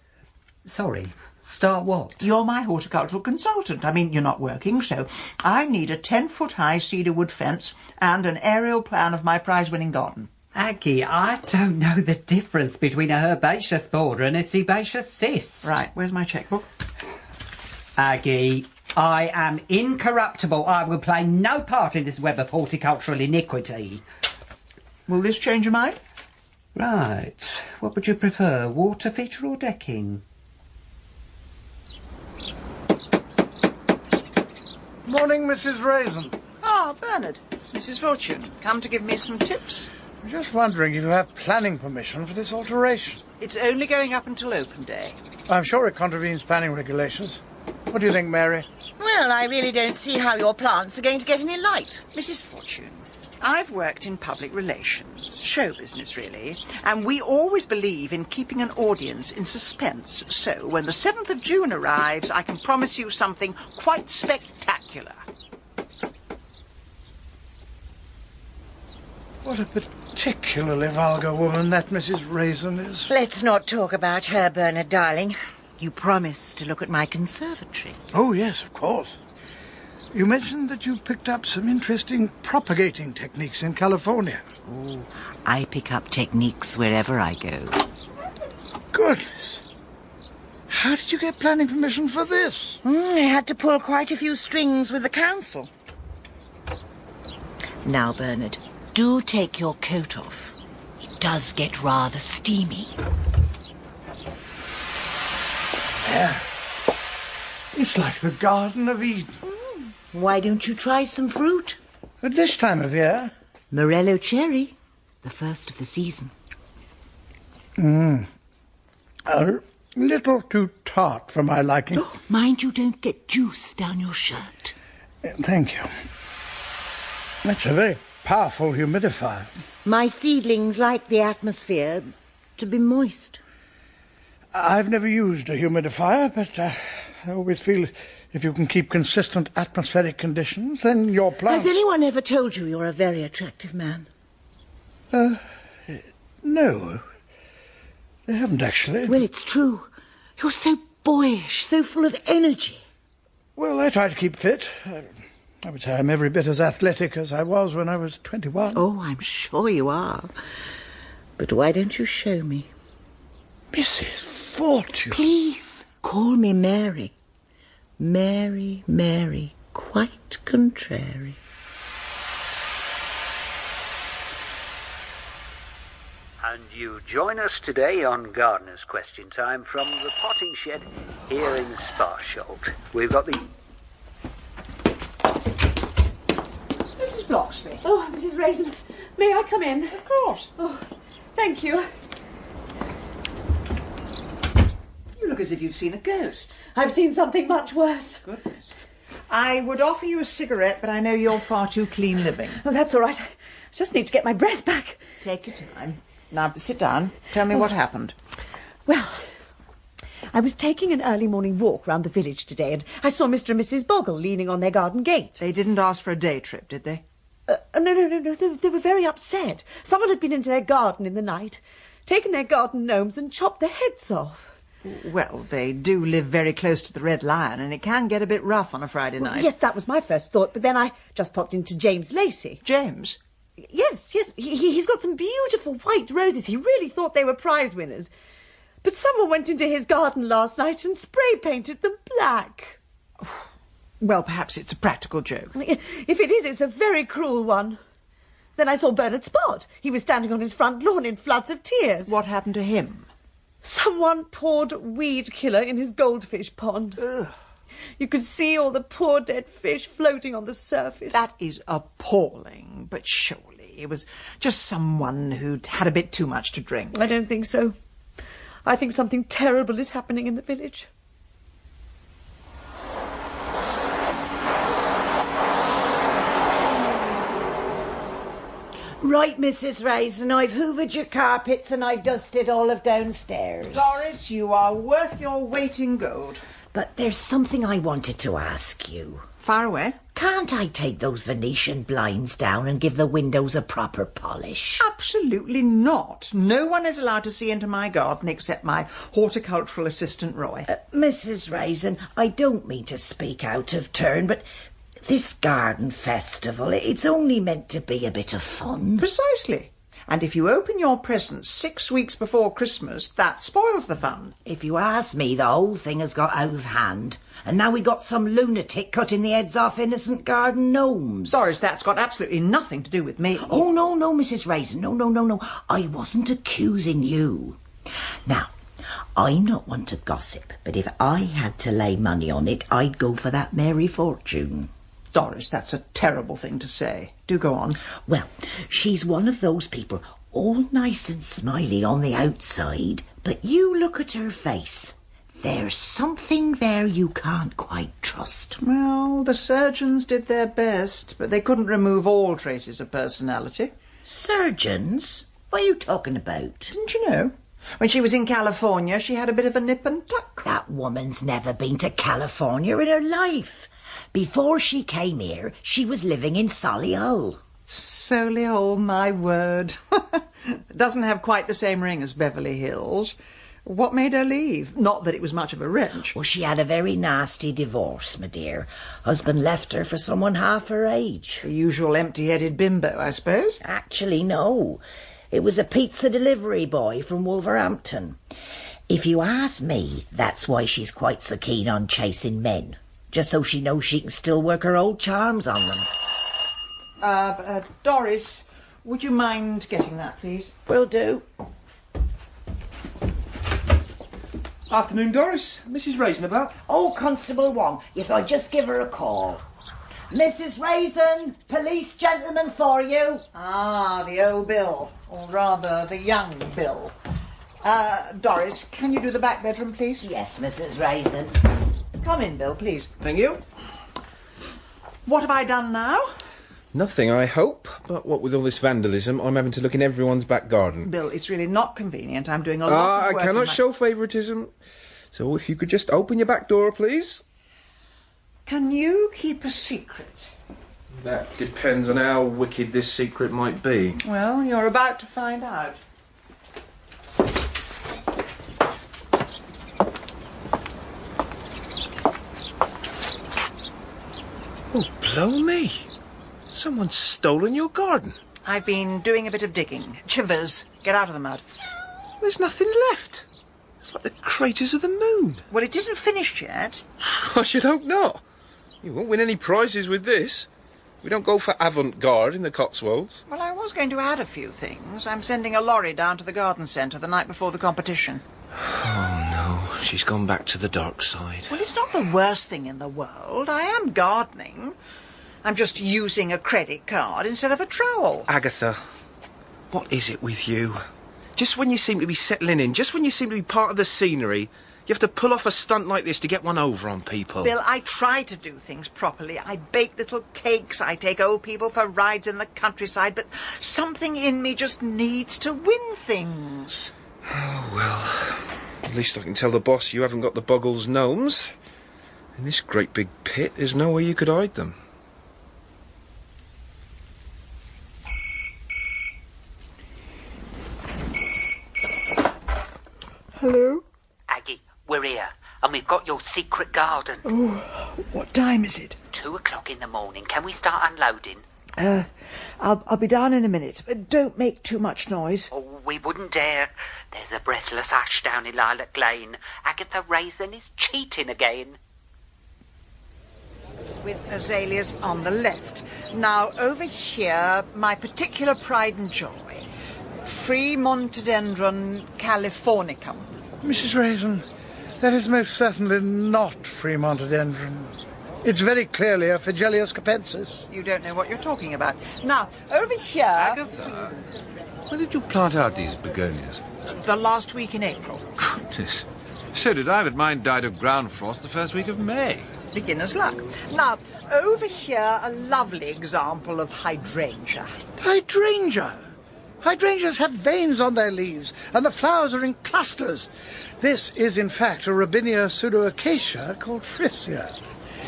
Sorry, start what? You're my horticultural consultant. I mean, you're not working, so I need a 10-foot-high cedar wood fence and an aerial plan of my prize-winning garden. Aggie, I don't know the difference between a herbaceous border and a sebaceous cyst. Right, where's my chequebook? Aggie, I am incorruptible. I will play no part in this web of horticultural iniquity. Will this change your mind? Right. What would you prefer, water feature or decking? Morning, Mrs. Raisin. Ah, Bernard. Mrs. Fortune, come to give me some tips. I'm just wondering if you have planning permission for this alteration. It's only going up until open day. I'm sure it contravenes planning regulations. What do you think, Mary? Well, I really don't see how your plants are going to get any light. Mrs. Fortune, I've worked in public relations, show business really, and we always believe in keeping an audience in suspense. So when the 7th of June arrives, I can promise you something quite spectacular. What a particularly vulgar woman that Mrs. Raisin is. Let's not talk about her, Bernard, darling. You promised to look at my conservatory. Oh, yes, of course. You mentioned that you picked up some interesting propagating techniques in California. Oh, I pick up techniques wherever I go. Goodness. How did you get planning permission for this? I had to pull quite a few strings with the council. Now, Bernard, do take your coat off. It does get rather steamy. There. It's like the Garden of Eden. Why don't you try some fruit? At this time of year? Morello cherry, the first of the season. A little too tart for my liking. Oh, mind you don't get juice down your shirt. Thank you. That's a very powerful humidifier. My seedlings like the atmosphere to be moist. I've never used a humidifier, but I always feel if you can keep consistent atmospheric conditions, then your plants... Has anyone ever told you you're a very attractive man? No. They haven't actually. Well, it's true. You're so boyish, so full of energy. Well, I try to keep fit. I would say I'm every bit as athletic as I was when I was 21. Oh, I'm sure you are. But why don't you show me? Mrs. Fortune. Please, call me Mary. Mary, Mary, quite contrary. And you join us today on Gardener's Question Time from the potting shed here in Sparsholt. We've got the... Mrs. Bloxley. Oh, Mrs. Raisin, may I come in? Of course. Oh, thank you. You look as if you've seen a ghost. I've seen something much worse. Goodness. I would offer you a cigarette, but I know you're far too clean living. Oh, that's all right. I just need to get my breath back. Take your time. Now, sit down. Tell me what happened. Well, I was taking an early morning walk round the village today, and I saw Mr. and Mrs. Boggle leaning on their garden gate. They didn't ask for a day trip, did they? No. They were very upset. Someone had been into their garden in the night, taken their garden gnomes and chopped their heads off. Well, they do live very close to the Red Lion, and it can get a bit rough on a Friday night. Yes, that was my first thought, but then I just popped into James Lacey. James? Yes. He's got some beautiful white roses. He really thought they were prize winners. But someone went into his garden last night and spray painted them black. Well, perhaps it's a practical joke. If it is, it's a very cruel one. Then I saw Bernard Spot. He was standing on his front lawn in floods of tears. What happened to him? Someone poured weed killer in his goldfish pond. Ugh. You could see all the poor dead fish floating on the surface. That is appalling, but surely it was just someone who'd had a bit too much to drink. I don't think so. I think something terrible is happening in the village. Right, Mrs. Raisin, I've hoovered your carpets and I've dusted all of downstairs. Doris, you are worth your weight in gold. But there's something I wanted to ask you. Far away. Can't I take those Venetian blinds down and give the windows a proper polish? Absolutely not. No one is allowed to see into my garden except my horticultural assistant, Roy. Mrs. Raisin, I don't mean to speak out of turn, but this garden festival, it's only meant to be a bit of fun. Precisely. And if you open your presents 6 weeks before Christmas, that spoils the fun. If you ask me, the whole thing has got out of hand. And now we got some lunatic cutting the heads off innocent garden gnomes. Doris, that's got absolutely nothing to do with me. Oh, no, Mrs. Raisin. No. I wasn't accusing you. Now, I'm not one to gossip, but if I had to lay money on it, I'd go for that Mary Fortune. Doris, that's a terrible thing to say. Do go on. Well, she's one of those people, all nice and smiley on the outside, but you look at her face. There's something there you can't quite trust. Well, the surgeons did their best, but they couldn't remove all traces of personality. Surgeons? What are you talking about? Didn't you know? When she was in California, she had a bit of a nip and tuck. That woman's never been to California in her life. Before she came here, she was living in Solihull. Solihull, my word. Doesn't have quite the same ring as Beverly Hills. What made her leave? Not that it was much of a wrench. Well, she had a very nasty divorce, my dear. Husband left her for someone half her age. The usual empty-headed bimbo, I suppose? Actually, no. It was a pizza delivery boy from Wolverhampton. If you ask me, that's why she's quite so keen on chasing men. Just so she knows she can still work her old charms on them. Doris, would you mind getting that, please? Will do. Afternoon, Doris. Mrs. Raisin about? Oh, Constable Wong. Yes, I'll just give her a call. Mrs. Raisin, police gentleman for you. Ah, the old Bill. Or rather, the young Bill. Doris, can you do the back bedroom, please? Yes, Mrs. Raisin. Come in, Bill, please. Thank you. What have I done now? Nothing, I hope. But what with all this vandalism, I'm having to look in everyone's back garden. Bill, it's really not convenient. I'm doing a lot of work. I cannot show favouritism. So if you could just open your back door, please. Can you keep a secret? That depends on how wicked this secret might be. Well, you're about to find out. Oh, blow me. Someone's stolen your garden. I've been doing a bit of digging. Chivers, get out of the mud. There's nothing left. It's like the craters of the moon. Well, it isn't finished yet. I should hope not. You won't win any prizes with this. We don't go for avant-garde in the Cotswolds. Well, I was going to add a few things. I'm sending a lorry down to the garden centre the night before the competition. Oh, no. She's gone back to the dark side. Well, it's not the worst thing in the world. I am gardening. I'm just using a credit card instead of a trowel. Agatha, what is it with you? Just when you seem to be settling in, just when you seem to be part of the scenery, you have to pull off a stunt like this to get one over on people. Bill, I try to do things properly. I bake little cakes, I take old people for rides in the countryside, but something in me just needs to win things. Oh, well, at least I can tell the boss you haven't got the Buggles gnomes. In this great big pit, there's no way you could hide them. Hello? Aggie, We're here, and we've got your secret garden. Oh, what time is it? 2 o'clock in the morning. Can we start unloading? I'll be down in a minute, but don't make too much noise. Oh, we wouldn't dare. There's a breathless hush down in Lilac Lane. Agatha Raisin is cheating again. With azaleas on the left. Now, over here, my particular pride and joy. Free Montedendron californicum. Mrs. Raisin, that is most certainly not free Montedendron. It's very clearly a Phygelius capensis. You don't know what you're talking about. Now, over here... Agatha, when did you plant out these begonias? The last week in April. Goodness. So did I, but mine died of ground frost the first week of May. Beginner's luck. Now, over here, a lovely example of hydrangea. Hydrangea? Hydrangeas have veins on their leaves, and the flowers are in clusters. This is, in fact, a Robinia pseudoacacia called Frisia.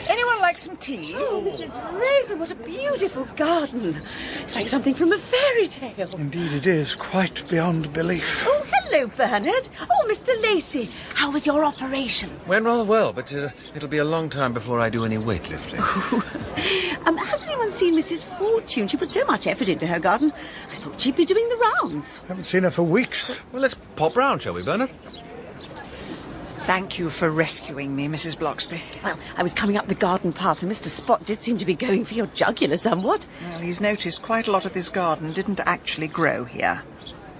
Anyone like some tea? Oh, Mrs. Raisin, what a beautiful garden. It's like something from a fairy tale. Indeed it is, quite beyond belief. Oh, hello, Bernard. Oh, Mr. Lacey, how was your operation? Went rather well, but it'll be a long time before I do any weightlifting. Has anyone seen Mrs. Fortune? She put so much effort into her garden. I thought she'd be doing the rounds. Haven't seen her for weeks. Well, let's pop round, shall we, Bernard? Thank you for rescuing me, Mrs. Bloxby. Well, I was coming up the garden path, and Mr. Spot did seem to be going for your jugular somewhat. Well, he's noticed quite a lot of this garden didn't actually grow here.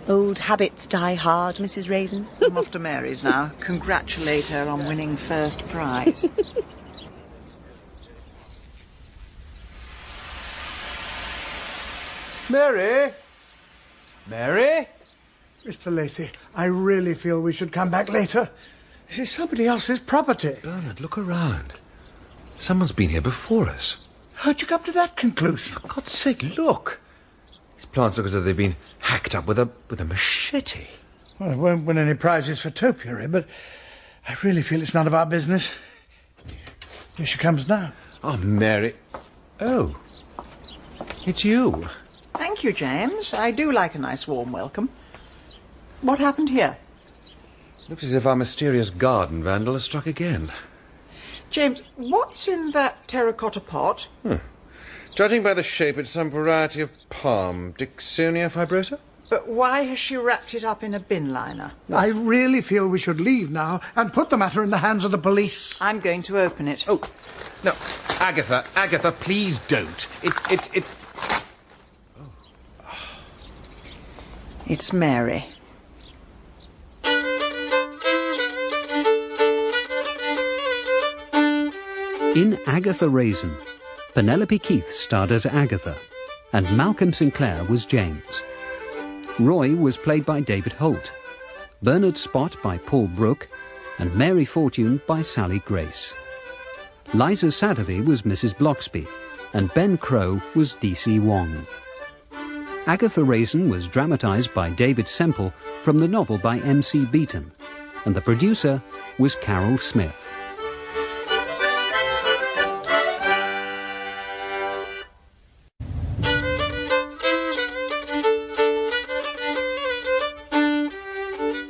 Old habits die hard, Mrs. Raisin. I'm off to Mary's now. Congratulate her on winning first prize. Mary? Mary? Mr. Lacey, I really feel we should come back later. This is somebody else's property. Bernard, look around. Someone's been here before us. How'd you come to that conclusion? For God's sake, look. These plants look as though they've been hacked up with a machete. Well, I won't win any prizes for topiary, but I really feel it's none of our business. Here she comes now. Oh, Mary. Oh. It's you. Thank you, James. I do like a nice warm welcome. What happened here? Looks as if our mysterious garden vandal has struck again. James, what's in that terracotta pot? Judging by the shape, it's some variety of palm. Dicksonia fibrosa? But why has she wrapped it up in a bin liner? I really feel we should leave now and put the matter in the hands of the police. I'm going to open it. Oh, no. Agatha, please don't. It's Mary. In Agatha Raisin, Penelope Keith starred as Agatha, and Malcolm Sinclair was James. Roy was played by David Holt, Bernard Spot by Paul Brooke, and Mary Fortune by Sally Grace. Liza Sadovy was Mrs. Bloxby, and Ben Crow was D.C. Wong. Agatha Raisin was dramatised by David Semple from the novel by M.C. Beaton, and the producer was Carol Smith.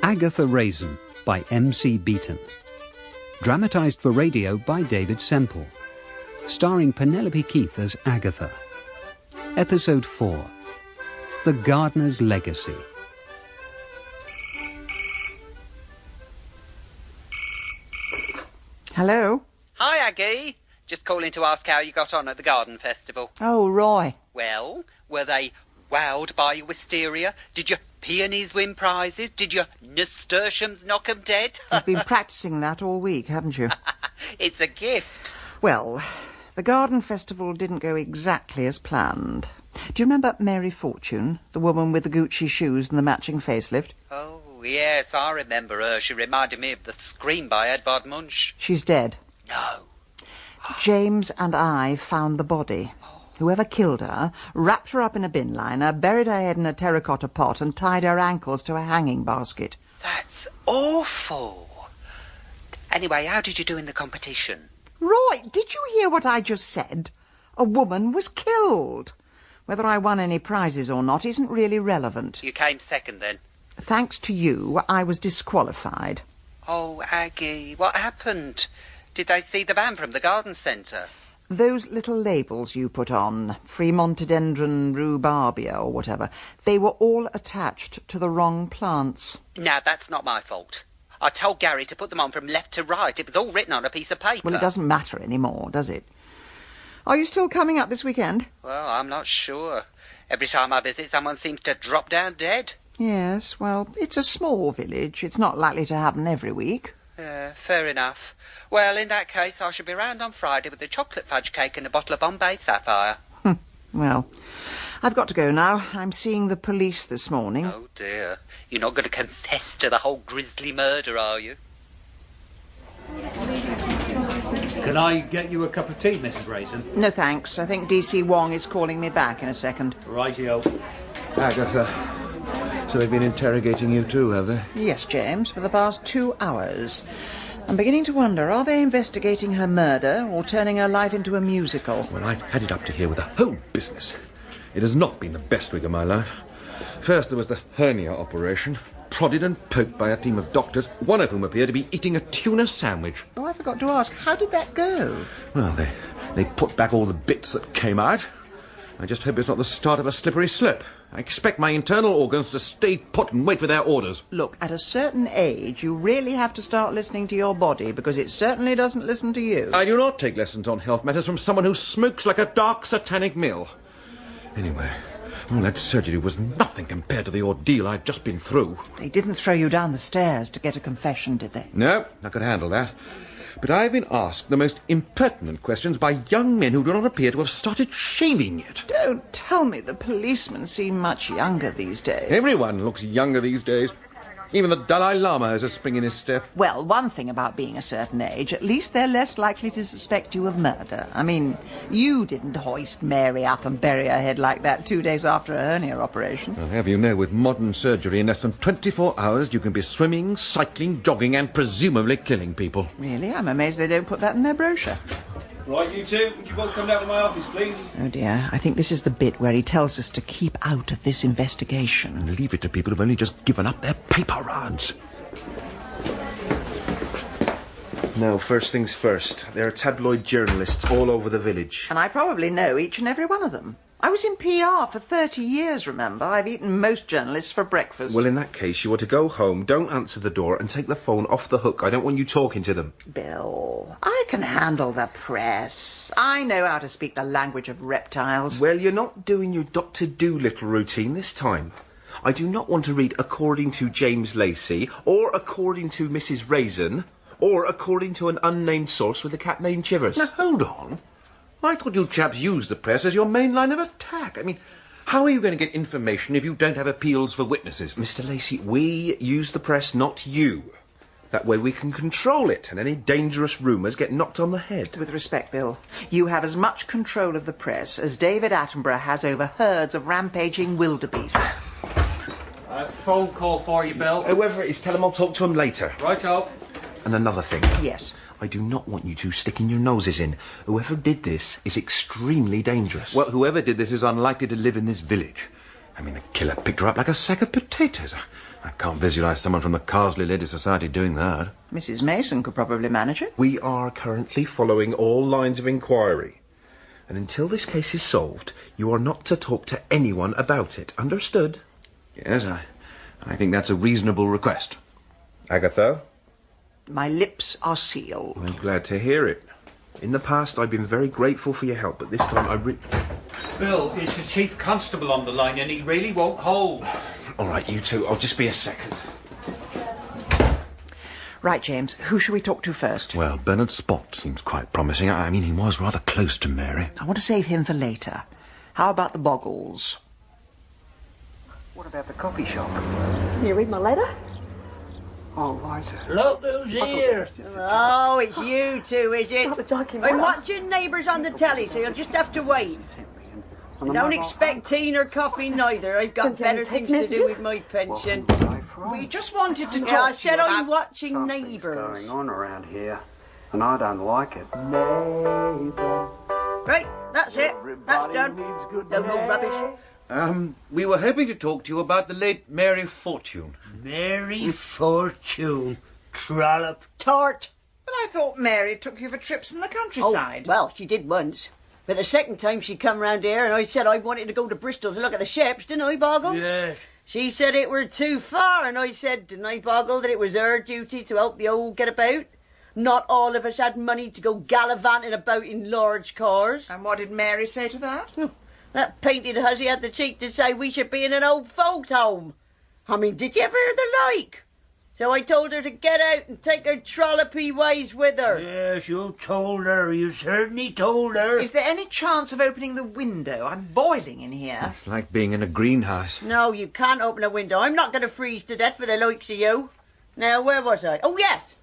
Agatha Raisin by M.C. Beaton. Dramatised for radio by David Semple. Starring Penelope Keith as Agatha. Episode 4. The Gardener's Legacy. Hello? Hi, Aggie. Just calling to ask how you got on at the garden festival. Oh, Roy. Well, were they wowed by your wisteria? Did your peonies win prizes? Did your nasturtiums knock 'em dead? You've been practising that all week, haven't you? It's a gift. Well, the garden festival didn't go exactly as planned. Do you remember Mary Fortune, the woman with the Gucci shoes and the matching facelift? Oh, yes, I remember her. She reminded me of the Scream by Edvard Munch. She's dead. No. James and I found the body. Whoever killed her wrapped her up in a bin liner, buried her head in a terracotta pot and tied her ankles to a hanging basket. That's awful. Anyway, how did you do in the competition? Roy, did you hear what I just said? A woman was killed. Whether I won any prizes or not isn't really relevant. You came second then. Thanks to you, I was disqualified. Oh, Aggie, what happened? Did they see the van from the garden centre? Those little labels you put on, Fremontodendron rhubarbia or whatever, they were all attached to the wrong plants. Now, that's not my fault. I told Gary to put them on from left to right. It was all written on a piece of paper. Well, it doesn't matter anymore, does it? Are you still coming up this weekend? Well, I'm not sure. Every time I visit, someone seems to drop down dead. Yes, well, it's a small village. It's not likely to happen every week. Yeah, fair enough. Well, in that case, I shall be round on Friday with a chocolate fudge cake and a bottle of Bombay Sapphire. Well, I've got to go now. I'm seeing the police this morning. Oh, dear. You're not going to confess to the whole grisly murder, are you? Can I get you a cup of tea, Mrs. Raisin? No, thanks. I think D.C. Wong is calling me back in a second. Rightio. Agatha, so they've been interrogating you too, have they? Yes, James, for the past 2 hours. I'm beginning to wonder, are they investigating her murder or turning her life into a musical? Well, I've had it up to here with the whole business. It has not been the best week of my life. First there was the hernia operation, prodded and poked by a team of doctors, one of whom appeared to be eating a tuna sandwich. Oh, I forgot to ask, how did that go? Well, they put back all the bits that came out. I just hope it's not the start of a slippery slip. I expect my internal organs to stay put and wait for their orders. Look, at a certain age, you really have to start listening to your body, because it certainly doesn't listen to you. I do not take lessons on health matters from someone who smokes like a dark satanic mill. Anyway, all that surgery was nothing compared to the ordeal I've just been through. They didn't throw you down the stairs to get a confession, did they? No, I could handle that. But I've been asked the most impertinent questions by young men who do not appear to have started shaving yet. Don't tell me the policemen seem much younger these days. Everyone looks younger these days. Even the Dalai Lama has a spring in his step. Well, one thing about being a certain age, at least they're less likely to suspect you of murder. I mean, you didn't hoist Mary up and bury her head like that 2 days after a hernia operation. I'll have you know, with modern surgery, in less than 24 hours, you can be swimming, cycling, jogging, and presumably killing people. Really? I'm amazed they don't put that in their brochure. Right, you two, would you both come down to my office, please? Oh, dear. I think this is the bit where he tells us to keep out of this investigation. And leave it to people who've only just given up their paper rods. No, first things first. There are tabloid journalists all over the village. And I probably know each and every one of them. I was in PR for 30 years, remember? I've eaten most journalists for breakfast. Well, in that case, you ought to go home, don't answer the door, and take the phone off the hook. I don't want you talking to them. Bill, I can handle the press. I know how to speak the language of reptiles. Well, you're not doing your Dr. Dolittle routine this time. I do not want to read according to James Lacey, or according to Mrs. Raisin, or according to an unnamed source with a cat named Chivers. Now, hold on. I thought you chaps used the press as your main line of attack. I mean, how are you going to get information if you don't have appeals for witnesses? Mr. Lacey, we use the press, not you. That way we can control it, and any dangerous rumours get knocked on the head. With respect, Bill, you have as much control of the press as David Attenborough has over herds of rampaging wildebeest. Phone call for you, Bill. Whoever it is, tell him I'll talk to him later. Righto. And another thing. Yes? I do not want you two sticking your noses in. Whoever did this is extremely dangerous. Well, whoever did this is unlikely to live in this village. I mean, the killer picked her up like a sack of potatoes. I can't visualise someone from the Carsely Lady Society doing that. Mrs. Mason could probably manage it. We are currently following all lines of inquiry. And until this case is solved, you are not to talk to anyone about it. Understood? Yes, I think that's a reasonable request. Agatha? My lips are sealed. I'm glad to hear it. In the past, I've been very grateful for your help, but this time Bill, it's the Chief Constable on the line, and he really won't hold. All right, you two. I'll just be a second. Right, James. Who shall we talk to first? Well, Bernard Spott seems quite promising. I mean, he was rather close to Mary. I want to save him for later. How about the Boggles? What about the coffee shop? You read my letter? Oh, Liza. Look who's here. Oh, it's you two, is it? I'm watching Neighbours on the telly, so you'll just have to wait. I don't expect tea nor coffee neither. I've got better things to do with my pension. We just wanted to talk. I said I'm watching Neighbours. Going on around here, and I don't like it. Right, that's it. That's done. No more rubbish. We were hoping to talk to you about the late Mary Fortune. Mary Fortune. trollop. Tart. But I thought Mary took you for trips in the countryside. Oh, well, she did once. But the second time she come round here and I said I wanted to go to Bristol to look at the ships, didn't I, Boggle? Yes. She said it were too far, and I said, didn't I, Boggle, that it was her duty to help the old get about? Not all of us had money to go gallivanting about in large cars. And what did Mary say to that? That painted hussy had the cheek to say we should be in an old folks' home. I mean, did you ever hear the like? So I told her to get out and take her trollopy ways with her. Yes, you told her. You certainly told her. Is there any chance of opening the window? I'm boiling in here. It's like being in a greenhouse. No, you can't open a window. I'm not going to freeze to death for the likes of you. Now, where was I? Oh, yes.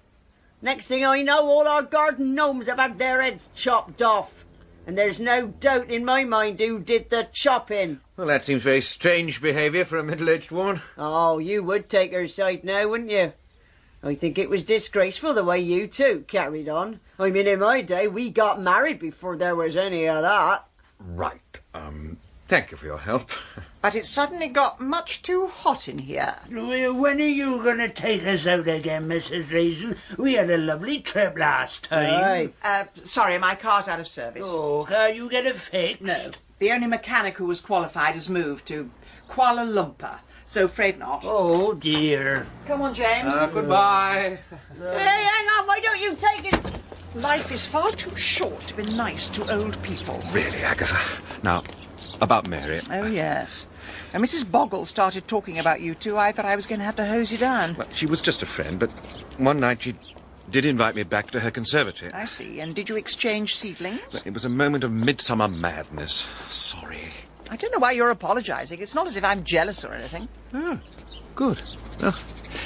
Next thing I know, all our garden gnomes have had their heads chopped off. And there's no doubt in my mind who did the chopping. Well, that seems very strange behaviour for a middle-aged woman. Oh, you would take her side now, wouldn't you? I think it was disgraceful the way you two carried on. I mean, in my day, we got married before there was any of that. Right. Thank you for your help. But it suddenly got much too hot in here. When are you going to take us out again, Mrs. Raisin? We had a lovely trip last time. Sorry, my car's out of service. Oh, can't you get it fixed? No. The only mechanic who was qualified has moved to Kuala Lumpur, so afraid not. Oh, dear. Come on, James. Goodbye. Hey, hang on, why don't you take it? Life is far too short to be nice to old people. Really, Agatha. Now, about Mary. Oh, yes. And Mrs. Boggle started talking about you two. I thought I was going to have to hose you down. Well, she was just a friend, but one night she did invite me back to her conservatory. I see. And did you exchange seedlings? Well, it was a moment of midsummer madness. Sorry. I don't know why you're apologising. It's not as if I'm jealous or anything. Oh, good. Oh,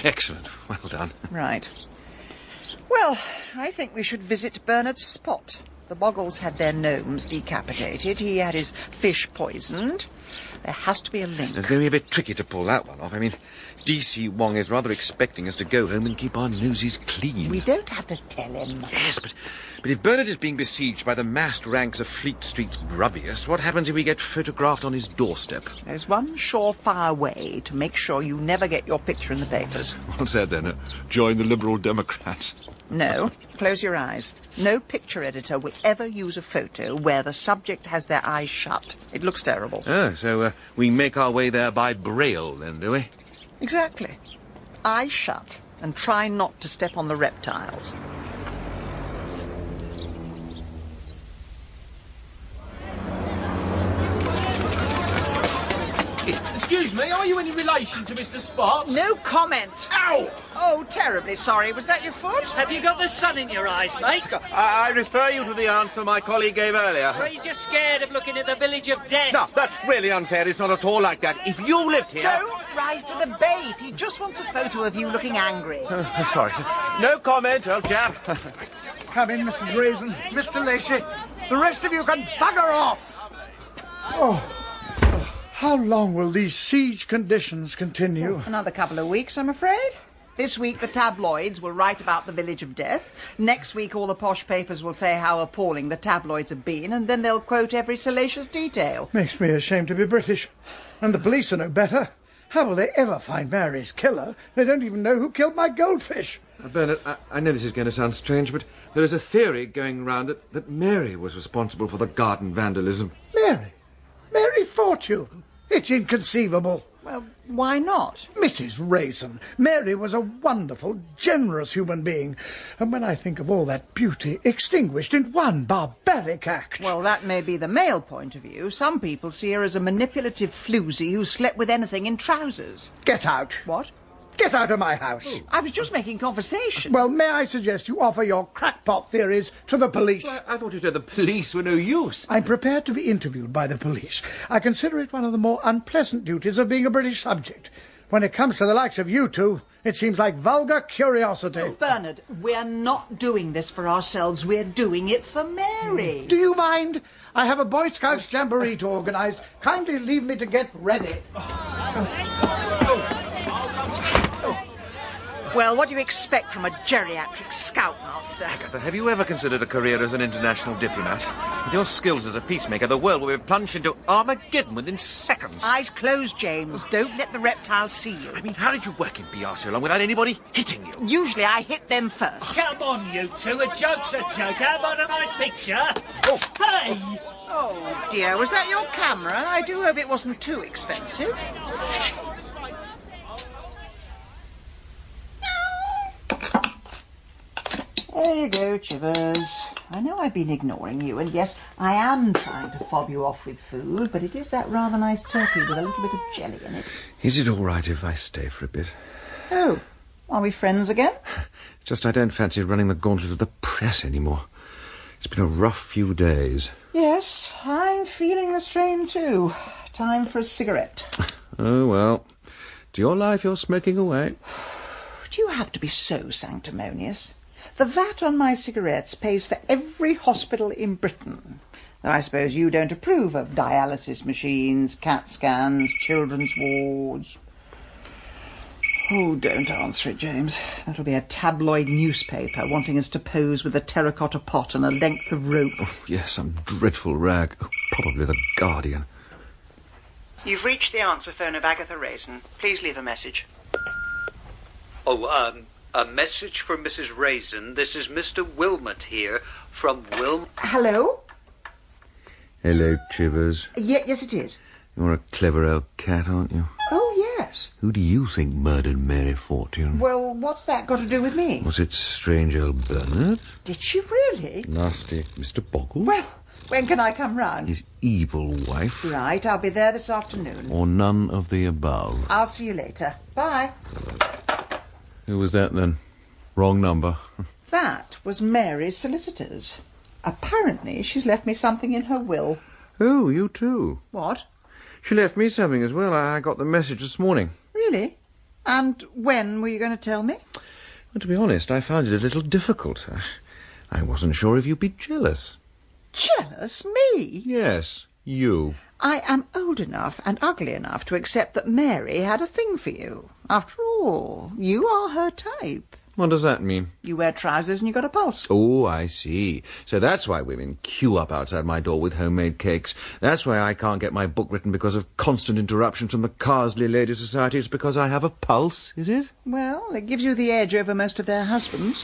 excellent. Well done. Right. Well, I think we should visit Bernard's spot. The Boggles had their gnomes decapitated. He had his fish poisoned. There has to be a link. It's going to be a bit tricky to pull that one off. I mean, D.C. Wong is rather expecting us to go home and keep our noses clean. We don't have to tell him. Yes, but if Bernard is being besieged by the massed ranks of Fleet Street's grubbiest, what happens if we get photographed on his doorstep? There's one surefire way to make sure you never get your picture in the papers. What's that then? Join the Liberal Democrats? No. Close your eyes. No picture editor will ever use a photo where the subject has their eyes shut. It looks terrible. Oh, so we make our way there by braille, then, do we? Exactly. Eyes shut, and try not to step on the reptiles. Excuse me, are you any relation to Mr. Spot? No comment. Ow! Oh, terribly sorry. Was that your foot? Have you got the sun in your eyes, mate? I refer you to the answer my colleague gave earlier. Or are you just scared of looking at the village of death? No, that's really unfair. It's not at all like that. If you lived here... Don't rise to the bait. He just wants a photo of you looking angry. Sorry, sir. No comment, old chap. Come in, Mrs. Raisin. Mr. Lacey. The rest of you can bugger off. Oh. How long will these siege conditions continue? Another couple of weeks, I'm afraid. This week the tabloids will write about the village of death. Next week all the posh papers will say how appalling the tabloids have been, and then they'll quote every salacious detail. Makes me ashamed to be British. And the police are no better. How will they ever find Mary's killer? They don't even know who killed my goldfish. Bernard, I know this is going to sound strange, but there is a theory going round that Mary was responsible for the garden vandalism. Mary? Mary Fortune? It's inconceivable. Well, why not? Mrs. Raisin, Mary was a wonderful, generous human being. And when I think of all that beauty extinguished in one barbaric act... Well, that may be the male point of view. Some people see her as a manipulative floozy who slept with anything in trousers. Get out. What? Get out of my house. I was just making conversation. Well, may I suggest you offer your crackpot theories to the police? Well, I thought you said the police were no use. I'm prepared to be interviewed by the police. I consider it one of the more unpleasant duties of being a British subject. When it comes to the likes of you two, it seems like vulgar curiosity. Oh, Bernard, we're not doing this for ourselves. We're doing it for Mary. Do you mind? I have a Boy Scouts jamboree to organise. Kindly leave me to get ready. Well, what do you expect from a geriatric scoutmaster? Agatha, have you ever considered a career as an international diplomat? With your skills as a peacemaker, the world will be plunged into Armageddon within seconds. Eyes closed, James. Don't let the reptiles see you. I mean, how did you work in PR so long without anybody hitting you? Usually I hit them first. Come on, you two. A joke's a joke. How about a nice picture? Oh, hey! Oh, dear. Was that your camera? I do hope it wasn't too expensive. There you go, Chivers. I know I've been ignoring you, and yes, I am trying to fob you off with food, but it is that rather nice turkey with a little bit of jelly in it. Is it all right if I stay for a bit? Oh, are we friends again? Just I don't fancy running the gauntlet of the press anymore. It's been a rough few days. Yes, I'm feeling the strain too. Time for a cigarette. Oh, well. To your life you're smoking away. Do you have to be so sanctimonious? The VAT on my cigarettes pays for every hospital in Britain. Though I suppose you don't approve of dialysis machines, CAT scans, children's wards. Oh, don't answer it, James. That'll be a tabloid newspaper wanting us to pose with a terracotta pot and a length of rope. Oh, yes, some dreadful rag. Oh, probably the Guardian. You've reached the answer phone of Agatha Raisin. Please leave a message. Oh, a message for Mrs. Raisin. This is Mr. Wilmot here from Hello? Hello, Chivers. Yes, it is. You're a clever old cat, aren't you? Oh, yes. Who do you think murdered Mary Fortune? Well, what's that got to do with me? Was it strange old Bernard? Did she really? Nasty Mr. Boggle? Well, when can I come round? His evil wife? Right, I'll be there this afternoon. Or none of the above? I'll see you later. Bye. Who was that, then? Wrong number. That was Mary's solicitors. Apparently she's left me something in her will. Oh, you too? What? She left me something as well. I got the message this morning. Really? And when were you going to tell me? Well, to be honest, I found it a little difficult. I wasn't sure if you'd be jealous. Jealous? Me? Yes, you. I am old enough and ugly enough to accept that Mary had a thing for you. After all, you are her type. What does that mean? You wear trousers and you got a pulse. Oh, I see. So that's why women queue up outside my door with homemade cakes. That's why I can't get my book written because of constant interruptions from the Carsely Ladies' Society. It's because I have a pulse, is it? Well, it gives you the edge over most of their husbands.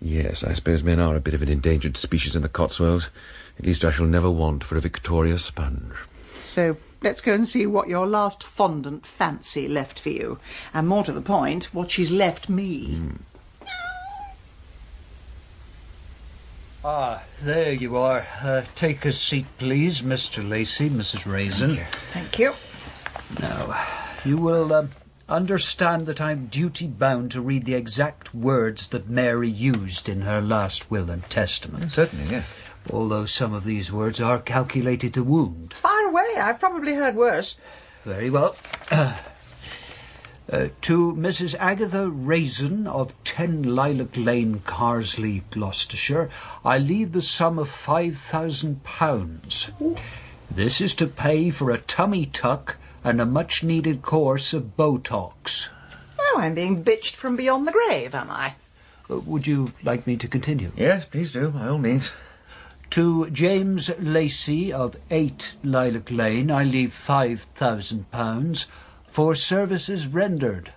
Yes, I suppose men are a bit of an endangered species in the Cotswolds. At least I shall never want for a Victoria sponge. So let's go and see what your last fondant fancy left for you. And more to the point, what she's left me. Ah, there you are. Take a seat, please, Mr. Lacey, Mrs. Raisin. Thank you. Now, you will understand that I'm duty-bound to read the exact words that Mary used in her last will and testament. Certainly, yes. Although some of these words are calculated to wound. Fire away. I've probably heard worse. Very well. To Mrs. Agatha Raisin of 10 Lilac Lane, Carsely, Gloucestershire, I leave the sum of £5,000. This is to pay for a tummy tuck and a much-needed course of Botox. Oh, I'm being bitched from beyond the grave, am I? Would you like me to continue? Yes, please do, by all means. To James Lacey of 8 Lilac Lane, I leave £5,000 for services rendered,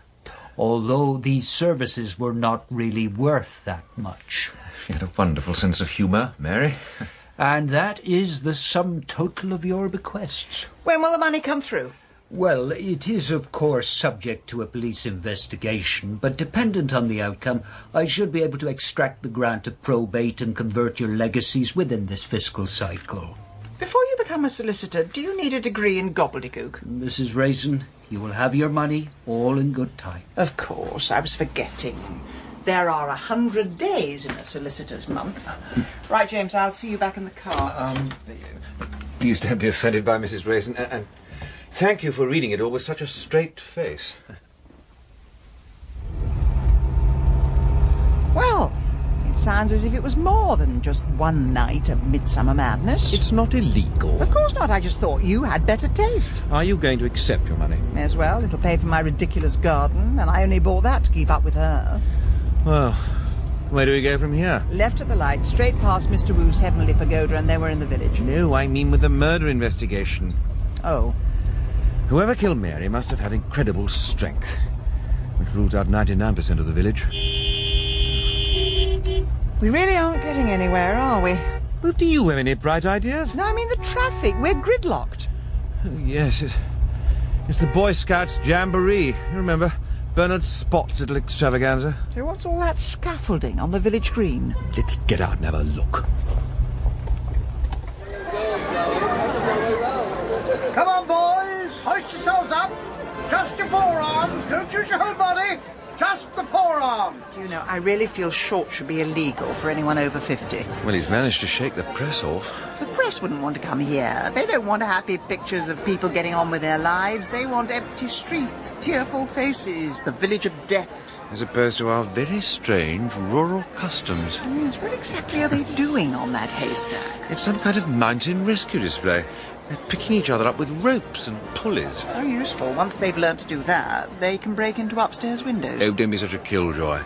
although these services were not really worth that much. You had a wonderful sense of humour, Mary. And that is the sum total of your bequests. When will the money come through? Well, it is, of course, subject to a police investigation, but dependent on the outcome, I should be able to extract the grant of probate and convert your legacies within this fiscal cycle. Before you become a solicitor, do you need a degree in gobbledygook? Mrs. Raisin, you will have your money all in good time. Of course, I was forgetting. There are 100 days in a solicitor's month. Right, James, I'll see you back in the car. Please don't be offended by Mrs. Raisin, and thank you for reading it all with such a straight face. Well, it sounds as if it was more than just one night of midsummer madness. It's not illegal. Of course not. I just thought you had better taste. Are you going to accept your money? May as well. It'll pay for my ridiculous garden, and I only bought that to keep up with her. Well, where do we go from here? Left at the light, straight past Mr. Wu's heavenly pagoda, and then we're in the village. No, I mean with the murder investigation. Oh. Whoever killed Mary must have had incredible strength, which rules out 99% of the village. We really aren't getting anywhere, are we? Well, do you have any bright ideas? No, I mean the traffic. We're gridlocked. Oh, yes, it's the Boy Scouts Jamboree. You remember Bernard Spot's little extravaganza? So what's all that scaffolding on the village green? Let's get out and have a look. Come on, boys. Hoist yourselves up. Just your forearms. Don't use your whole body. Just the forearm. Do you know, I really feel short should be illegal for anyone over 50. Well, he's managed to shake the press off. The press wouldn't want to come here. They don't want happy pictures of people getting on with their lives. They want empty streets, tearful faces, the village of death. As opposed to our very strange rural customs. Yes, what exactly are they doing on that haystack? It's some kind of mountain rescue display. They're picking each other up with ropes and pulleys. How useful. Once they've learned to do that, they can break into upstairs windows. Oh, don't be such a killjoy.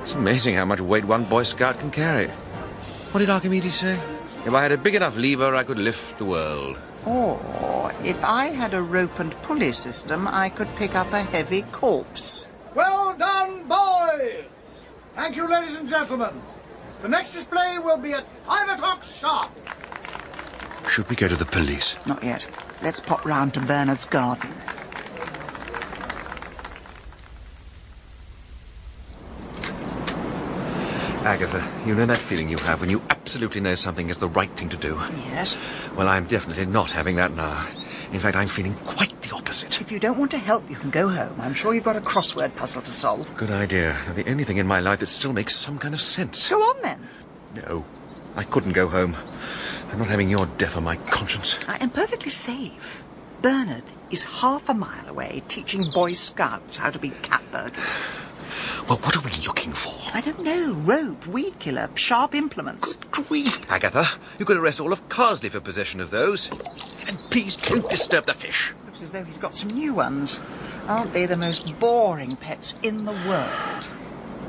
It's amazing how much weight one Boy Scout can carry. What did Archimedes say? If I had a big enough lever, I could lift the world. Or, if I had a rope and pulley system, I could pick up a heavy corpse. Well done, boys. Thank you, ladies and gentlemen. The next display will be at 5 o'clock sharp. Should we go to the police? Not yet. Let's pop round to Bernard's garden. Agatha, you know that feeling you have when you absolutely know something is the right thing to do? Yes. Well, I'm definitely not having that now. In fact, I'm feeling quite the opposite. If you don't want to help, you can go home. I'm sure you've got a crossword puzzle to solve. Good idea. The only thing in my life that still makes some kind of sense. Go on, then. No, I couldn't go home. I'm not having your death on my conscience. I am perfectly safe. Bernard is half a mile away teaching Boy Scouts how to be cat burglars. Well, what are we looking for? I don't know. Rope, weed killer, sharp implements. Good grief, Agatha. You could arrest all of Carsely for possession of those. And please don't disturb the fish. Looks as though he's got some new ones. Aren't they the most boring pets in the world?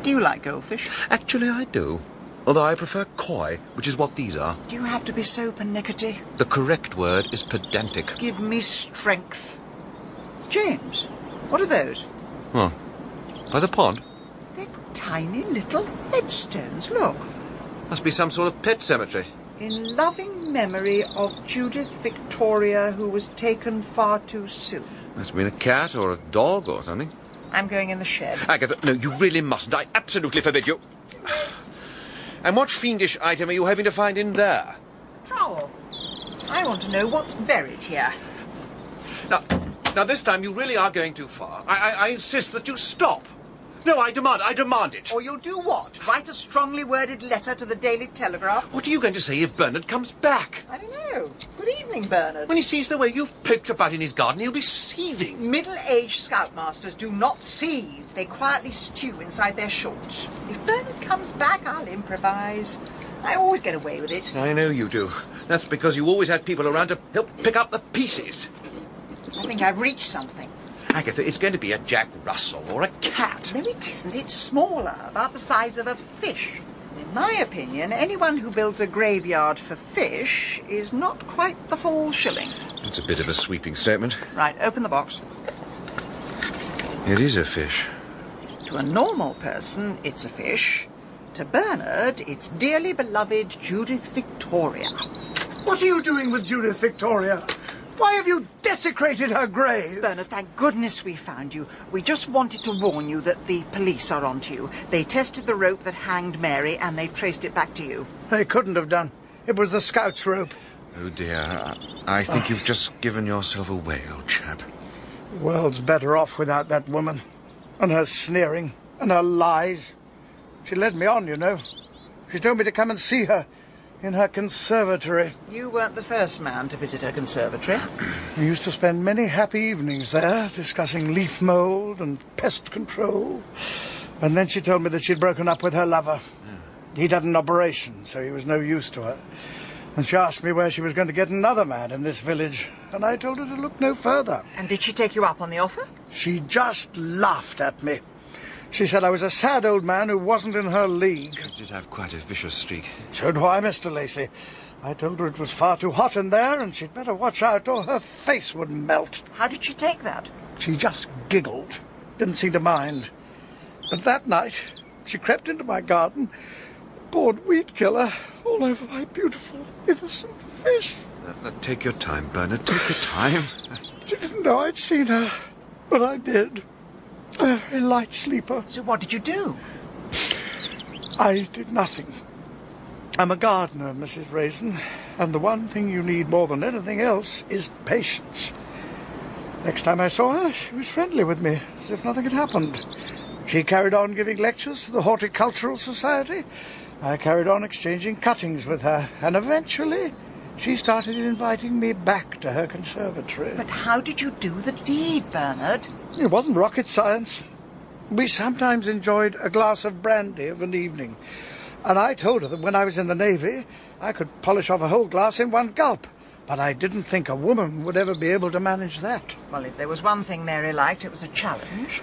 Do you like goldfish? Actually, I do. Although I prefer koi, which is what these are. Do you have to be so pernickety? The correct word is pedantic. Give me strength. James, what are those? Oh, by the pond? Tiny little headstones, look. Must be some sort of pet cemetery. In loving memory of Judith Victoria, who was taken far too soon. Must have been a cat or a dog or something. I'm going in the shed. Agatha, no, you really mustn't. I absolutely forbid you. And what fiendish item are you hoping to find in there? Trowel. I want to know what's buried here. Now this time you really are going too far. I insist that you stop. No, I demand it. Or you'll do what? Write a strongly worded letter to the Daily Telegraph? What are you going to say if Bernard comes back? I don't know. Good evening, Bernard. When he sees the way you've poked about in his garden, he'll be seething. Middle-aged scoutmasters do not seethe. They quietly stew inside their shorts. If Bernard comes back, I'll improvise. I always get away with it. I know you do. That's because you always have people around to help pick up the pieces. I think I've reached something. Agatha, it's going to be a Jack Russell or a cat. No, it isn't. It's smaller, about the size of a fish. In my opinion, anyone who builds a graveyard for fish is not quite the full shilling. It's a bit of a sweeping statement. Right, open the box. It is a fish. To a normal person, it's a fish. To Bernard, it's dearly beloved Judith Victoria. What are you doing with Judith Victoria? Why have you desecrated her grave? Bernard, thank goodness we found you. We just wanted to warn you that the police are onto you. They tested the rope that hanged Mary, and they've traced it back to you. They couldn't have done. It was the Scout's rope. Oh, dear. I think you've just given yourself away, old chap. The world's better off without that woman. And her sneering. And her lies. She led me on, you know. She told me to come and see her. In her conservatory. You weren't the first man to visit her conservatory. We used to spend many happy evenings there, discussing leaf mould and pest control. And then she told me that she'd broken up with her lover. He'd had an operation, so he was no use to her. And she asked me where she was going to get another man in this village, and I told her to look no further. And did she take you up on the offer? She just laughed at me. She said I was a sad old man who wasn't in her league. You did have quite a vicious streak. So do I, Mr. Lacey. I told her it was far too hot in there, and she'd better watch out or her face would melt. How did she take that? She just giggled. Didn't seem to mind. But that night, she crept into my garden, poured weed killer all over my beautiful, innocent fish. Take your time, Bernard. Take your time. She didn't know I'd seen her, but I did. A very light sleeper. So what did you do? I did nothing. I'm a gardener, Mrs. Raisin, and the one thing you need more than anything else is patience. Next time I saw her, she was friendly with me, as if nothing had happened. She carried on giving lectures to the Horticultural Society. I carried on exchanging cuttings with her, and eventually she started inviting me back to her conservatory. But how did you do the deed, Bernard? It wasn't rocket science. We sometimes enjoyed a glass of brandy of an evening, and I told her that when I was in the Navy, I could polish off a whole glass in one gulp. But I didn't think a woman would ever be able to manage that. Well, if there was one thing Mary liked, it was a challenge.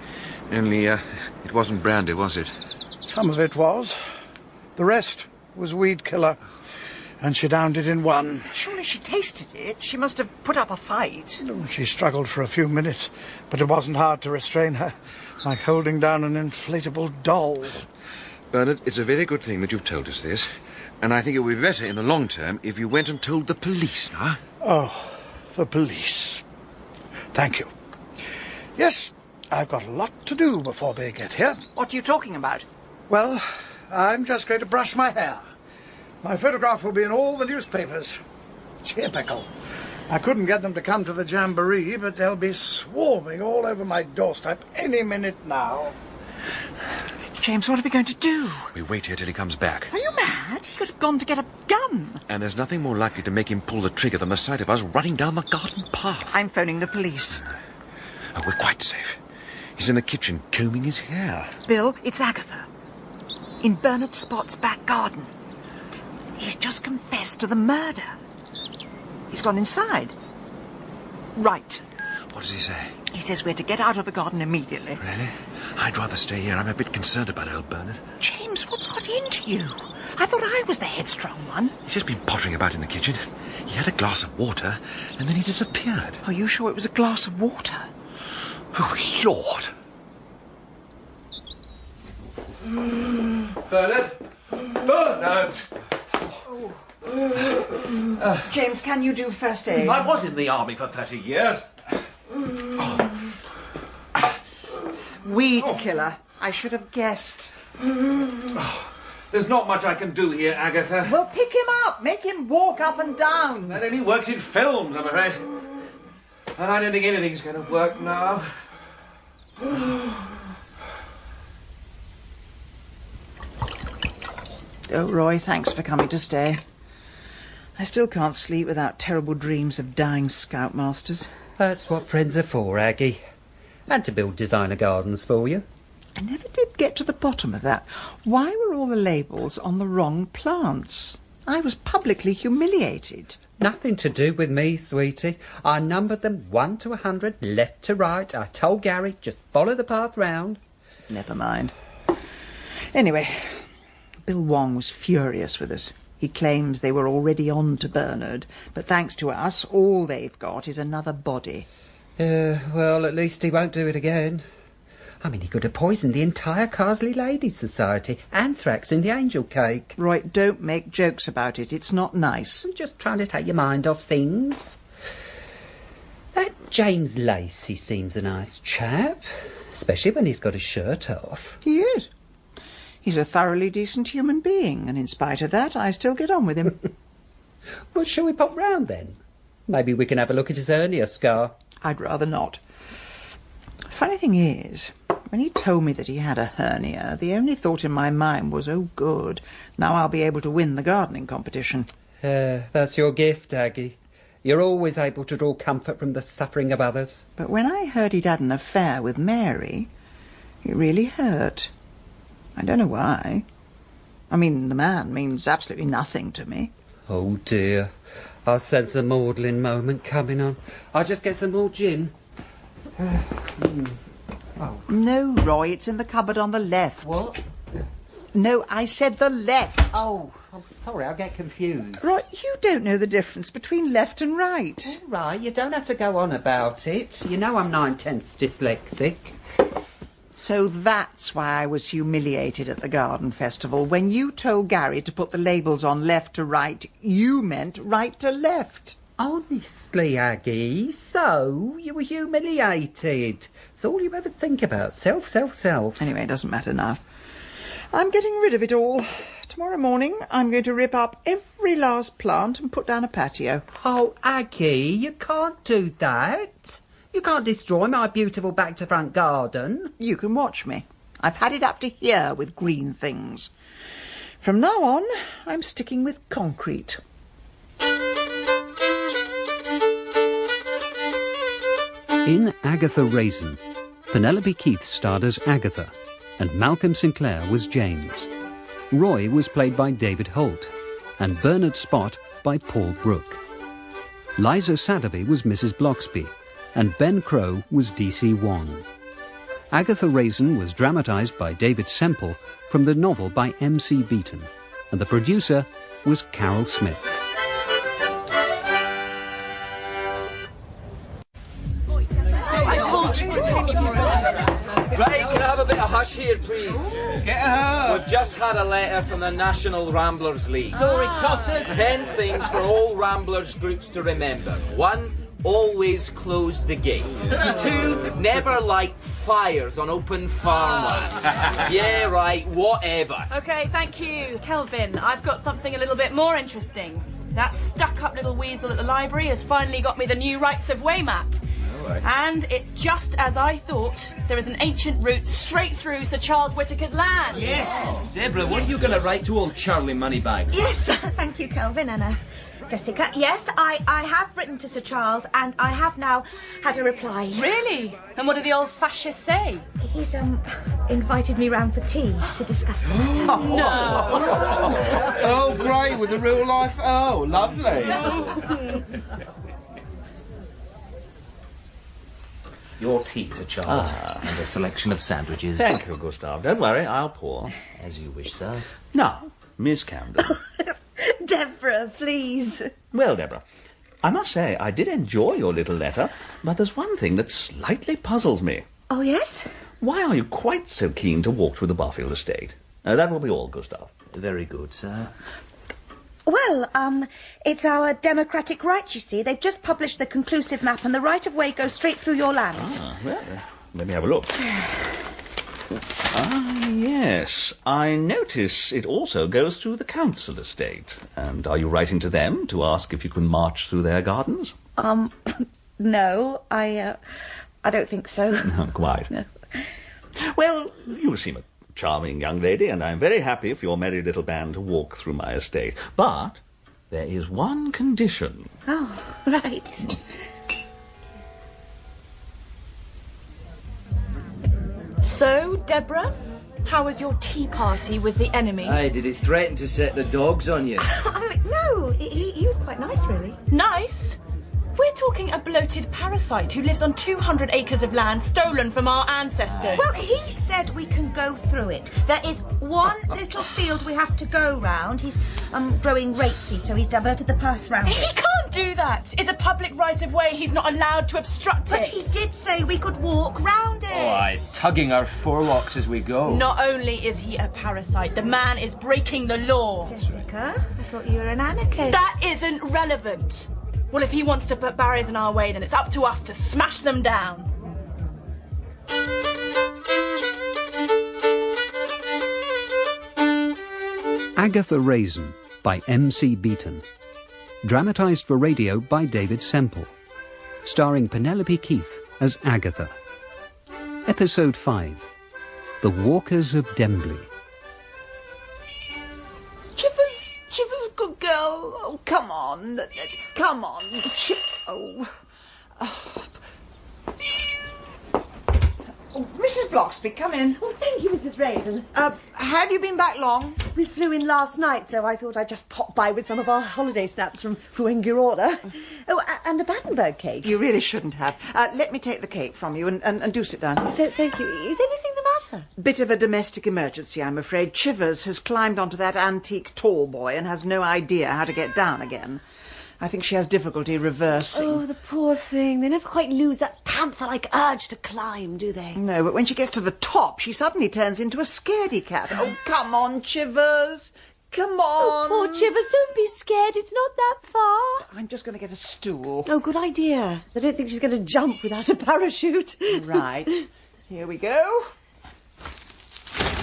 Only, it wasn't brandy, was it? Some of it was. The rest was weed killer. And she downed it in one. Surely she tasted it. She must have put up a fight. She struggled for a few minutes, but it wasn't hard to restrain her, like holding down an inflatable doll. Bernard, it's a very good thing that you've told us this, and I think it would be better in the long term if you went and told the police, now. Oh, the police. Thank you. Yes, I've got a lot to do before they get here. What are you talking about? Well, I'm just going to brush my hair. My photograph will be in all the newspapers. Typical. I couldn't get them to come to the jamboree, but they'll be swarming all over my doorstep any minute now. James, what are we going to do? We wait here till he comes back. Are you mad? He could have gone to get a gun. And there's nothing more likely to make him pull the trigger than the sight of us running down the garden path. I'm phoning the police. Oh, we're quite safe. He's in the kitchen combing his hair. Bill, it's Agatha. In Bernard Spot's back garden. He's just confessed to the murder. He's gone inside. Right. What does he say? He says we're to get out of the garden immediately. Really? I'd rather stay here. I'm a bit concerned about old Bernard. James, what's got into you? I thought I was the headstrong one. He's just been pottering about in the kitchen. He had a glass of water, and then he disappeared. Are you sure it was a glass of water? Oh, Lord! Bernard? Bernard! James, can you do first aid? I was in the army for 30 years. Weed killer. I should have guessed. There's not much I can do here, Agatha. Well, pick him up. Make him walk up and down. That only works in films, I'm afraid. And I don't think anything's going to work now. Oh, Roy, thanks for coming to stay. I still can't sleep without terrible dreams of dying scoutmasters. That's what friends are for, Aggie. And to build designer gardens for you. I never did get to the bottom of that. Why were all the labels on the wrong plants? I was publicly humiliated. Nothing to do with me, sweetie. I numbered them 1 to 100, left to right. I told Gary, just follow the path round. Never mind. Anyway, Bill Wong was furious with us. He claims they were already on to Bernard, but thanks to us, all they've got is another body. Well, at least he won't do it again. I mean, he could have poisoned the entire Carsely Ladies' Society. Anthrax in the angel cake. Roy, don't make jokes about it. It's not nice. I'm just trying to take your mind off things. That James Lacey seems a nice chap, especially when he's got his shirt off. He is. He's a thoroughly decent human being, and in spite of that, I still get on with him. Well, shall we pop round then? Maybe we can have a look at his hernia scar. I'd rather not. Funny thing is, when he told me that he had a hernia, the only thought in my mind was, oh, good, now I'll be able to win the gardening competition. That's your gift, Aggie. You're always able to draw comfort from the suffering of others. But when I heard he'd had an affair with Mary, it really hurt. I don't know why. I mean, the man means absolutely nothing to me. Oh, dear. I sense a maudlin moment coming on. I'll just get some more gin. Oh. No, Roy, it's in the cupboard on the left. What? No, I said the left. Oh, sorry, I get confused. Roy, you don't know the difference between left and right. All right, you don't have to go on about it. You know I'm 9/10 dyslexic. So that's why I was humiliated at the garden festival. When you told Gary to put the labels on left to right, you meant right to left. Honestly, Aggie, so you were humiliated. It's all you ever think about. Self. Anyway, it doesn't matter now. I'm getting rid of it all. Tomorrow morning, I'm going to rip up every last plant and put down a patio. Oh, Aggie, you can't do that. You can't destroy my beautiful back-to-front garden. You can watch me. I've had it up to here with green things. From now on, I'm sticking with concrete. In Agatha Raisin, Penelope Keith starred as Agatha, and Malcolm Sinclair was James. Roy was played by David Holt, and Bernard Spott by Paul Brooke. Liza Sadderby was Mrs. Bloxby, and Ben Crow was D.C. Wong. Agatha Raisin was dramatised by David Semple from the novel by M.C. Beaton, and the producer was Carol Smith. Right, can I have a bit of hush here, please? Get her. We've just had a letter from the National Ramblers League. Tory tossers. 10 things for all Ramblers groups to remember. 1, always close the gate. 2, never light fires on open farmland. Yeah, right, whatever. OK, thank you, Kelvin. I've got something a little bit more interesting. That stuck-up little weasel at the library has finally got me the new Rights of Way map. And it's just as I thought. There is an ancient route straight through Sir Charles Whittaker's land. Yes. Deborah, what are you going to write to old Charlie Moneybags? Yes, thank you, Kelvin and Jessica. Yes, I have written to Sir Charles, and I have now had a reply. Really? And what did the old fascist say? He's invited me round for tea to discuss the matter. Oh, great, with the real life. Oh, lovely. Your tea, Sir Charles, and a selection of sandwiches. Thank you, Gustav. Don't worry, I'll pour. As you wish, sir. Now, Miss Camden. Deborah, please. Well, Deborah, I must say I did enjoy your little letter, but there's one thing that slightly puzzles me. Oh, yes? Why are you quite so keen to walk through the Barfield estate? That will be all, Gustav. Very good, sir. Well, it's our democratic right, you see. They've just published the conclusive map, and the right-of-way goes straight through your land. Well, let me have a look. Yes. I notice it also goes through the council estate. And are you writing to them to ask if you can march through their gardens? No, I don't think so. Not quite. No. Well, you seem a charming young lady, and I'm very happy for your merry little band to walk through my estate. But there is one condition. Oh, right. So, Deborah, how was your tea party with the enemy? Hey, did he threaten to set the dogs on you? No, he was quite nice, really. Nice? We're talking a bloated parasite who lives on 200 acres of land stolen from our ancestors. Well, he said we can go through it. There is one little field we have to go round. He's growing rapeseed, so he's diverted the path round it. He can't do that. It's a public right-of-way. He's not allowed to obstruct it. But he did say we could walk round it. Oh, aye, tugging our forelocks as we go. Not only is he a parasite, the man is breaking the law. Jessica, I thought you were an anarchist. That isn't relevant. Well, if he wants to put barriers in our way, then it's up to us to smash them down. Agatha Raisin by M.C. Beaton. Dramatised for radio by David Semple. Starring Penelope Keith as Agatha. Episode 5. The Walkers of Dembley. Chivers, good girl. Oh, come on. Come on. Oh, Mrs. Bloxby, come in. Oh, thank you, Mrs. Raisin. Have you been back long? We flew in last night, so I thought I'd just pop by with some of our holiday snaps from Fuengirola. Oh, and a Battenberg cake. You really shouldn't have. Let me take the cake from you and do sit down. Thank you. Is anything the matter? Bit of a domestic emergency, I'm afraid. Chivers has climbed onto that antique tall boy and has no idea how to get down again. I think she has difficulty reversing. Oh, the poor thing. They never quite lose that panther-like urge to climb, do they? No, but when she gets to the top, she suddenly turns into a scaredy cat. Oh, come on, Chivers. Come on. Oh, poor Chivers, don't be scared. It's not that far. I'm just going to get a stool. Oh, good idea. I don't think she's going to jump without a parachute. Right. Here we go.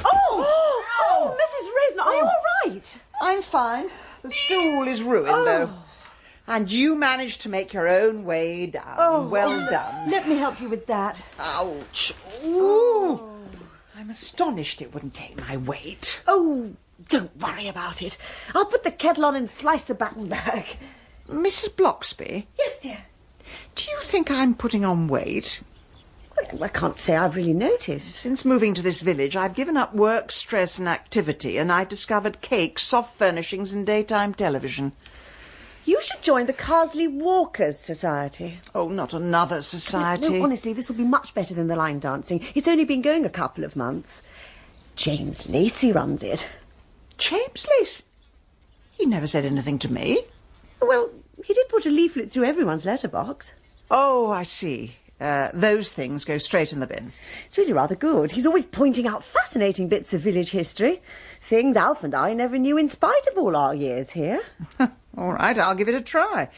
Oh, Mrs. Raisin, are you all right? I'm fine. The stool is ruined, though. And you managed to make your own way down. Oh, well done. Let me help you with that. Ouch. Ooh. I'm astonished it wouldn't take my weight. Oh, don't worry about it. I'll put the kettle on and slice the Battenberg. Mrs. Bloxby? Yes, dear. Do you think I'm putting on weight? Well, I can't say I've really noticed. Since moving to this village, I've given up work, stress and activity, and I discovered cake, soft furnishings and daytime television. You should join the Carsely Walkers Society. Oh, not another society. No, honestly, this will be much better than the line dancing. It's only been going a couple of months. James Lacey runs it. James Lacey? He never said anything to me. Well, he did put a leaflet through everyone's letterbox. Oh, I see. Those things go straight in the bin. It's really rather good. He's always pointing out fascinating bits of village history. Things Alf and I never knew in spite of all our years here. All right, I'll give it a try.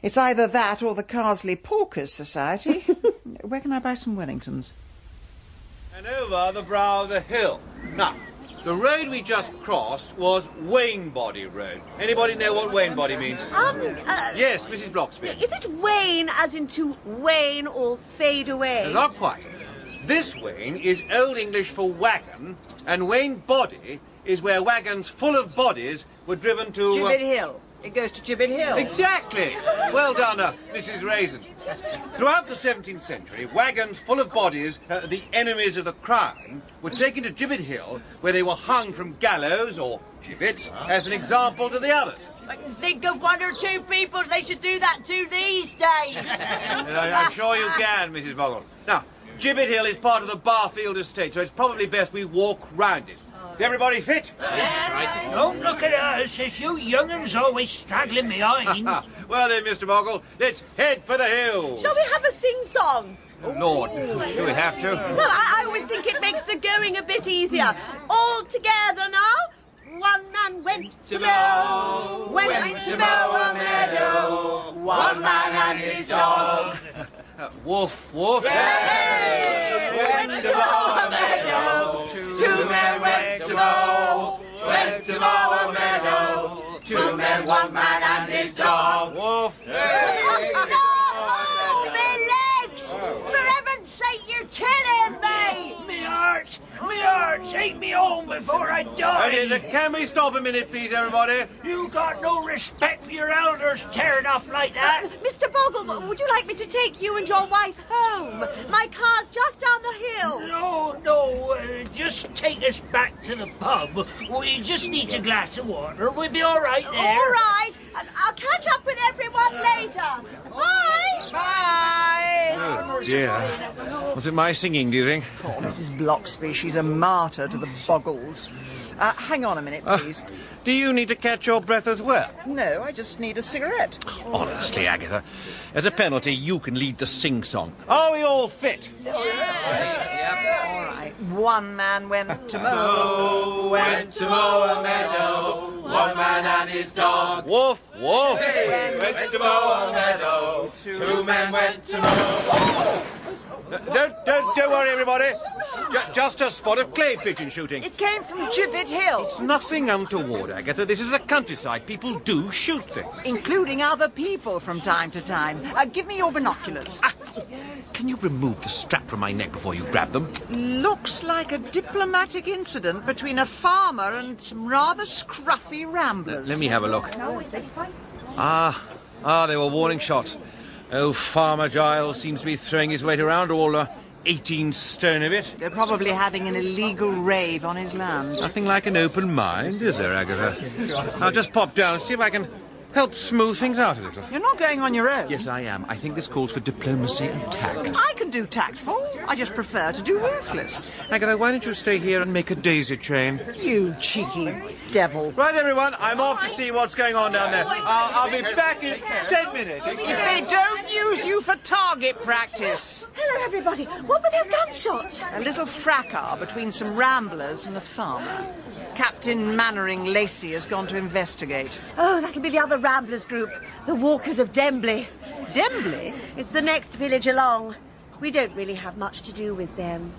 It's either that or the Carsely Porkers Society. Where can I buy some Wellingtons? And over the brow of the hill. Now, the road we just crossed was Wainbody Road. Anybody know what Wainbody means? Yes, Mrs. Bloxby. Is it wane as in to wane or fade away? Not quite. This Wain is Old English for wagon, and Wainbody is where wagons full of bodies were driven to... Gibbet Hill. It goes to Gibbet Hill. Exactly. Well done, Mrs. Raisin. Throughout the 17th century, wagons full of bodies, the enemies of the crown, were taken to Gibbet Hill, where they were hung from gallows or gibbets as an example to the others. I can think of one or two people they should do that to these days. I'm sure you can, Mrs. Boggle. Now, Gibbet Hill is part of the Barfield estate, so it's probably best we walk round it. Is everybody fit? Right. Don't look at us. It's you young'uns always straggling behind. Well then, Mr. Boggle, let's head for the hills. Shall we have a sing-song? Oh, Lord, do we have to? Well, I always think it makes the going a bit easier. All together now. One man went to mow, went to mow a meadow. One man and his dog. Woof, woof. Hey, went to mow a meadow. Two men went to mow, went to mow a meadow. Two men, one man and his dog. Woof. Hey. Oh, my legs! For heaven's sake, you're killing me! Me heart, take me home before I die. Can we stop a minute, please, everybody? You got no respect for your elders tearing off like that. Mr. Boggle, would you like me to take you and your wife home? My car's just down the hill. No, just take us back to the pub. We just need a glass of water. We'll be all right there. All right, and I'll catch up with everyone later. Bye. Bye. Oh, dear. Was it my singing, do you think? Poor Mrs. Bloxby, she's a martyr to the Boggles. Hang on a minute, please. Do you need to catch your breath as well? No, I just need a cigarette. Honestly, Agatha, as a penalty, you can lead the sing-song. Are we all fit? All right. One man went to mow, went to mow a meadow. One man and his dog. Woof, woof. Went to mow a meadow. Two men went to mow. Don't worry, everybody. Just a spot of clay pigeon shooting. It came from Gibbet Hill. It's nothing untoward, Agatha. This is the countryside. People do shoot things. Including other people from time to time. Give me your binoculars. Can you remove the strap from my neck before you grab them? Looks like a diplomatic incident between a farmer and some rather scruffy ramblers. Let me have a look. They were warning shots. Oh, Farmer Giles seems to be throwing his weight around, all 18 stone of it. They're probably having an illegal rave on his land. Nothing like an open mind, is there, Agatha? I'll just pop down and see if I can help smooth things out a little. You're not going on your own. Yes, I am. I think this calls for diplomacy and tact. I can do tactful. I just prefer to do ruthless. Agatha, why don't you stay here and make a daisy chain? You cheeky devil. Right, everyone, I'm off to see what's going on down there. I'll be back in 10 minutes. If they don't use you for target practice. Hello, everybody. What were those gunshots? A little fracas between some ramblers and a farmer. Captain Mannering Lacey has gone to investigate. Oh, that'll be the other Ramblers group, the Walkers of Dembley. Dembley? It's the next village along. We don't really have much to do with them.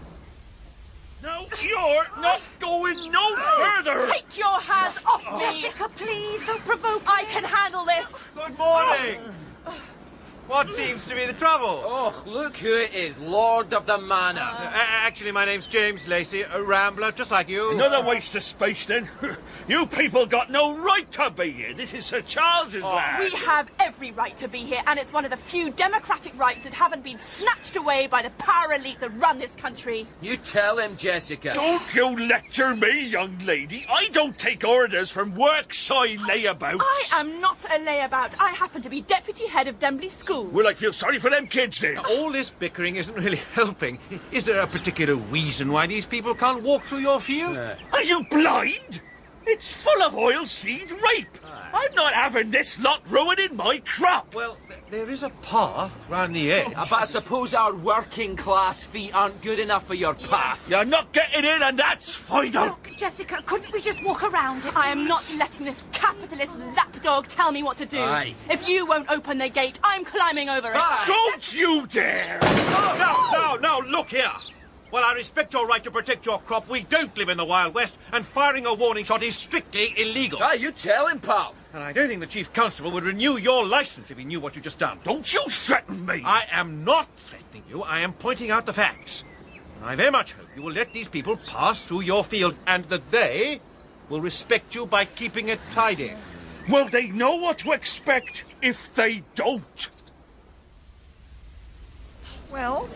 No, you're not going no further! Take your hands off me! Jessica, please, don't provoke. I can handle this. Good morning. What seems to be the trouble? Oh, look who it is, Lord of the Manor. Actually, my name's James Lacey, a rambler, just like you. Another waste of space, then. You people got no right to be here. This is Sir Charles's land. We have every right to be here, and it's one of the few democratic rights that haven't been snatched away by the power elite that run this country. You tell him, Jessica. Don't you lecture me, young lady. I don't take orders from work-shy layabouts. I am not a layabout. I happen to be deputy head of Dembley School. Well, I feel sorry for them kids, then. All this bickering isn't really helping. Is there a particular reason why these people can't walk through your field? Are you blind? It's full of oilseed rape. I'm not having this lot ruining my crop. Well, there is a path round the edge. But I suppose our working class feet aren't good enough for your path. You're not getting in, and that's final. Look, Jessica, couldn't we just walk around it? I am not letting this capitalist lapdog tell me what to do. Aye. If you won't open the gate, I'm climbing over it. Don't you dare! No, look here. Well, I respect your right to protect your crop. We don't live in the Wild West, and firing a warning shot is strictly illegal. You tell him, pal. And I don't think the Chief Constable would renew your license if he knew what you just done. Don't you threaten me. I am not threatening you. I am pointing out the facts. I very much hope you will let these people pass through your field, and that they will respect you by keeping it tidy. Well, they know what to expect if they don't. Well,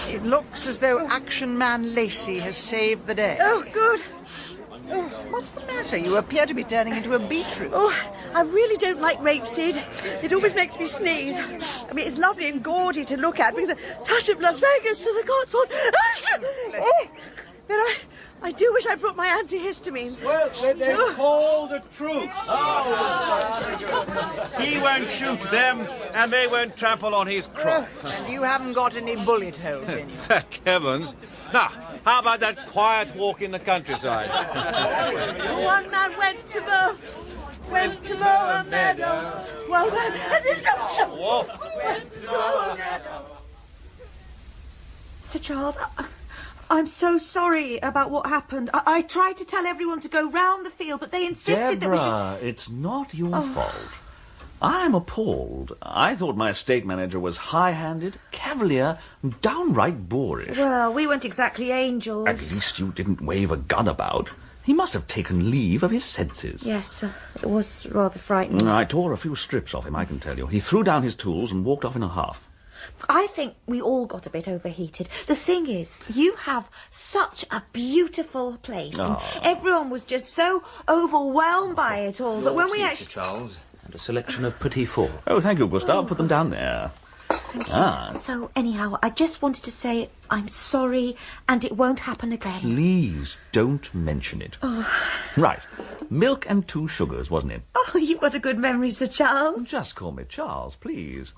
it looks as though Action Man Lacey has saved the day. Oh, good. Oh, what's the matter? You appear to be turning into a beetroot. Oh, I really don't like rapeseed. It always makes me sneeze. I mean, it's lovely and gaudy to look at, because a touch of Las Vegas to the Cotswolds. But I do wish I brought my antihistamines. Well, they call the troops. He won't shoot them, and they won't trample on his crop. And you haven't got any bullet holes in you. Thank heavens. Now, how about that quiet walk in the countryside? One man went to mow a meadow. One man went to mow a meadow. Sir Charles, I'm so sorry about what happened. I tried to tell everyone to go round the field, but they insisted that we should... it's not your fault. I'm appalled. I thought my estate manager was high-handed, cavalier, and downright boorish. Well, we weren't exactly angels. At least you didn't wave a gun about. He must have taken leave of his senses. Yes, it was rather frightening. I tore a few strips off him, I can tell you. He threw down his tools and walked off in a huff. I think we all got a bit overheated. The thing is, you have such a beautiful place. And everyone was just so overwhelmed by it all that when we actually... Charles, and a selection of petit fours. Oh, thank you, Gustav. Put them down there. So, anyhow, I just wanted to say I'm sorry and it won't happen again. Please don't mention it. Right. Milk and 2 sugars, wasn't it? Oh, you've got a good memory, Sir Charles. Just call me Charles, please.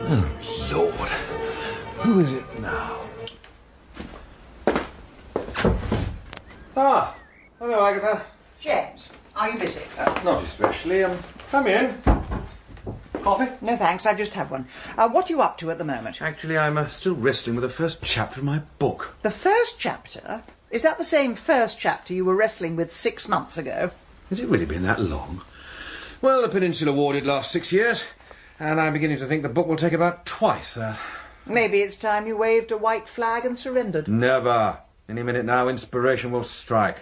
Oh, Lord. Who is it now? Hello, Agatha. James, are you busy? Not especially. Come in. Coffee? No, thanks. I've just had one. What are you up to at the moment? Actually, I'm still wrestling with the first chapter of my book. The first chapter? Is that the same first chapter you were wrestling with 6 months ago? Has it really been that long? Well, the Peninsula War did last 6 years, and I'm beginning to think the book will take about twice that. Maybe it's time you waved a white flag and surrendered. Never. Any minute now, inspiration will strike.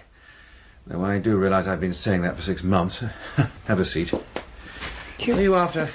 Though I do realise I've been saying that for 6 months. Have a seat. Are you after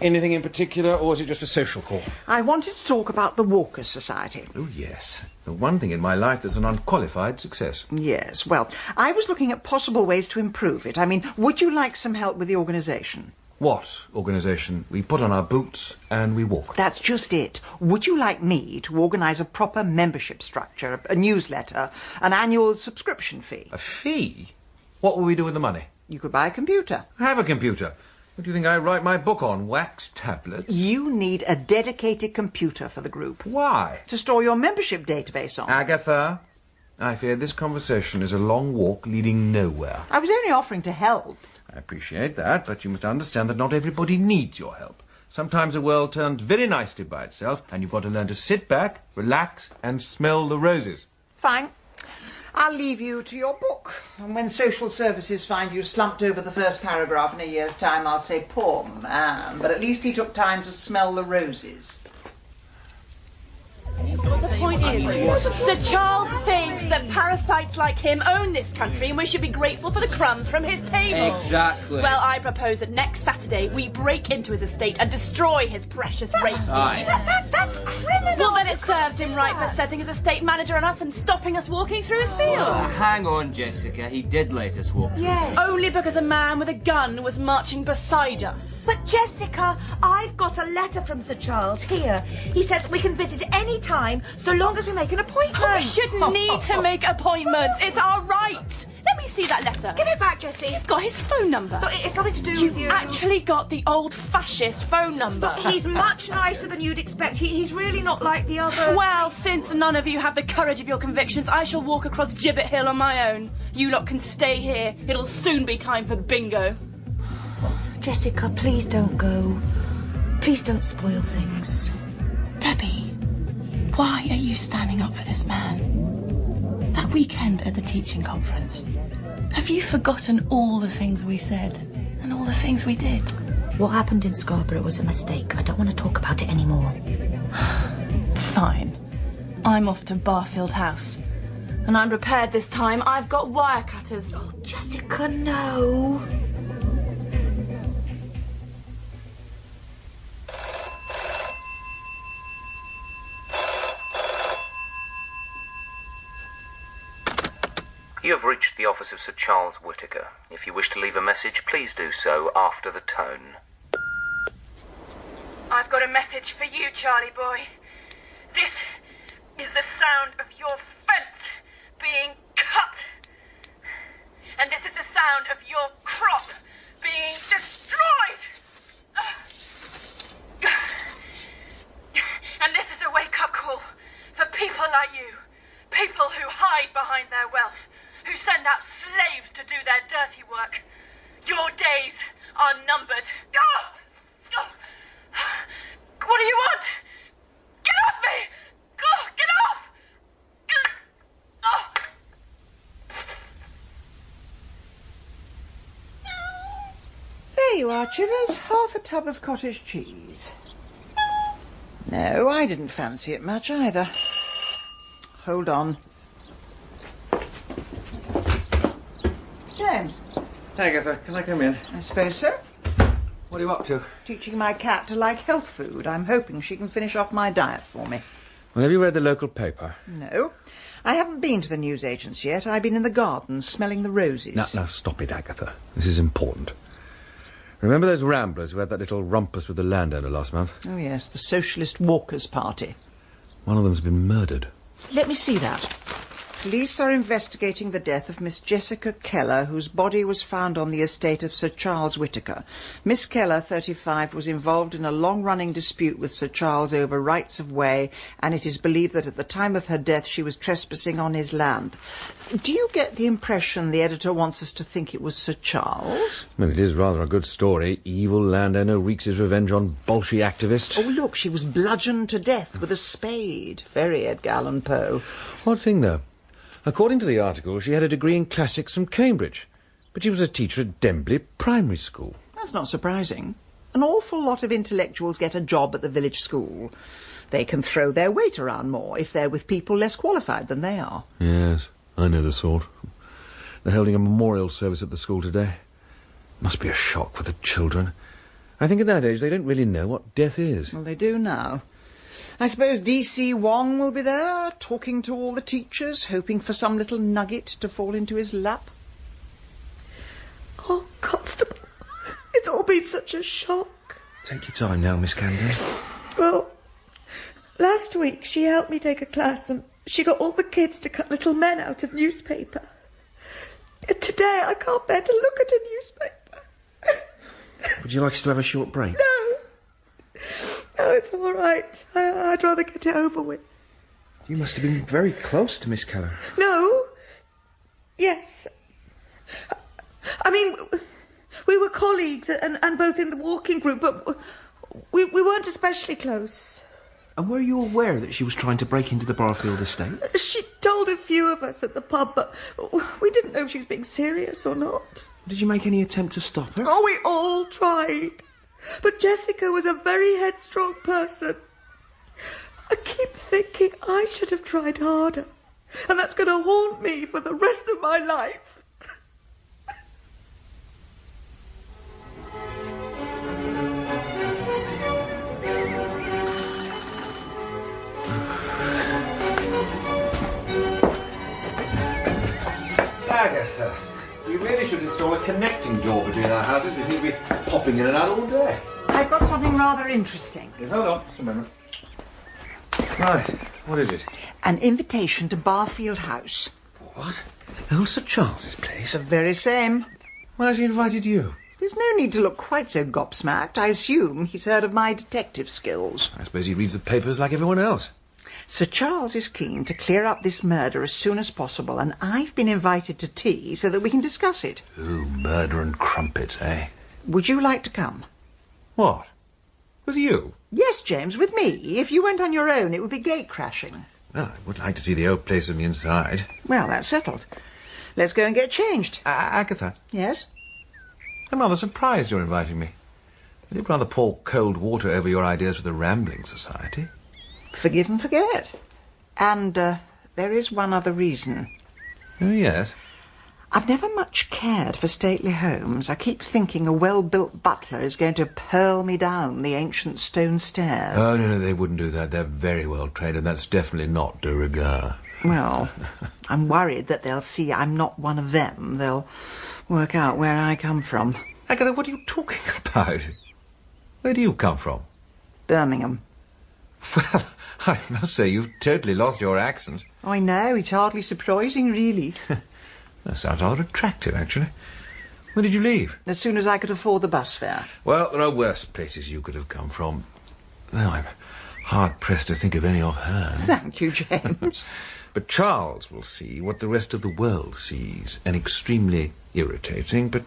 anything in particular, or is it just a social call? I wanted to talk about the Walkers' Society. Oh, yes. The one thing in my life that's an unqualified success. Yes, well, I was looking at possible ways to improve it. I mean, would you like some help with the organisation? What organisation? We put on our boots and we walk. That's just it. Would you like me to organise a proper membership structure, a newsletter, an annual subscription fee? A fee? What will we do with the money? You could buy a computer. Have a computer. What do you think I write my book on? Wax tablets? You need a dedicated computer for the group. Why? To store your membership database on. Agatha, I fear this conversation is a long walk leading nowhere. I was only offering to help. I appreciate that, but you must understand that not everybody needs your help. Sometimes the world turns very nicely by itself, and you've got to learn to sit back, relax, and smell the roses. Fine. I'll leave you to your book. And when social services find you slumped over the first paragraph in a year's time, I'll say, poor man, but at least he took time to smell the roses. The point is, Sir Charles thinks that parasites like him own this country and we should be grateful for the crumbs from his table. Exactly. Well, I propose that next Saturday we break into his estate and destroy his precious rapeseed. That's criminal. Well, then it serves him right for setting his estate manager on us and stopping us walking through his fields. Hang on, Jessica. He did let us walk through. Yes. Only because a man with a gun was marching beside us. But Jessica, I've got a letter from Sir Charles here. He says we can visit any time, so long as we make an appointment. We shouldn't need to make appointments. It's our right. Let me see that letter. Give it back, Jessie. You've got his phone number. Look, it's nothing to do with you. You've actually got the old fascist phone number. Look, he's much nicer than you'd expect. He's really not like the other... Well, since none of you have the courage of your convictions, I shall walk across Gibbet Hill on my own. You lot can stay here. It'll soon be time for bingo. Jessica, please don't go. Please don't spoil things. Debbie, why are you standing up for this man? That weekend at the teaching conference, have you forgotten all the things we said and all the things we did? What happened in Scarborough was a mistake. I don't want to talk about it anymore. Fine. I'm off to Barfield House. And I'm prepared this time. I've got wire cutters. Oh, Jessica, no. You have reached the office of Sir Charles Whittaker. If you wish to leave a message, please do so after the tone. I've got a message for you, Charlie boy. This is the sound of your fence being cut. And this is the sound of your crop being destroyed. And this is a wake-up call for people like you. People who hide behind their wealth. Who send out slaves to do their dirty work. Your days are numbered. What do you want? Get off me! Get off! There you are, Chivers. Half a tub of cottage cheese. No, I didn't fancy it much either. Hold on. James. Agatha, can I come in? I suppose so. What are you up to? Teaching my cat to like health food. I'm hoping she can finish off my diet for me. Well, have you read the local paper? No. I haven't been to the newsagents yet. I've been in the garden smelling the roses. Now, stop it, Agatha. This is important. Remember those ramblers who had that little rumpus with the landowner last month? Oh, yes, the Socialist Walkers' Party. One of them's been murdered. Let me see that. Police are investigating the death of Miss Jessica Keller, whose body was found on the estate of Sir Charles Whittaker. Miss Keller, 35, was involved in a long-running dispute with Sir Charles over rights of way, and it is believed that at the time of her death she was trespassing on his land. Do you get the impression the editor wants us to think it was Sir Charles? Well, it is rather a good story. Evil landowner wreaks his revenge on Bolshevik activist. Oh, look, she was bludgeoned to death with a spade. Very Edgar Allan Poe. Odd thing, though. According to the article, she had a degree in classics from Cambridge, but she was a teacher at Dembley Primary School. That's not surprising. An awful lot of intellectuals get a job at the village school. They can throw their weight around more if they're with people less qualified than they are. Yes, I know the sort. They're holding a memorial service at the school today. Must be a shock for the children. I think at that age they don't really know what death is. Well, they do now. I suppose D.C. Wong will be there, talking to all the teachers, hoping for some little nugget to fall into his lap. Oh, Constable, it's all been such a shock. Take your time now, Miss Candace. Well, last week she helped me take a class and she got all the kids to cut little men out of newspaper. And today I can't bear to look at a newspaper. Would you like us to have a short break? No, it's all right. I'd rather get it over with. You must have been very close to Miss Keller. No. Yes. I mean, we were colleagues and both in the walking group, but we weren't especially close. And were you aware that she was trying to break into the Barfield estate? She told a few of us at the pub, but we didn't know if she was being serious or not. Did you make any attempt to stop her? Oh, we all tried. But Jessica was a very headstrong person. I keep thinking I should have tried harder. And that's going to haunt me for the rest of my life. Agatha, you really should install a connecting door between our houses. We seem to be popping in and out all day. I've got something rather interesting. Yes, hold on, just a moment. Right, what is it? An invitation to Barfield House. What? Old Sir Charles's place? The very same. Why has he invited you? There's no need to look quite so gobsmacked. I assume he's heard of my detective skills. I suppose he reads the papers like everyone else. Sir Charles is keen to clear up this murder as soon as possible, and I've been invited to tea so that we can discuss it. Ooh, murder and crumpets, eh? Would you like to come? What? With you? Yes, James, with me. If you went on your own, it would be gate crashing. Well, I would like to see the old place from the inside. Well, that's settled. Let's go and get changed. Agatha? Yes? I'm rather surprised you're inviting me. I did rather pour cold water over your ideas for the Rambling Society. Forgive and forget. And there is one other reason. Oh, yes? I've never much cared for stately homes. I keep thinking a well-built butler is going to pearl me down the ancient stone stairs. Oh, no, they wouldn't do that. They're very well trained, and that's definitely not de rigueur. Well, I'm worried that they'll see I'm not one of them. They'll work out where I come from. Agatha, what are you talking about? Where do you come from? Birmingham. Well, I must say you've totally lost your accent. I know, it's hardly surprising, really. That sounds rather attractive, actually. When did you leave? As soon as I could afford the bus fare. Well, there are worse places you could have come from. Though I'm hard-pressed to think of any offhand. Thank you, James. But Charles will see what the rest of the world sees. An extremely irritating, but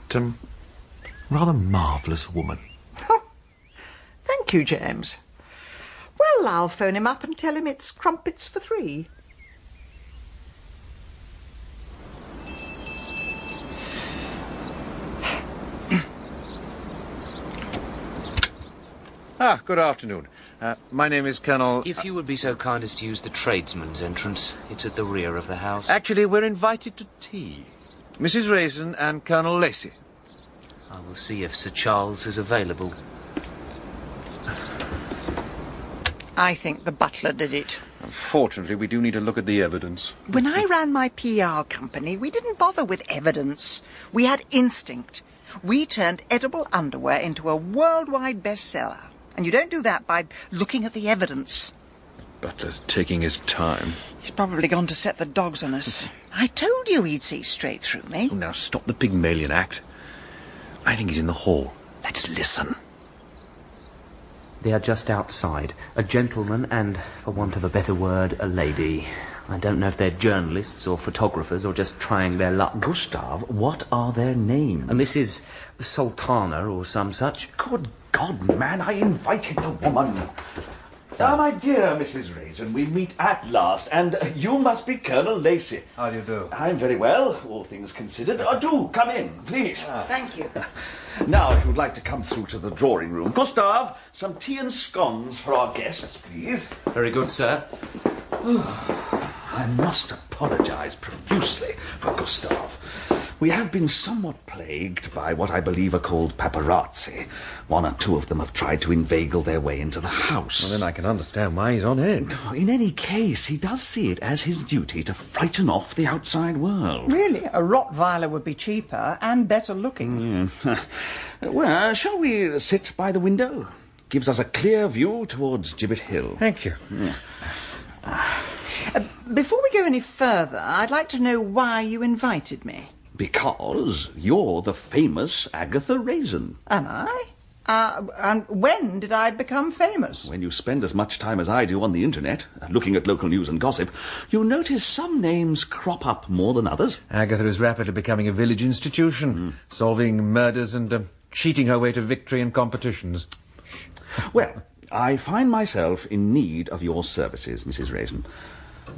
rather marvellous woman. Thank you, James. Well, I'll phone him up and tell him it's crumpets for 3. Good afternoon. My name is Colonel... If you would be so kind as to use the tradesman's entrance. It's at the rear of the house. Actually, we're invited to tea. Mrs. Raisin and Colonel Lacey. I will see if Sir Charles is available. I think the butler did it. Unfortunately, we do need to look at the evidence. When I ran my PR company, we didn't bother with evidence. We had instinct. We turned edible underwear into a worldwide bestseller. And you don't do that by looking at the evidence. Butler's taking his time. He's probably gone to set the dogs on us. I told you he'd see straight through me. Oh, now stop the Pygmalion act. I think he's in the hall. Let's listen. They are just outside. A gentleman and, for want of a better word, a lady. I don't know if they're journalists or photographers or just trying their luck. Gustav, what are their names? Mrs. Sultana or some such. Good God, man, I invited the woman. My dear Mrs. Raisin, we meet at last, and you must be Colonel Lacey. How do you do? I'm very well, all things considered. Do come in, please. Thank you. Now, if you'd like to come through to the drawing room. Gustav, some tea and scones for our guests, please. Very good, sir. I must apologise profusely for Gustav. We have been somewhat plagued by what I believe are called paparazzi. One or two of them have tried to inveigle their way into the house. Well, then I can understand why he's on edge. In any case, he does see it as his duty to frighten off the outside world. Really, a Rottweiler would be cheaper and better looking. Well, shall we sit by the window? Gives us a clear view towards Gibbet Hill. Thank you. Before we go any further, I'd like to know why you invited me. Because you're the famous Agatha Raisin. Am I? And when did I become famous? When you spend as much time as I do on the internet, looking at local news and gossip, you notice some names crop up more than others. Agatha is rapidly becoming a village institution, solving murders and cheating her way to victory in competitions. Well, I find myself in need of your services, Mrs. Raisin.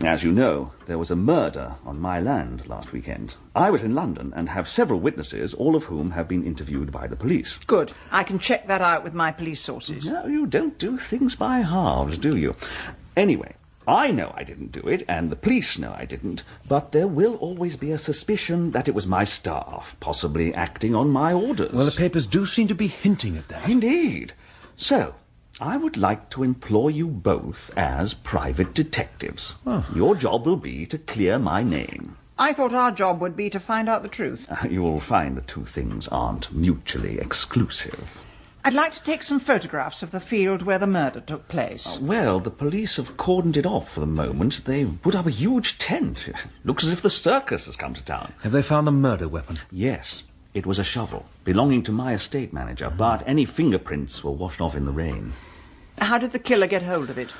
As you know, there was a murder on my land last weekend. I was in London and have several witnesses, all of whom have been interviewed by the police. Good. I can check that out with my police sources. No, you don't do things by halves, do you? Anyway, I know I didn't do it, and the police know I didn't, but there will always be a suspicion that it was my staff, possibly acting on my orders. Well, the papers do seem to be hinting at that. Indeed. So, I would like to employ you both as private detectives. Oh. Your job will be to clear my name. I thought our job would be to find out the truth. You'll find the two things aren't mutually exclusive. I'd like to take some photographs of the field where the murder took place. Well, the police have cordoned it off for the moment. They've put up a huge tent. Looks as if the circus has come to town. Have they found the murder weapon? Yes. It was a shovel, belonging to my estate manager, but any fingerprints were washed off in the rain. How did the killer get hold of it?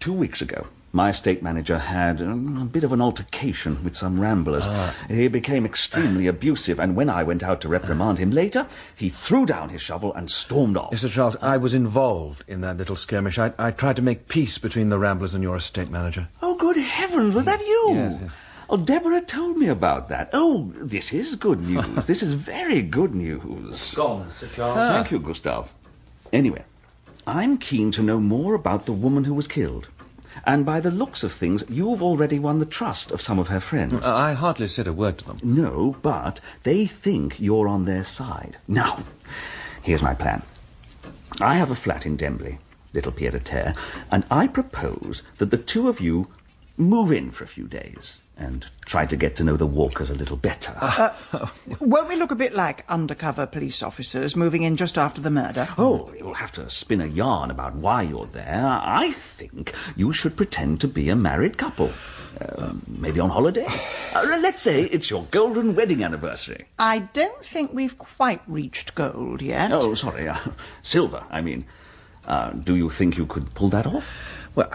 2 weeks ago, my estate manager had a bit of an altercation with some ramblers. He became extremely abusive, and when I went out to reprimand him later, he threw down his shovel and stormed off. Mr. Charles, I was involved in that little skirmish. I tried to make peace between the ramblers and your estate manager. Oh, good heavens, was that you? Yes. Oh, Deborah told me about that. Oh, this is good news. This is very good news. Gone, Sir Charles. Thank you, Gustav. Anyway, I'm keen to know more about the woman who was killed. And by the looks of things, you've already won the trust of some of her friends. I hardly said a word to them. No, but they think you're on their side. Now, here's my plan. I have a flat in Dembley, little pied-à-terre, and I propose that the two of you move in for a few days and try to get to know the Walkers a little better. Won't we look a bit like undercover police officers moving in just after the murder? Oh, you'll have to spin a yarn about why you're there. I think you should pretend to be a married couple. Maybe on holiday. Let's say it's your golden wedding anniversary. I don't think we've quite reached gold yet. Oh, sorry. Silver, I mean. Do you think you could pull that off? Well,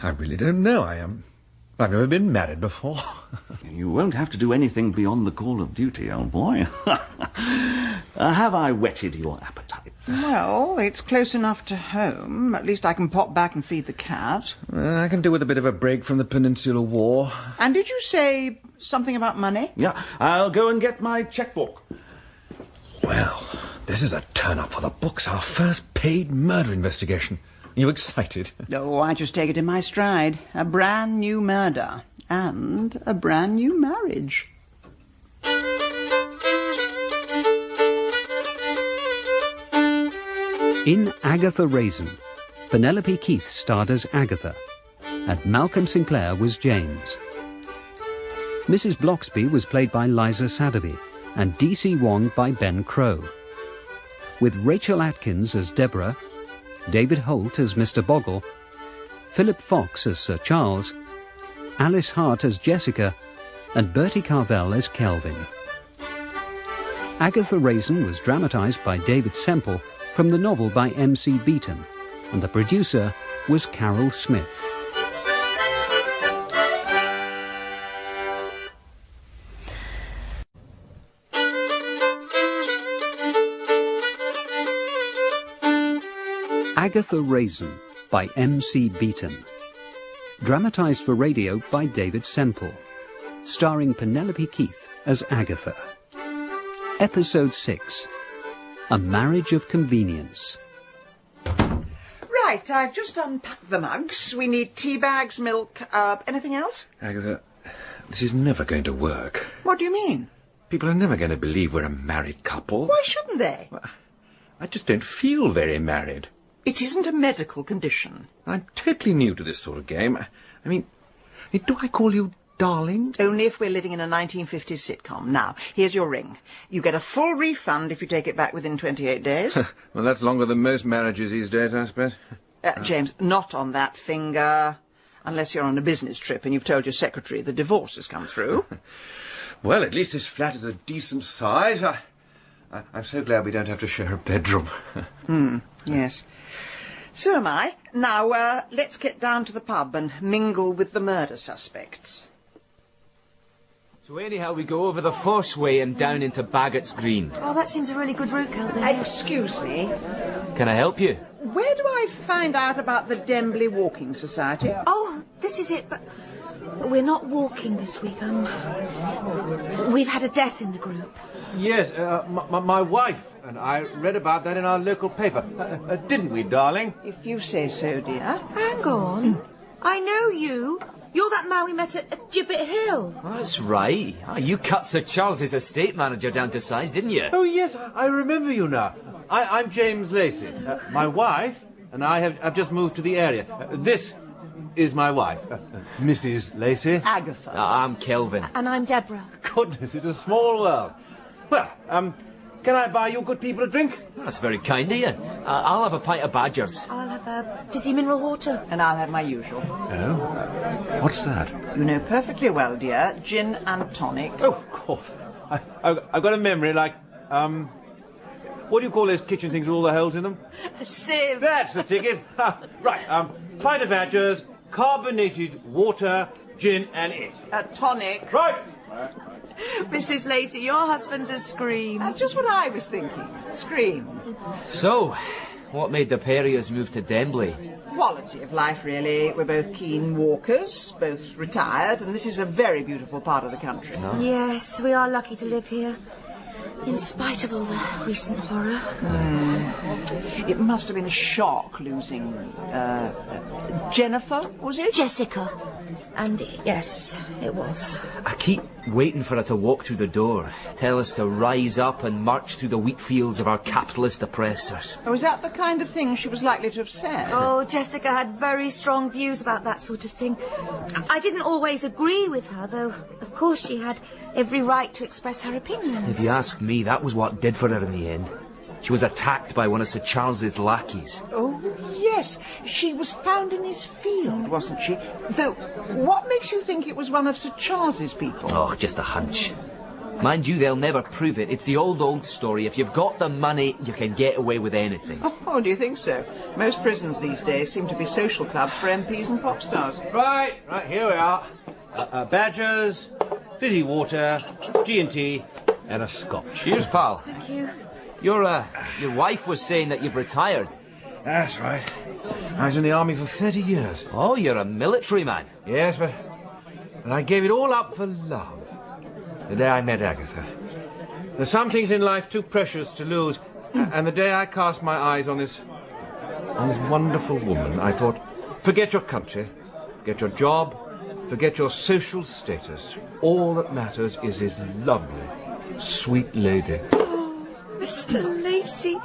I really don't know. I've never been married before. You won't have to do anything beyond the call of duty, old boy. Have I whetted your appetites? Well, it's close enough to home. At least I can pop back and feed the cat. I can do with a bit of a break from the Peninsular War. And did you say something about money? Yeah, I'll go and get my checkbook. Well, this is a turn-up for the books. Our first paid murder investigation. Are you excited? No, I just take it in my stride. A brand new murder. And a brand new marriage. In Agatha Raisin, Penelope Keith starred as Agatha, and Malcolm Sinclair was James. Mrs. Bloxby was played by Liza Sadaby, and D.C. Wong by Ben Crow. With Rachel Atkins as Deborah, David Holt as Mr. Boggle, Philip Fox as Sir Charles, Alice Hart as Jessica, and Bertie Carvel as Kelvin. Agatha Raisin was dramatised by David Semple from the novel by M.C. Beaton, and the producer was Carol Smith. Agatha Raisin by M.C. Beaton. Dramatised for radio by David Semple. Starring Penelope Keith as Agatha. Episode 6. A Marriage of Convenience. Right, I've just unpacked the mugs. We need tea bags, milk, anything else? Agatha, this is never going to work. What do you mean? People are never going to believe we're a married couple. Why shouldn't they? I just don't feel very married. It isn't a medical condition. I'm totally new to this sort of game. I mean, do I call you darling? Only if we're living in a 1950s sitcom. Now, here's your ring. You get a full refund if you take it back within 28 days. Well, that's longer than most marriages these days, I suppose. James, not on that finger. Unless you're on a business trip and you've told your secretary the divorce has come through. Well, at least this flat is a decent size. I'm so glad we don't have to share a bedroom. Yes. So am I. Now, let's get down to the pub and mingle with the murder suspects. So anyhow, we go over the Fossway and down into Baggott's Green. Oh, that seems a really good route, Kelvin. Excuse me. Can I help you? Where do I find out about the Dembley Walking Society? Oh, this is it, but we're not walking this week. We've had a death in the group. Yes, my wife and I read about that in our local paper. Didn't we, darling? If you say so, dear. Hang on. I know you. You're that man we met at Gibbet Hill. That's right. You cut Sir Charles's estate manager down to size, didn't you? Oh, yes, I remember you now. I'm James Lacey. My wife and I have just moved to the area. This is my wife, Mrs. Lacey. Agatha. I'm Kelvin. And I'm Deborah. Goodness, it's a small world. Well, can I buy you good people a drink? That's very kind of you. I'll have a pint of Badgers. I'll have a fizzy mineral water. And I'll have my usual. Oh? What's that? You know perfectly well, dear. Gin and tonic. Oh, of course. I've got a memory like, what do you call those kitchen things with all the holes in them? A sieve. That's the ticket. Right, pint of Badgers, carbonated water, gin and it. Tonic. Right. Mrs. Lacey, your husband's a scream. That's just what I was thinking. Scream. So, what made the pair of us move to Dembley? Quality of life, really. We're both keen walkers, both retired, and this is a very beautiful part of the country. Oh. Yes, we are lucky to live here. In spite of all the recent horror. It must have been a shock losing... Jennifer, was it? Jessica. And yes, it was. I keep waiting for her to walk through the door, tell us to rise up and march through the wheat fields of our capitalist oppressors. Oh, is that the kind of thing she was likely to have said? Oh, Jessica had very strong views about that sort of thing. I didn't always agree with her, though of course she had every right to express her opinions. If you ask me, that was what did for her in the end. She was attacked by one of Sir Charles's lackeys. Oh, yes. She was found in his field, wasn't she? Though, what makes you think it was one of Sir Charles's people? Oh, just a hunch. Mind you, they'll never prove it. It's the old story. If you've got the money, you can get away with anything. Oh, do you think so? Most prisons these days seem to be social clubs for MPs and pop stars. Right, here we are. Badgers, fizzy water, G&T, and a scotch. Cheers, pal. Thank you. Your wife was saying that you've retired. That's right. I was in the army for 30 years. Oh, you're a military man. Yes, but I gave it all up for love. The day I met Agatha. There's some things in life too precious to lose, and the day I cast my eyes on this wonderful woman, I thought, forget your country, forget your job, forget your social status. All that matters is this lovely, sweet lady. Mr. Lacey,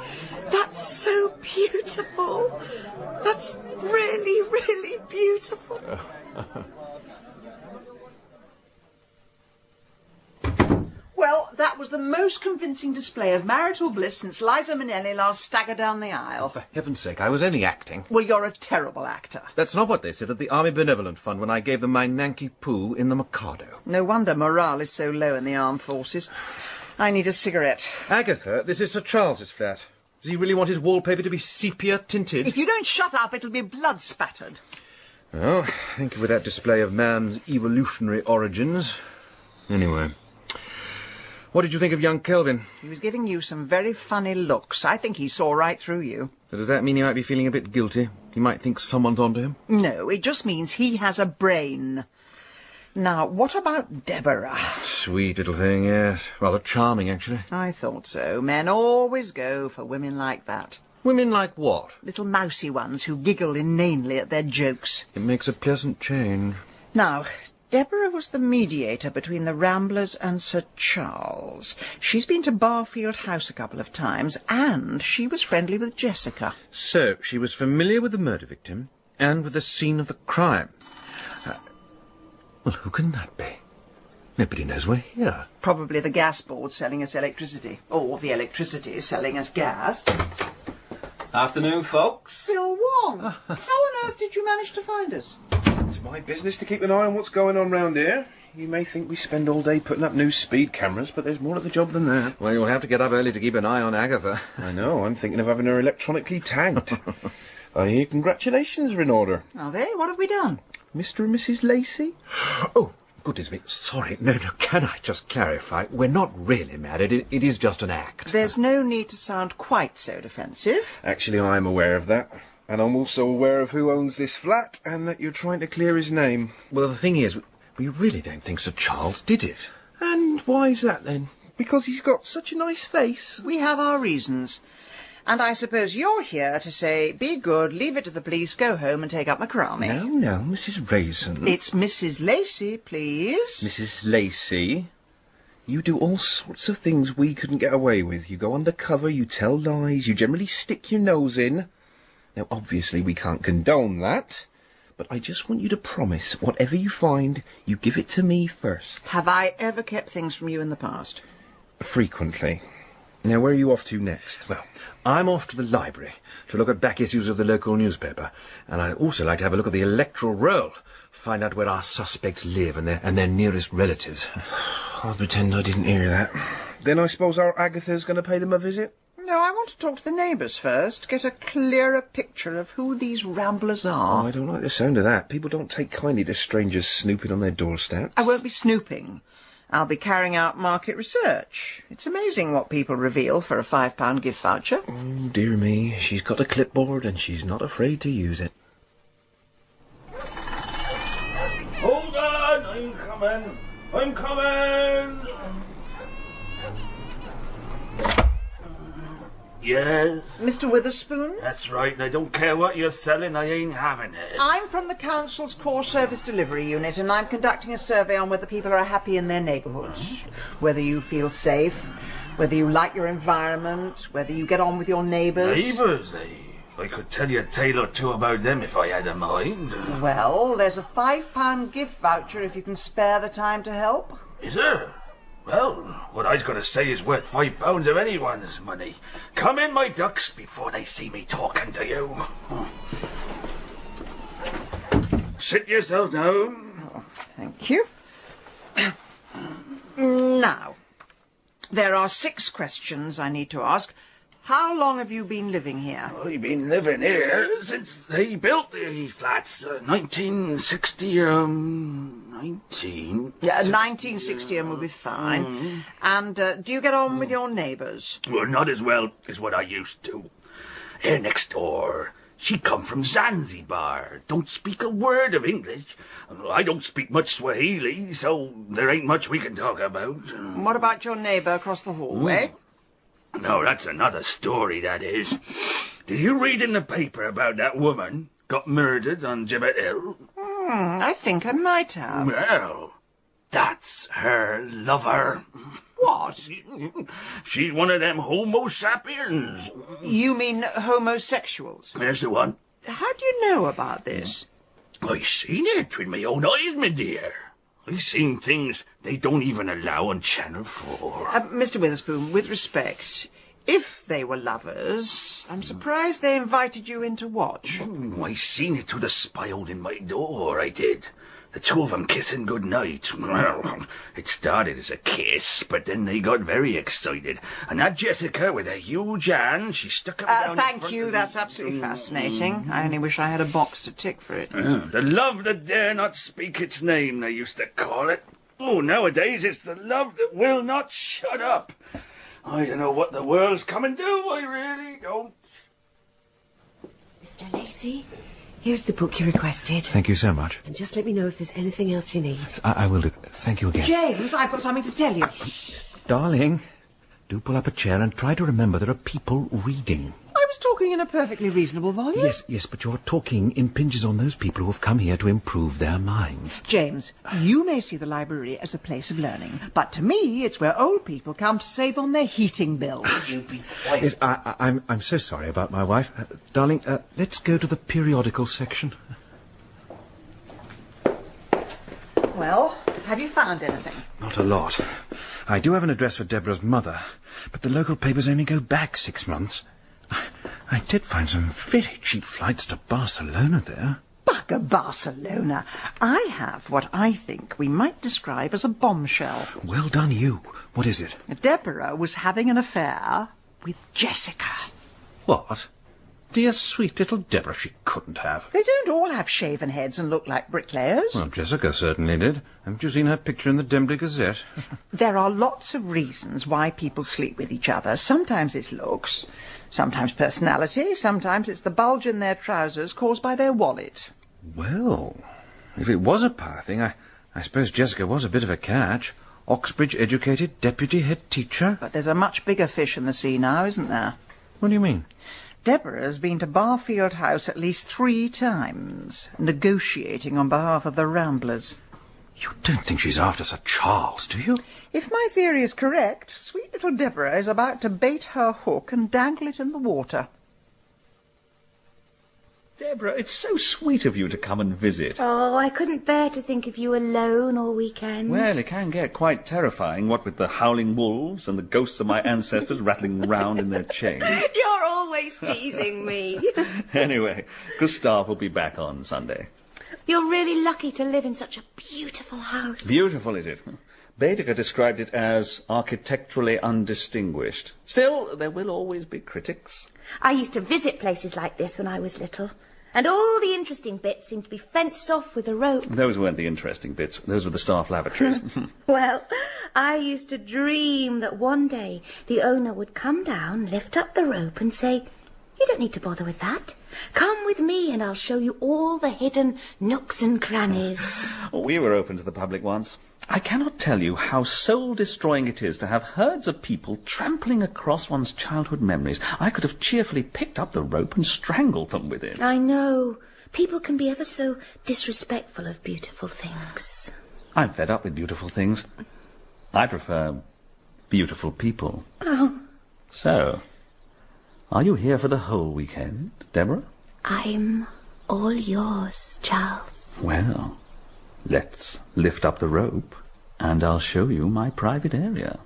that's so beautiful. That's really, really beautiful. Well, that was the most convincing display of marital bliss since Liza Minnelli last staggered down the aisle. Oh, for heaven's sake, I was only acting. Well, you're a terrible actor. That's not what they said at the Army Benevolent Fund when I gave them my Nanky Poo in the Mikado. No wonder morale is so low in the armed forces. I need a cigarette. Agatha, this is Sir Charles's flat. Does he really want his wallpaper to be sepia-tinted? If you don't shut up, it'll be blood-spattered. Well, thank you for that display of man's evolutionary origins. Anyway, what did you think of young Kelvin? He was giving you some very funny looks. I think he saw right through you. So does that mean he might be feeling a bit guilty? He might think someone's onto him? No, it just means he has a brain. Now, what about Deborah? Sweet little thing, yes. Rather charming, actually. I thought so. Men always go for women like that. Women like what? Little mousy ones who giggle inanely at their jokes. It makes a pleasant change. Now, Deborah was the mediator between the Ramblers and Sir Charles. She's been to Barfield House a couple of times, and she was friendly with Jessica. So, she was familiar with the murder victim and with the scene of the crime. Well, who can that be? Nobody knows we're here. Probably the gas board selling us electricity, or the electricity selling us gas. Afternoon, folks. Bill Wong, how on earth did you manage to find us? It's my business to keep an eye on what's going on round here. You may think we spend all day putting up new speed cameras, but there's more to the job than that. Well, you'll have to get up early to keep an eye on Agatha. I know, I'm thinking of having her electronically tagged. I hear congratulations are in order. Are they? What have we done? Mr. and Mrs. Lacey? Oh, goodness me, sorry. No, can I just clarify? We're not really married. It is just an act. There's no need to sound quite so defensive. Actually, I'm aware of that. And I'm also aware of who owns this flat, and that you're trying to clear his name. Well, the thing is, we really don't think Sir Charles did it. And why is that, then? Because he's got such a nice face? We have our reasons. And I suppose you're here to say, be good, leave it to the police, go home and take up macaroni. No, Mrs. Raisin. It's Mrs. Lacey, please. Mrs. Lacey, you do all sorts of things we couldn't get away with. You go undercover, you tell lies, you generally stick your nose in. Now, obviously, we can't condone that, but I just want you to promise, whatever you find, you give it to me first. Have I ever kept things from you in the past? Frequently. Now, where are you off to next? Well, I'm off to the library to look at back issues of the local newspaper, and I'd also like to have a look at the electoral roll, find out where our suspects live and their nearest relatives. I'll pretend I didn't hear that. Then I suppose our Agatha's going to pay them a visit? No, I want to talk to the neighbours first, get a clearer picture of who these Ramblers are. Oh, I don't like the sound of that. People don't take kindly to strangers snooping on their doorsteps. I won't be snooping. I'll be carrying out market research. It's amazing what people reveal for a £5 gift voucher. Oh, dear me. She's got a clipboard and she's not afraid to use it. Hold on, I'm coming. Yes? Mr. Witherspoon? That's right, and I don't care what you're selling, I ain't having it. I'm from the Council's Core Service Delivery Unit, and I'm conducting a survey on whether people are happy in their neighbourhoods. Whether you feel safe, whether you like your environment, whether you get on with your neighbours. Neighbours, eh? I could tell you a tale or two about them if I had a mind. Well, there's a £5 gift voucher if you can spare the time to help. Is there? Well, what I was going to say is worth £5 of anyone's money. Come in, my ducks, before they see me talking to you. Sit yourself down. Oh, thank you. Now, there are 6 questions I need to ask. How long have you been living here? I've been living here since they built the flats, 1960, 19... Yeah, 1960 will be fine. And do you get on with your neighbours? Well, not as well as what I used to. Here next door, she come from Zanzibar. Don't speak a word of English. I don't speak much Swahili, so there ain't much we can talk about. What about your neighbour across the hallway? No, that's another story, that is. Did you read in the paper about that woman got murdered on Gibbet Hill? I think I might have. Well, that's her lover. What? She's one of them Homo sapiens. You mean homosexuals? There's the one. How do you know about this? I seen it with my own eyes, my dear. I seen things they don't even allow on Channel 4. Mr. Witherspoon, with respect, if they were lovers, I'm surprised they invited you in to watch. Oh, I seen it through the spy holding my door, I did. The two of them kissing goodnight. Well, it started as a kiss, but then they got very excited. And that Jessica, with a huge hand, she stuck her down Thank you, that's absolutely fascinating. I only wish I had a box to tick for it. The love that dare not speak its name, they used to call it. Oh, nowadays it's the love that will not shut up. I don't know what the world's coming to, I really don't. Mr. Lacey, here's the book you requested. Thank you so much. And just let me know if there's anything else you need. I will do. Thank you again. James, I've got something to tell you. Darling, do pull up a chair and try to remember there are people reading. I was talking in a perfectly reasonable volume. Yes, but your talking impinges on those people who have come here to improve their minds. James, you may see the library as a place of learning, but to me it's where old people come to save on their heating bills. You be quiet. Yes, I'm so sorry about my wife. Darling, let's go to the periodical section. Well, have you found anything? Not a lot. I do have an address for Deborah's mother, but the local papers only go back 6 months. I did find some very cheap flights to Barcelona there. Bugger Barcelona. I have what I think we might describe as a bombshell. Well done, you. What is it? Deborah was having an affair with Jessica. What? Dear sweet little Deborah, she couldn't have. They don't all have shaven heads and look like bricklayers. Well, Jessica certainly did. Haven't you seen her picture in the Dembly Gazette? There are lots of reasons why people sleep with each other. Sometimes it's looks, sometimes personality, sometimes it's the bulge in their trousers caused by their wallet. Well, if it was a power thing, I suppose Jessica was a bit of a catch. Oxbridge-educated deputy head teacher. But there's a much bigger fish in the sea now, isn't there? What do you mean? Deborah's been to Barfield House at least 3 times, negotiating on behalf of the Ramblers. You don't think she's after Sir Charles, do you? If my theory is correct, sweet little Deborah is about to bait her hook and dangle it in the water. Deborah, it's so sweet of you to come and visit. Oh, I couldn't bear to think of you alone all weekend. Well, it can get quite terrifying, what with the howling wolves and the ghosts of my ancestors rattling round in their chains. You're always teasing me. Anyway, Gustave will be back on Sunday. You're really lucky to live in such a beautiful house. Beautiful, is it? Baedeker described it as architecturally undistinguished. Still, there will always be critics. I used to visit places like this when I was little, and all the interesting bits seemed to be fenced off with a rope. Those weren't the interesting bits. Those were the staff lavatories. Well, I used to dream that one day the owner would come down, lift up the rope and say, "You don't need to bother with that. Come with me and I'll show you all the hidden nooks and crannies." We were open to the public once. I cannot tell you how soul-destroying it is to have herds of people trampling across one's childhood memories. I could have cheerfully picked up the rope and strangled them with it. I know. People can be ever so disrespectful of beautiful things. I'm fed up with beautiful things. I prefer beautiful people. Oh. So, are you here for the whole weekend, Deborah? I'm all yours, Charles. Well, let's lift up the rope, and I'll show you my private area.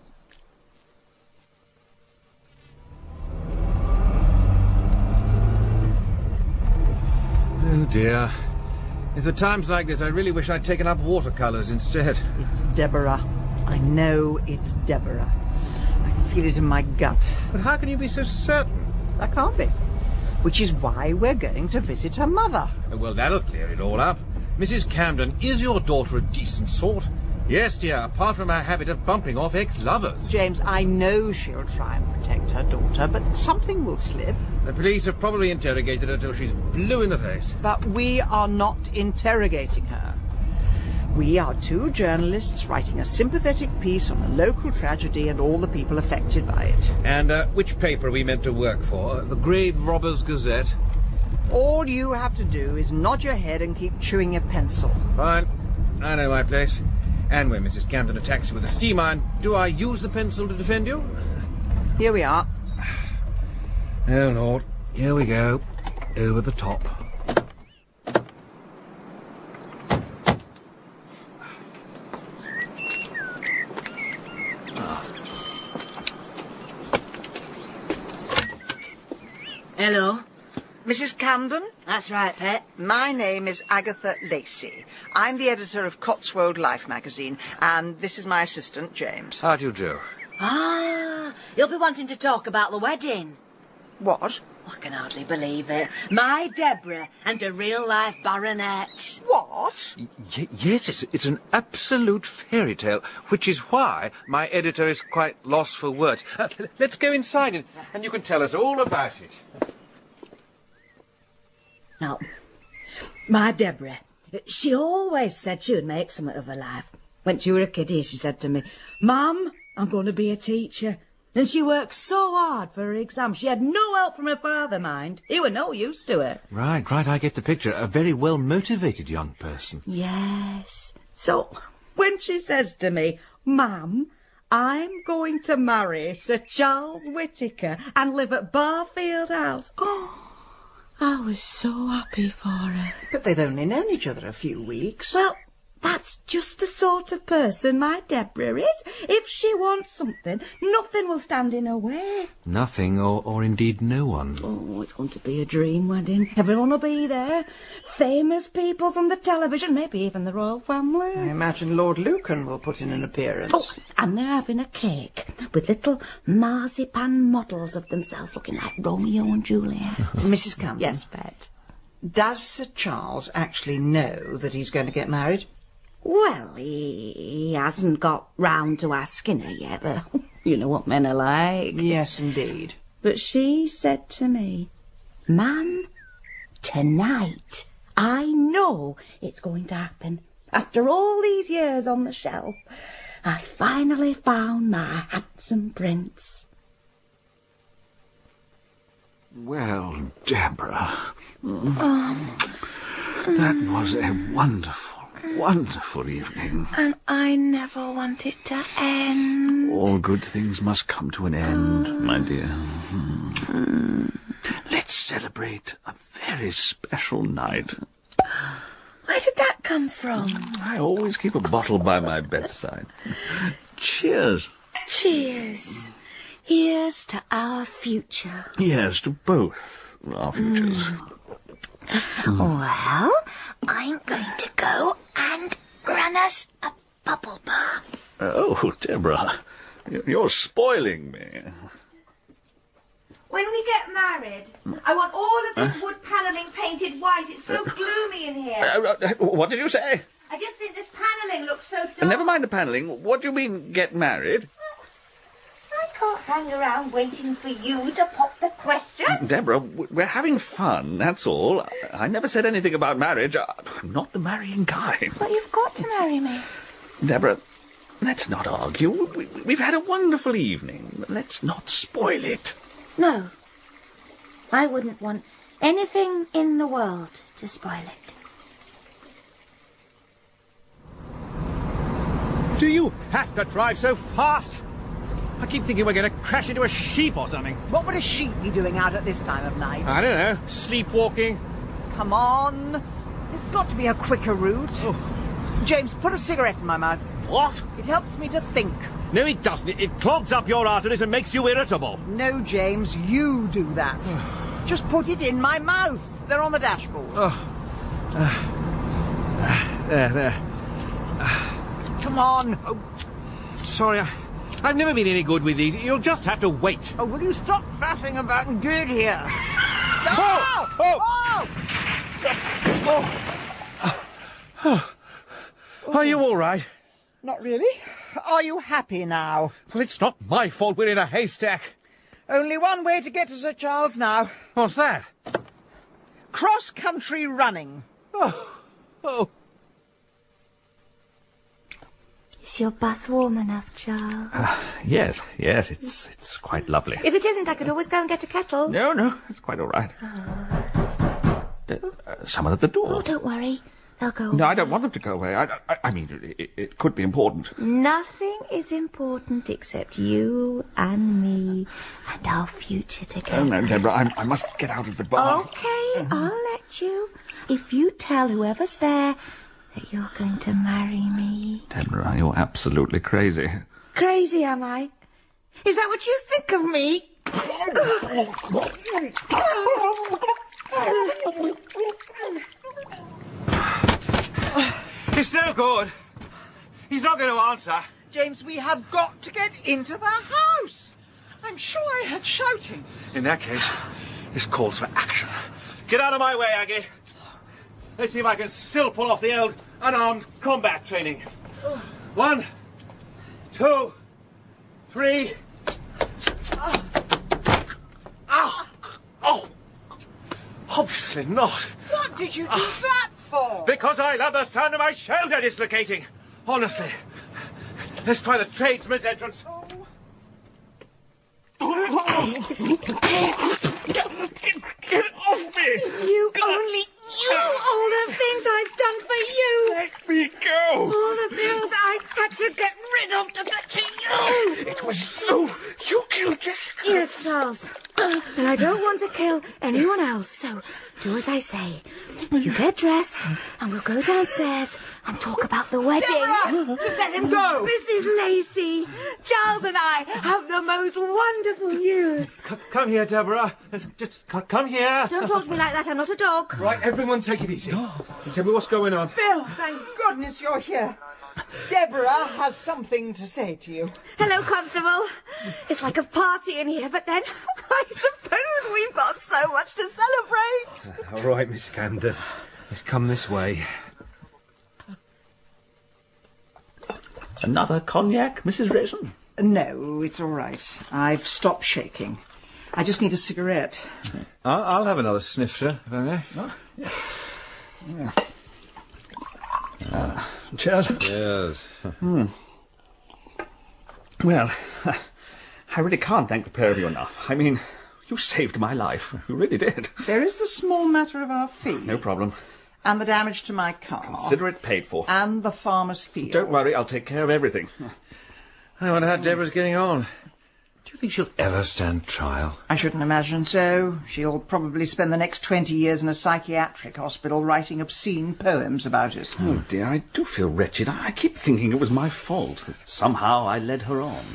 Oh, dear. It's at times like this I really wish I'd taken up watercolours instead. It's Deborah. I know it's Deborah. I can feel it in my gut. But how can you be so certain? I can't be. Which is why we're going to visit her mother. Oh, well, that'll clear it all up. Mrs. Camden, is your daughter a decent sort? Yes, dear, apart from her habit of bumping off ex-lovers. James, I know she'll try and protect her daughter, but something will slip. The police have probably interrogated her till she's blue in the face. But we are not interrogating her. We are 2 journalists writing a sympathetic piece on a local tragedy and all the people affected by it. And which paper are we meant to work for? The Grave Robbers Gazette? All you have to do is nod your head and keep chewing your pencil. Fine. I know my place. And when Mrs. Camden attacks you with a steam iron, do I use the pencil to defend you? Here we are. Oh, Lord. Here we go. Over the top. Hello. Mrs. Camden? That's right, Pet. My name is Agatha Lacey. I'm the editor of Cotswold Life magazine, and this is my assistant, James. How do you do? Ah, you'll be wanting to talk about the wedding. What? I can hardly believe it. My Deborah and a real-life baronet. What? Yes, it's an absolute fairy tale, which is why my editor is quite lost for words. Let's go inside and you can tell us all about it. Now, my Deborah, she always said she would make something of her life. When she were a kid here, she said to me, "Mum, I'm going to be a teacher." And she worked so hard for her exam. She had no help from her father, mind. He were no use to her. Right, I get the picture. A very well-motivated young person. Yes. So, when she says to me, Ma'am, I'm going to marry Sir Charles Whittaker and live at Barfield House. Oh, I was so happy for her. But they've only known each other a few weeks. Well, that's just the sort of person my Deborah is. If she wants something, nothing will stand in her way. Nothing, or indeed no one. Oh, it's going to be a dream wedding. Everyone will be there. Famous people from the television, maybe even the royal family. I imagine Lord Lucan will put in an appearance. Oh, and they're having a cake with little marzipan models of themselves looking like Romeo and Juliet. Mrs. Campbell. Yes, Pet. Does Sir Charles actually know that he's going to get married? Well, he hasn't got round to asking her yet, but you know what men are like. Yes, indeed. But she said to me, Ma'am, tonight I know it's going to happen. After all these years on the shelf, I finally found my handsome prince. Well, Deborah, that was a wonderful evening. And I never want it to end. All good things must come to an end, my dear. Let's celebrate a very special night. Where did that come from? I always keep a bottle by my bedside. Cheers. Cheers. Here's to our future. Yes, to both our futures. Well, I'm going to go and run us a bubble bath. Oh, Deborah, you're spoiling me. When we get married, I want all of this wood panelling painted white. It's so gloomy in here. What did you say? I just think this panelling looks so dull. Never mind the panelling. What do you mean, get married? I can't hang around waiting for you to pop the question. Deborah, we're having fun, that's all. I never said anything about marriage. I'm not the marrying kind. But you've got to marry me. Deborah, let's not argue. We've had a wonderful evening. Let's not spoil it. No. I wouldn't want anything in the world to spoil it. Do you have to drive so fast? I keep thinking we're going to crash into a sheep or something. What would a sheep be doing out at this time of night? I don't know. Sleepwalking. Come on. There's got to be a quicker route. Oh. James, put a cigarette in my mouth. What? It helps me to think. No, it doesn't. It clogs up your arteries and makes you irritable. No, James, you do that. Just put it in my mouth. They're on the dashboard. There. Come on. Oh, sorry, I've never been any good with these. You'll just have to wait. Oh, will you stop faffing about and get here? Are you all right? Not really. Are you happy now? Well, it's not my fault we're in a haystack. Only one way to get to Sir Charles now. What's that? Cross-country running. Oh. Is your bath warm enough, Charles? Yes, it's quite lovely. If it isn't, I could always go and get a kettle. No, it's quite all right. Someone at the door. Oh, don't worry. They'll go No, away. I don't want them to go away. I mean, it could be important. Nothing is important except you and me and our future together. Oh, no, Deborah, I must get out of the bar. Okay, I'll let you. If you tell whoever's there that you're going to marry me. Deborah, you're absolutely crazy. Crazy, am I? Is that what you think of me? It's no good. He's not going to answer. James, we have got to get into the house. I'm sure I heard shouting. In that case, this calls for action. Get out of my way, Aggie. Let's see if I can still pull off the old unarmed combat training. 1, 2, 3. Oh! Obviously not. What did you do that for? Because I love the sound of my shoulder dislocating. Honestly. Let's try the tradesman's entrance. Get off me! You only knew all the things I've done for you. Let me go! All the things I had to get rid of to get to you. It was you! You killed Jessica! Yes, Charles. And I don't want to kill anyone else, so do as I say. You get dressed, and we'll go downstairs and talk about the wedding. Deborah! Just let him go! Mrs. Lacey, Charles and I have the most wonderful news. Come here, Deborah. Just come here. Don't talk to me like that, I'm not a dog. Right, everyone take it easy. And tell me what's going on. Bill, thank goodness you're here. Deborah has something to say to you. Hello, Constable. It's like a party in here, but then I suppose we've got so much to celebrate. All right, Miss Camden. Let's come this way. Another cognac, Mrs. Raisin? No, it's all right. I've stopped shaking. I just need a cigarette. I'll have another sniff, sir, if I may. Oh, yeah. Cheers. Cheers. Well, I really can't thank the pair of you enough. I mean, you saved my life. You really did. There is the small matter of our fee. No problem. And the damage to my car. Consider it paid for. And the farmer's field. Don't worry, I'll take care of everything. I wonder how Deborah's getting on. Do you think she'll ever stand trial? I shouldn't imagine so. She'll probably spend the next 20 years in a psychiatric hospital writing obscene poems about it. Oh, dear, I do feel wretched. I keep thinking it was my fault, that somehow I led her on.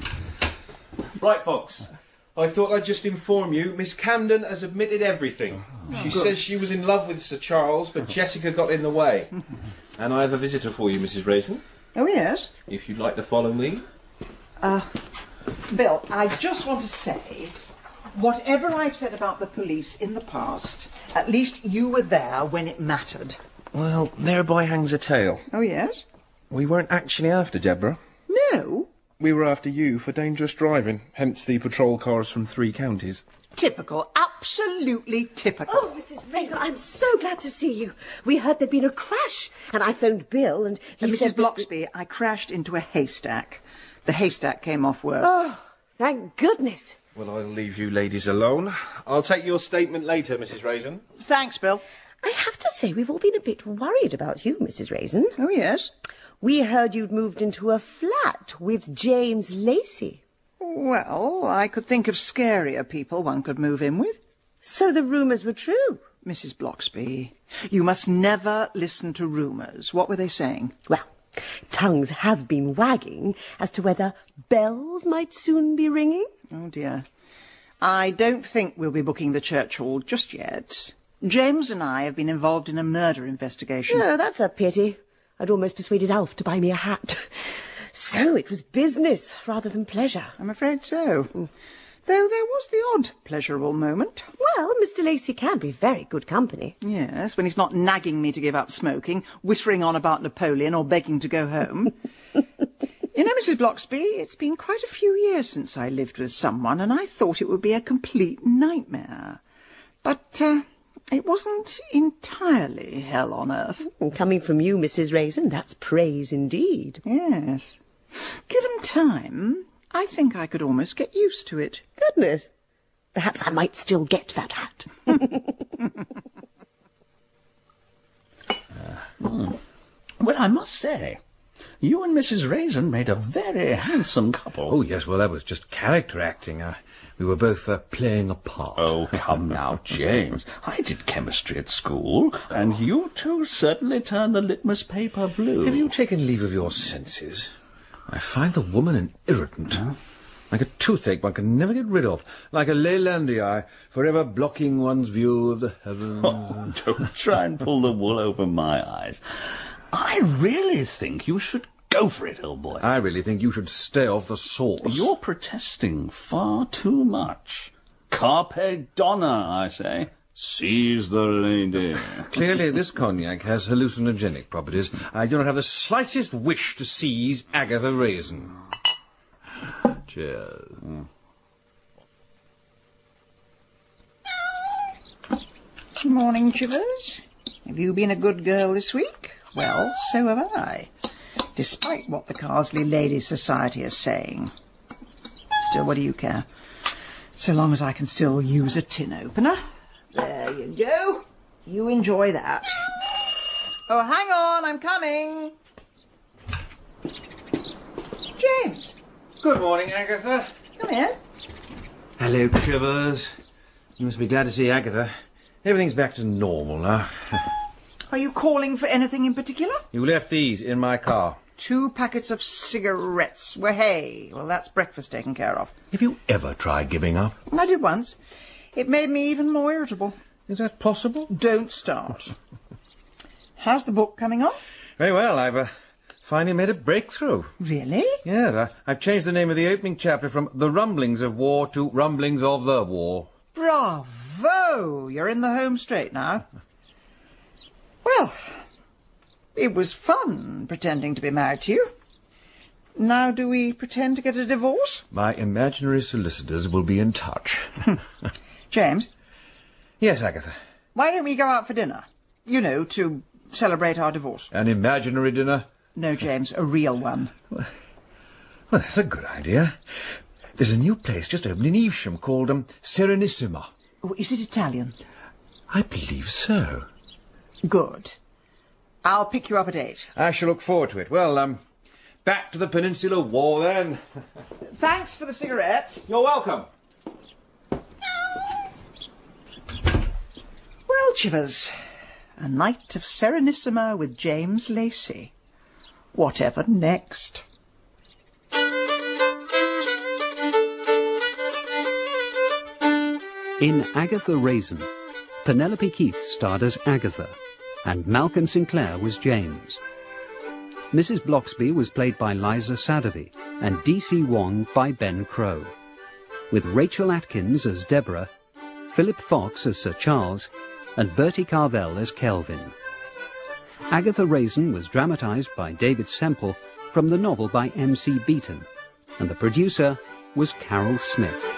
Right, folks. I thought I'd just inform you, Miss Camden has admitted everything. She says she was in love with Sir Charles, but Jessica got in the way. And I have a visitor for you, Mrs. Raisin. Oh, yes? If you'd like to follow me. Bill, I just want to say, whatever I've said about the police in the past, at least you were there when it mattered. Well, thereby hangs a tale. Oh, yes? We weren't actually after Deborah. No? We were after you for dangerous driving, hence the patrol cars from 3 counties. Typical, absolutely typical. Oh, Mrs. Raisin, I'm so glad to see you. We heard there'd been a crash, and I phoned Bill, and he said... Mrs. Bloxby, I crashed into a haystack. The haystack came off work. Oh, thank goodness. Well, I'll leave you ladies alone. I'll take your statement later, Mrs. Raisin. Thanks, Bill. I have to say, we've all been a bit worried about you, Mrs. Raisin. Oh, yes? We heard you'd moved into a flat with James Lacey. Well, I could think of scarier people one could move in with. So the rumours were true? Mrs. Bloxby, you must never listen to rumours. What were they saying? Well, tongues have been wagging as to whether bells might soon be ringing. Oh, dear. I don't think we'll be booking the church hall just yet. James and I have been involved in a murder investigation. Oh, that's a pity. I'd almost persuaded Alf to buy me a hat. So it was business rather than pleasure. I'm afraid so. Though there was the odd pleasurable moment. Well, Mr. Lacey can be very good company. Yes, when he's not nagging me to give up smoking, whittering on about Napoleon or begging to go home. You know, Mrs. Bloxby, it's been quite a few years since I lived with someone, and I thought it would be a complete nightmare. But it wasn't entirely hell on earth. Coming from you, Mrs. Raisin, that's praise indeed. Yes. Given time, I think I could almost get used to it. Goodness. Perhaps I might still get that hat. Well, I must say, you and Mrs. Raisin made a very handsome couple. Oh, yes, well, that was just character acting. We were both playing a part. Oh, come now, James. I did chemistry at school, and you two certainly turned the litmus paper blue. Have you taken leave of your senses? I find the woman an irritant. Like a toothache one can never get rid of. Like a Leylandii eye, forever blocking one's view of the heavens. Oh, don't try and pull the wool over my eyes. I really think you should go for it, old boy. I really think you should stay off the sauce. You're protesting far too much. Carpe donna, I say. Seize the lady. Clearly, this cognac has hallucinogenic properties. I do not have the slightest wish to seize Agatha Raisin. Cheers. Good morning, Chivers. Have you been a good girl this week? Well, so have I, despite what the Carsely Ladies' Society is saying. Still, what do you care? So long as I can still use a tin opener. There you go. You enjoy that. Oh, hang on, I'm coming. James. Good morning, Agatha. Come in. Hello, Chivers. You must be glad to see Agatha. Everything's back to normal now. Are you calling for anything in particular? You left these in my car. 2 packets of cigarettes. Well, hey, well, that's breakfast taken care of. Have you ever tried giving up? I did once. It made me even more irritable. Is that possible? Don't start. How's the book coming on? Very well. I've finally made a breakthrough. Really? Yes, I've changed the name of the opening chapter from The Rumblings of War to Rumblings of the War. Bravo! You're in the home straight now. Well, it was fun pretending to be married to you. Now do we pretend to get a divorce? My imaginary solicitors will be in touch. James? Yes, Agatha. Why don't we go out for dinner? You know, to celebrate our divorce. An imaginary dinner? No, James, a real one. Well, that's a good idea. There's a new place just opened in Evesham called Serenissima. Oh, is it Italian? I believe so. Good. I'll pick you up at 8. I shall look forward to it. Well, back to the Peninsular War, then. Thanks for the cigarettes. You're welcome. Well, Chivers, a night of Serenissima with James Lacey. Whatever next? In Agatha Raisin, Penelope Keith starred as Agatha, and Malcolm Sinclair was James. Mrs. Bloxby was played by Liza Sadovy, and D.C. Wong by Ben Crow, with Rachel Atkins as Deborah, Philip Fox as Sir Charles, and Bertie Carvel as Kelvin. Agatha Raisin was dramatised by David Semple from the novel by M.C. Beaton, and the producer was Carol Smith.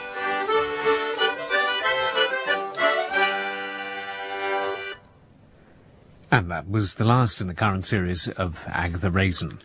And that was the last in the current series of Agatha Raisin.